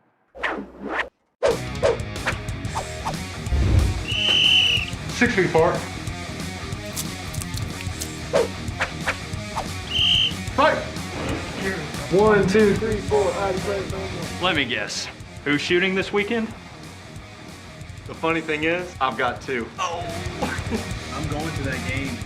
6 feet apart. Fight! 1, 2, 3, 4. Let me guess. Who's shooting this weekend? The funny thing is, I've got 2. I'm going to that game.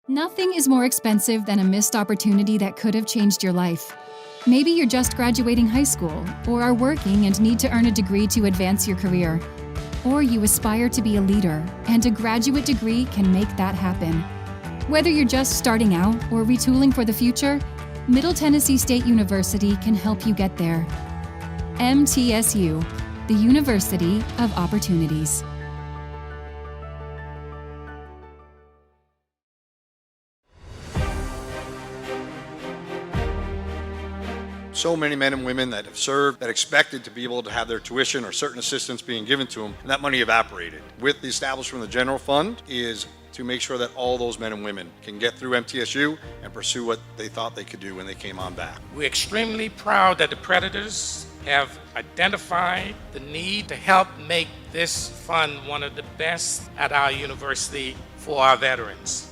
Nothing is more expensive than a missed opportunity that could have changed your life. Maybe you're just graduating high school, or are working and need to earn a degree to advance your career. Or you aspire to be a leader, and a graduate degree can make that happen. Whether you're just starting out or retooling for the future, Middle Tennessee State University can help you get there. MTSU, the University of Opportunities. So many men and women that have served, that expected to be able to have their tuition or certain assistance being given to them, and that money evaporated. With the establishment of the general fund is to make sure that all those men and women can get through MTSU and pursue what they thought they could do when they came on back. We're extremely proud that the Predators have identified the need to help make this fund one of the best at our university for our veterans.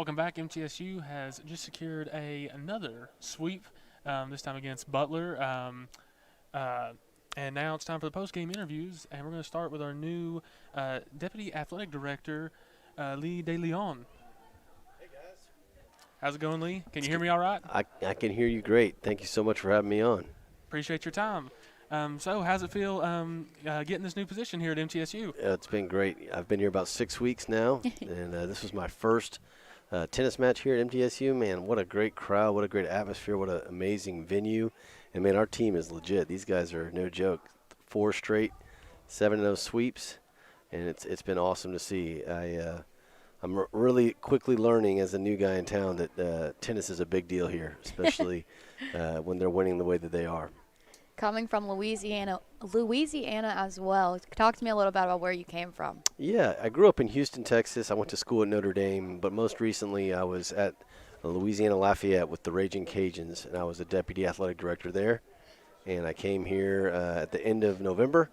welcome back. MTSU has just secured another sweep, this time against Butler. And now it's time for the post-game interviews, and we're going to start with our new Deputy Athletic Director, Lee DeLeon. Hey, guys. How's it going, Lee? Can you hear me all right? I can hear you great. Thank you so much for having me on. Appreciate your time. So how's it feel getting this new position here at MTSU? It's been great. I've been here about 6 weeks now, and this was my first tennis match here at MTSU. Man, what a great crowd, what a great atmosphere, what an amazing venue. And, man, our team is legit. These guys are no joke. 4 straight 7-0 sweeps, and it's been awesome to see. I'm really quickly learning as a new guy in town that tennis is a big deal here, especially when they're winning the way that they are. Coming from Louisiana as well. Talk to me a little bit about where you came from. Yeah, I grew up in Houston, Texas. I went to school at Notre Dame, but most recently I was at Louisiana Lafayette with the Raging Cajuns, and I was a deputy athletic director there. And I came here at the end of November,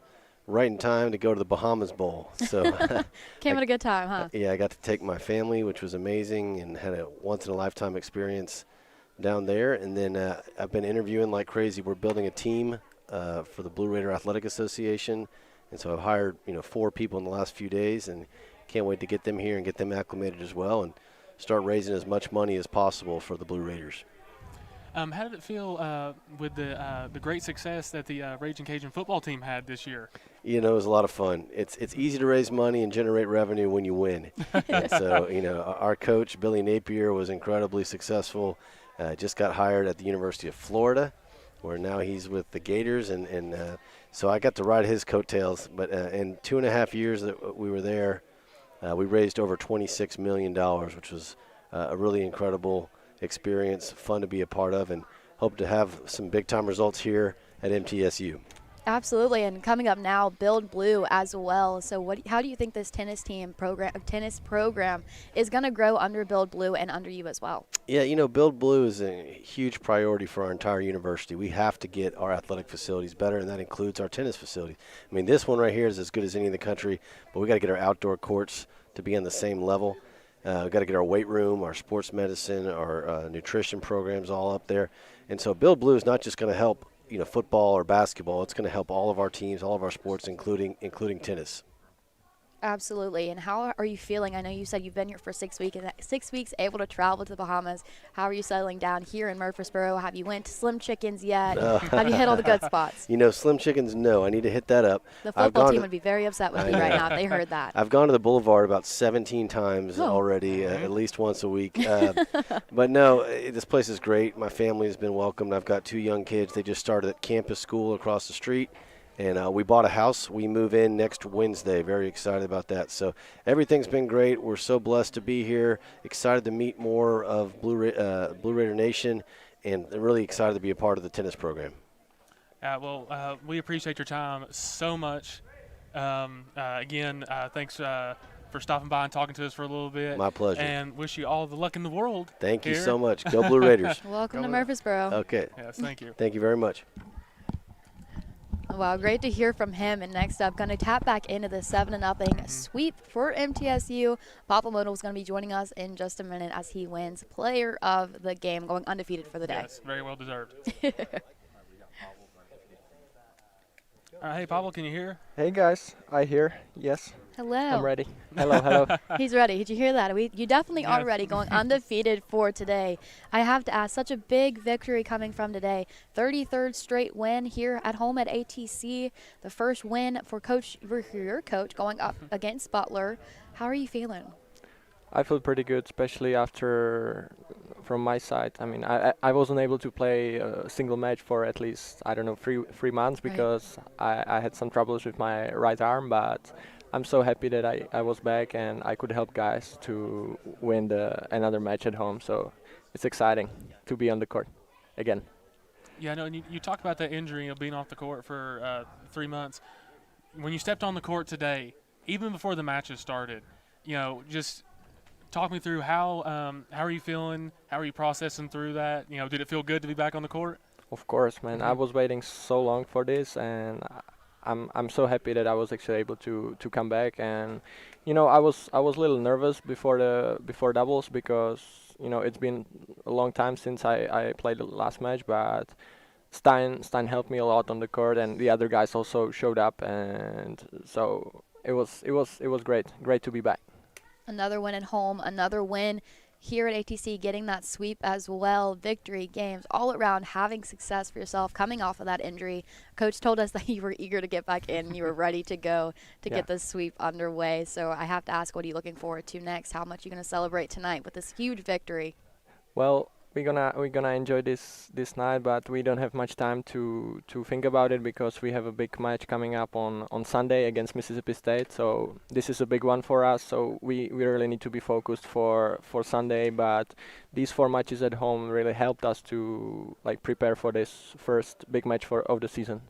right in time to go to the Bahamas Bowl. So came at a good time, huh? Yeah, I got to take my family, which was amazing, and had a once-in-a-lifetime experience down there. And then I've been interviewing like crazy. We're building a team for the Blue Raider Athletic Association, and so I've hired 4 people in the last few days, and can't wait to get them here and get them acclimated as well, and start raising as much money as possible for the Blue Raiders. How did it feel with the great success that the Raging Cajun football team had this year? It was a lot of fun. It's easy to raise money and generate revenue when you win. And so, our coach, Billy Napier, was incredibly successful. Just got hired at the University of Florida, where now he's with the Gators. And so I got to ride his coattails. But in 2.5 years that we were there, we raised over $26 million, which was a really incredible experience, fun to be a part of, and hope to have some big-time results here at MTSU. Absolutely, and coming up now, Build Blue as well. So how do you think this tennis program is going to grow under Build Blue and under you as well? Yeah, Build Blue is a huge priority for our entire university. We have to get our athletic facilities better, and that includes our tennis facilities. I mean, this one right here is as good as any in the country, but we got to get our outdoor courts to be on the same level. We've got to get our weight room, our sports medicine, our nutrition programs all up there. And so Build Blue is not just going to help football or basketball. It's going to help all of our teams, all of our sports, including tennis. Absolutely. And how are you feeling? I know you said you've been here for 6 weeks, and 6 weeks able to travel to the Bahamas. How are you settling down here in Murfreesboro? Have you went to Slim Chickens yet? Have you hit all the good spots? Slim Chickens, no. I need to hit that up. The football team would be very upset with you right now if they heard that. I've gone to the Boulevard about 17 times already, at least once a week. But no, this place is great. My family has been welcomed. I've got 2 young kids. They just started at campus school across the street. And we bought a house. We move in next Wednesday. Very excited about that. So everything's been great. We're so blessed to be here. Excited to meet more of Blue Raider Nation, and really excited to be a part of the tennis program. We appreciate your time so much. Again, thanks for stopping by and talking to us for a little bit. My pleasure. And wish you all the luck in the world. Thank you so much. Go Blue Raiders. Welcome to Murfreesboro. Okay. Yes, thank you. Thank you very much. Wow, great to hear from him. And next up, going to tap back into the 7-0 sweep for MTSU. Papa Modal is going to be joining us in just a minute as he wins Player of the Game, going undefeated for the day. Yes, very well deserved. Hey, Pablo, can you hear? Hey, guys. I hear. Yes. Hello. I'm ready. Hello. He's ready. Did you hear that? You definitely are ready, going undefeated for today. I have to ask, such a big victory coming from today. 33rd straight win here at home at ATC. The first win for your coach going up against Butler. How are you feeling? I feel pretty good, especially after, from my side. I mean, I wasn't able to play a single match for at least, I don't know, three months because I had some troubles with my right arm, but I'm so happy that I was back and I could help guys to win another match at home. So it's exciting to be on the court again. Yeah, no, and you talked about that injury of being off the court for 3 months. When you stepped on the court today, even before the matches started, just talk me through how are you feeling? How are you processing through that? Did it feel good to be back on the court? Of course, man. I was waiting so long for this, and I'm so happy that I was actually able to come back. And I was a little nervous before doubles because it's been a long time since I played the last match, but Stein helped me a lot on the court, and the other guys also showed up, and so it was great to be back. Another win at home, another win here at ATC, getting that sweep as well. Victory games all around, having success for yourself, coming off of that injury. Coach told us that you were eager to get back in and you were ready to go to get this sweep underway. So I have to ask, what are you looking forward to next? How much are you going to celebrate tonight with this huge victory? Well, we're gonna enjoy this night, but we don't have much time to think about it because we have a big match coming up on Sunday against Mississippi State. So this is a big one for us. So we really need to be focused for Sunday. But these 4 matches at home really helped us to prepare for this first big match of the season.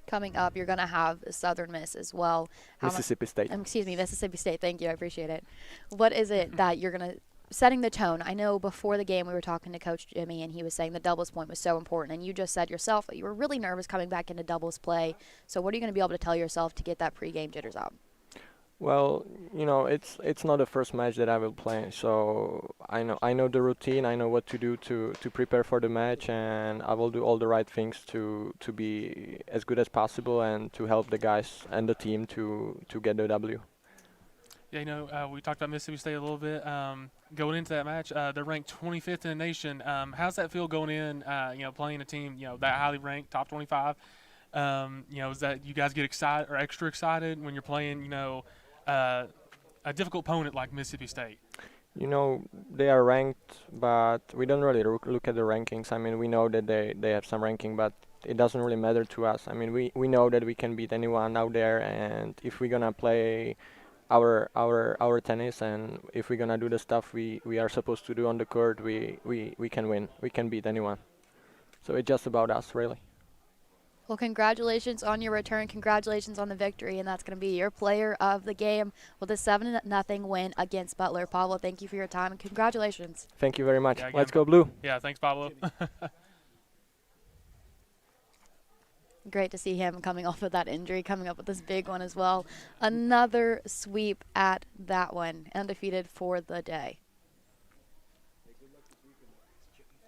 Coming up, you're going to have Southern Miss as well. Mississippi State. Excuse me, Mississippi State. Thank you. I appreciate it. What is it that you're going to setting the tone? I know before the game we were talking to Coach Jimmy, and he was saying the doubles point was so important. And you just said yourself that you were really nervous coming back into doubles play. So what are you going to be able to tell yourself to get that pregame jitters out? Well, it's not the first match that I will play, so I know the routine. I know what to do to prepare for the match, and I will do all the right things to be as good as possible and to help the guys and the team to get the W. Yeah, we talked about Mississippi State a little bit. Going into that match, they're ranked 25th in the nation. How's that feel going in, playing a team, that highly ranked, top 25? Is that you guys get excited or extra excited when you're playing, a difficult opponent like Mississippi State? They are ranked, but we don't really look at the rankings. I mean, we know that they have some ranking, but it doesn't really matter to us. I mean, we know that we can beat anyone out there, and if we're gonna play our tennis, and if we're gonna do the stuff we are supposed to do on the court, we can win. We can beat anyone. So it's just about us, really. Well, congratulations on your return. Congratulations on the victory, and that's going to be your player of the game with a 7-0 win against Butler. Pablo, thank you for your time, and congratulations. Thank you very much. Yeah, Let's go Blue. Yeah, thanks, Pablo. Great to see him coming off of that injury, coming up with this big one as well. Another sweep at that one, undefeated for the day.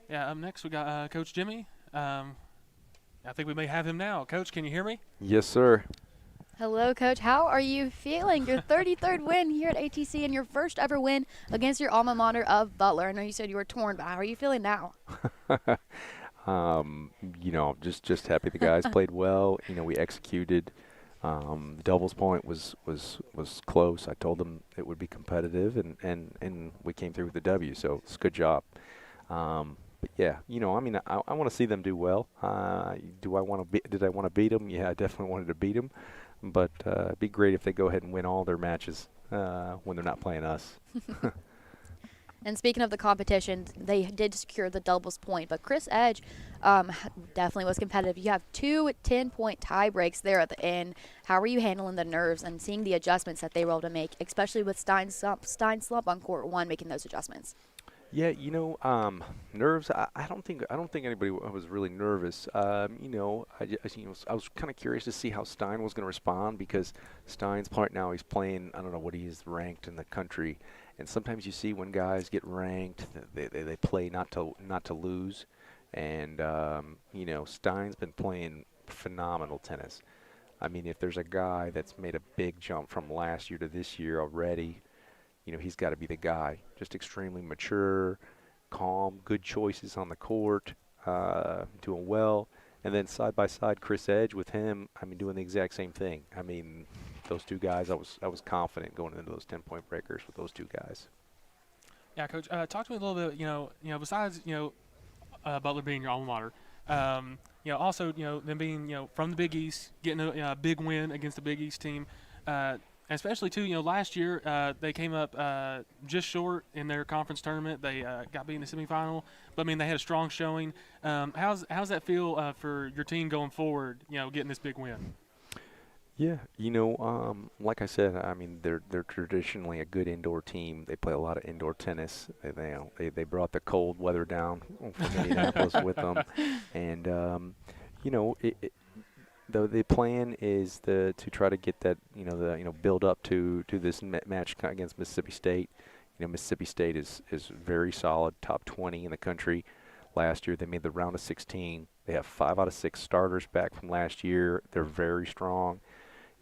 Yeah, up next we got Coach Jimmy. I think we may have him now. Coach, can you hear me? Yes, sir. Hello, Coach. How are you feeling? Your 33rd win here at ATC and your first ever win against your alma mater of Butler. I know you said you were torn, but how are you feeling now? Just happy the guys played well. We executed. The doubles point was close. I told them it would be competitive, and we came through with the W. So it's a good job. But yeah, I want to see them do well. Did I want to beat them? Yeah, I definitely wanted to beat them. But it'd be great if they go ahead and win all their matches when they're not playing us. And speaking of the competition, they did secure the doubles point, but Chris Edge definitely was competitive. You have 2 10-point tie breaks there at the end. How are you handling the nerves and seeing the adjustments that they were able to make, especially with Stein slump on court 1, making those adjustments? Yeah, nerves. I don't think anybody was really nervous. I was kind of curious to see how Stein was going to respond because Stein's part now he's playing. I don't know what he is ranked in the country, and sometimes you see when guys get ranked, they play not to lose, and Stein's been playing phenomenal tennis. I mean, if there's a guy that's made a big jump from last year to this year already. He's got to be the guy. Just extremely mature, calm, good choices on the court, doing well. And then side by side, Chris Edge with him, doing the exact same thing. Those two guys, I was confident going into those 10-point breakers with those two guys. Yeah, Coach, talk to me a little bit, besides, Butler being your alma mater, also, them being, from the Big East, getting a big win against the Big East team, especially, too, last year they came up just short in their conference tournament. They got beat in the semifinal. But, they had a strong showing. How's that feel for your team going forward, getting this big win? Yeah, like I said, I mean they're traditionally a good indoor team. They play a lot of indoor tennis. They brought the cold weather down from Indianapolis with them, and the plan is to try to get that build up to this match against Mississippi State. Mississippi State is very solid, top 20 in the country. Last year they made the round of 16. They have 5 out of 6 starters back from last year. They're very strong.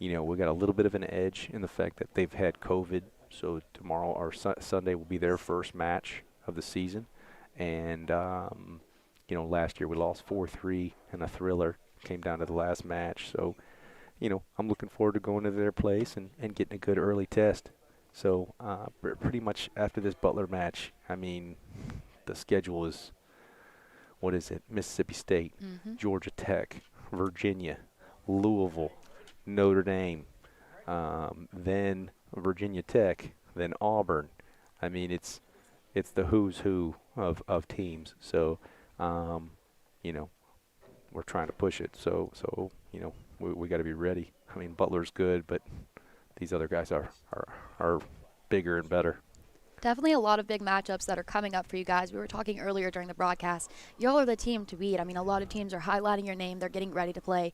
We got a little bit of an edge in the fact that they've had COVID. So tomorrow or Sunday will be their first match of the season. And last year we lost 4-3 in a thriller. Came down to the last match. So, I'm looking forward to going to their place and getting a good early test. So pretty much after this Butler match, I mean, the schedule is, what is it? Mississippi State, Georgia Tech, Virginia, Louisville, Notre Dame, then Virginia Tech, then Auburn. I mean, it's the who's who of teams. So, we're trying to push it. So we got to be ready. I mean, Butler's good, but these other guys are bigger and better. Definitely a lot of big matchups that are coming up for you guys. We were talking earlier during the broadcast. Y'all are the team to beat. I mean, a lot of teams are highlighting your name. They're getting ready to play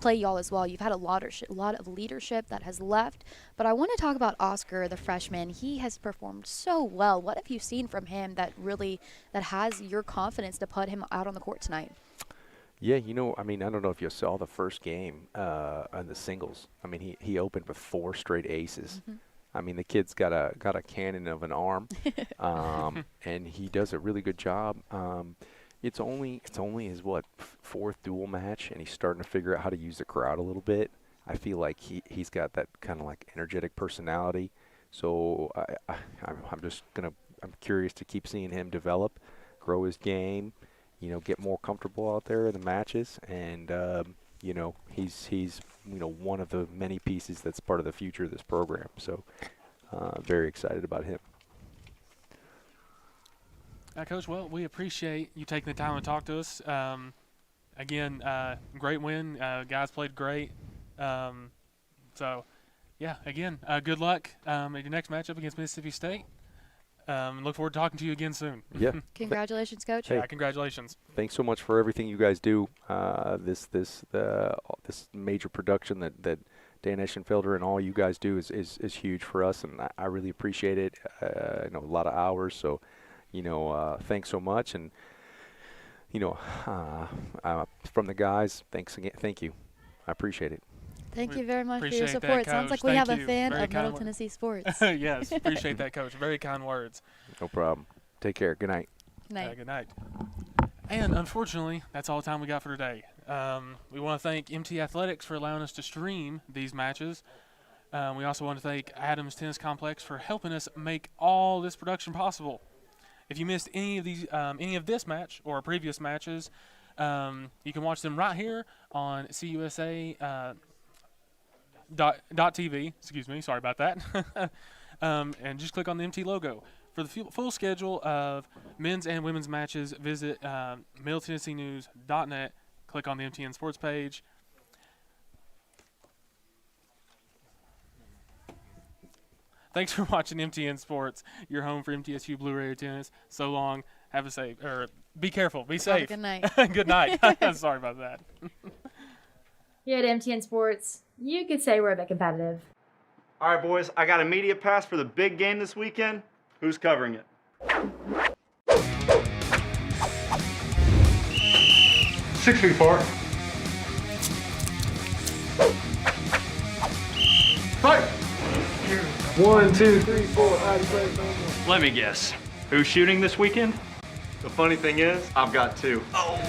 y'all as well. You've had a lot of leadership that has left. But I want to talk about Oscar, the freshman. He has performed so well. What have you seen from him that has your confidence to put him out on the court tonight? Yeah, I mean, I don't know if you saw the first game on the singles. I mean, he opened with 4 straight aces. I mean, the kid's got a cannon of an arm, and he does a really good job. It's only his 4th dual match, and he's starting to figure out how to use the crowd a little bit. I feel like he's got that kind of like energetic personality. So I'm curious to keep seeing him develop, grow his game. Get more comfortable out there in the matches, and he's one of the many pieces that's part of the future of this program. So very excited about him. Coach, well, we appreciate you taking the time to talk to us. Again, great win. Guys played great. So, yeah, again, good luck at your next matchup against Mississippi State. Look forward to talking to you again soon. Yeah. Congratulations, Coach. Hey, congratulations. Thanks so much for everything you guys do. This major production that Dan Eschenfelder and all you guys do is huge for us, and I really appreciate it. I know a lot of hours, so thanks so much, and from the guys, thanks again. Thank you. I appreciate it. Thank you very much for your support. Sounds like we have a fan of Middle Tennessee sports. Yes, appreciate that, Coach. Very kind words. No problem. Take care. Good night. Good night. Good night. And unfortunately, that's all the time we got for today. We want to thank MT Athletics for allowing us to stream these matches. We also want to thank Adams Tennis Complex for helping us make all this production possible. If you missed any of this match or previous matches, you can watch them right here on CUSA. .tv, excuse me, sorry about that. And just click on the MT logo. For the full schedule of men's and women's matches, visit MiddleTennesseeNews.net. Click on the MTN Sports page. Thanks for watching MTN Sports, your home for MTSU Blue Radio Tennis. So long. Have a safe, be careful, be safe. Good night. Good night. Sorry about that. Here at MTN Sports, you could say we're a bit competitive. All right, boys, I got a media pass for the big game this weekend. Who's covering it? 6 feet apart. Fight! 1, 2, 3, 4. Let me guess. Who's shooting this weekend? The funny thing is, I've got 2. Oh!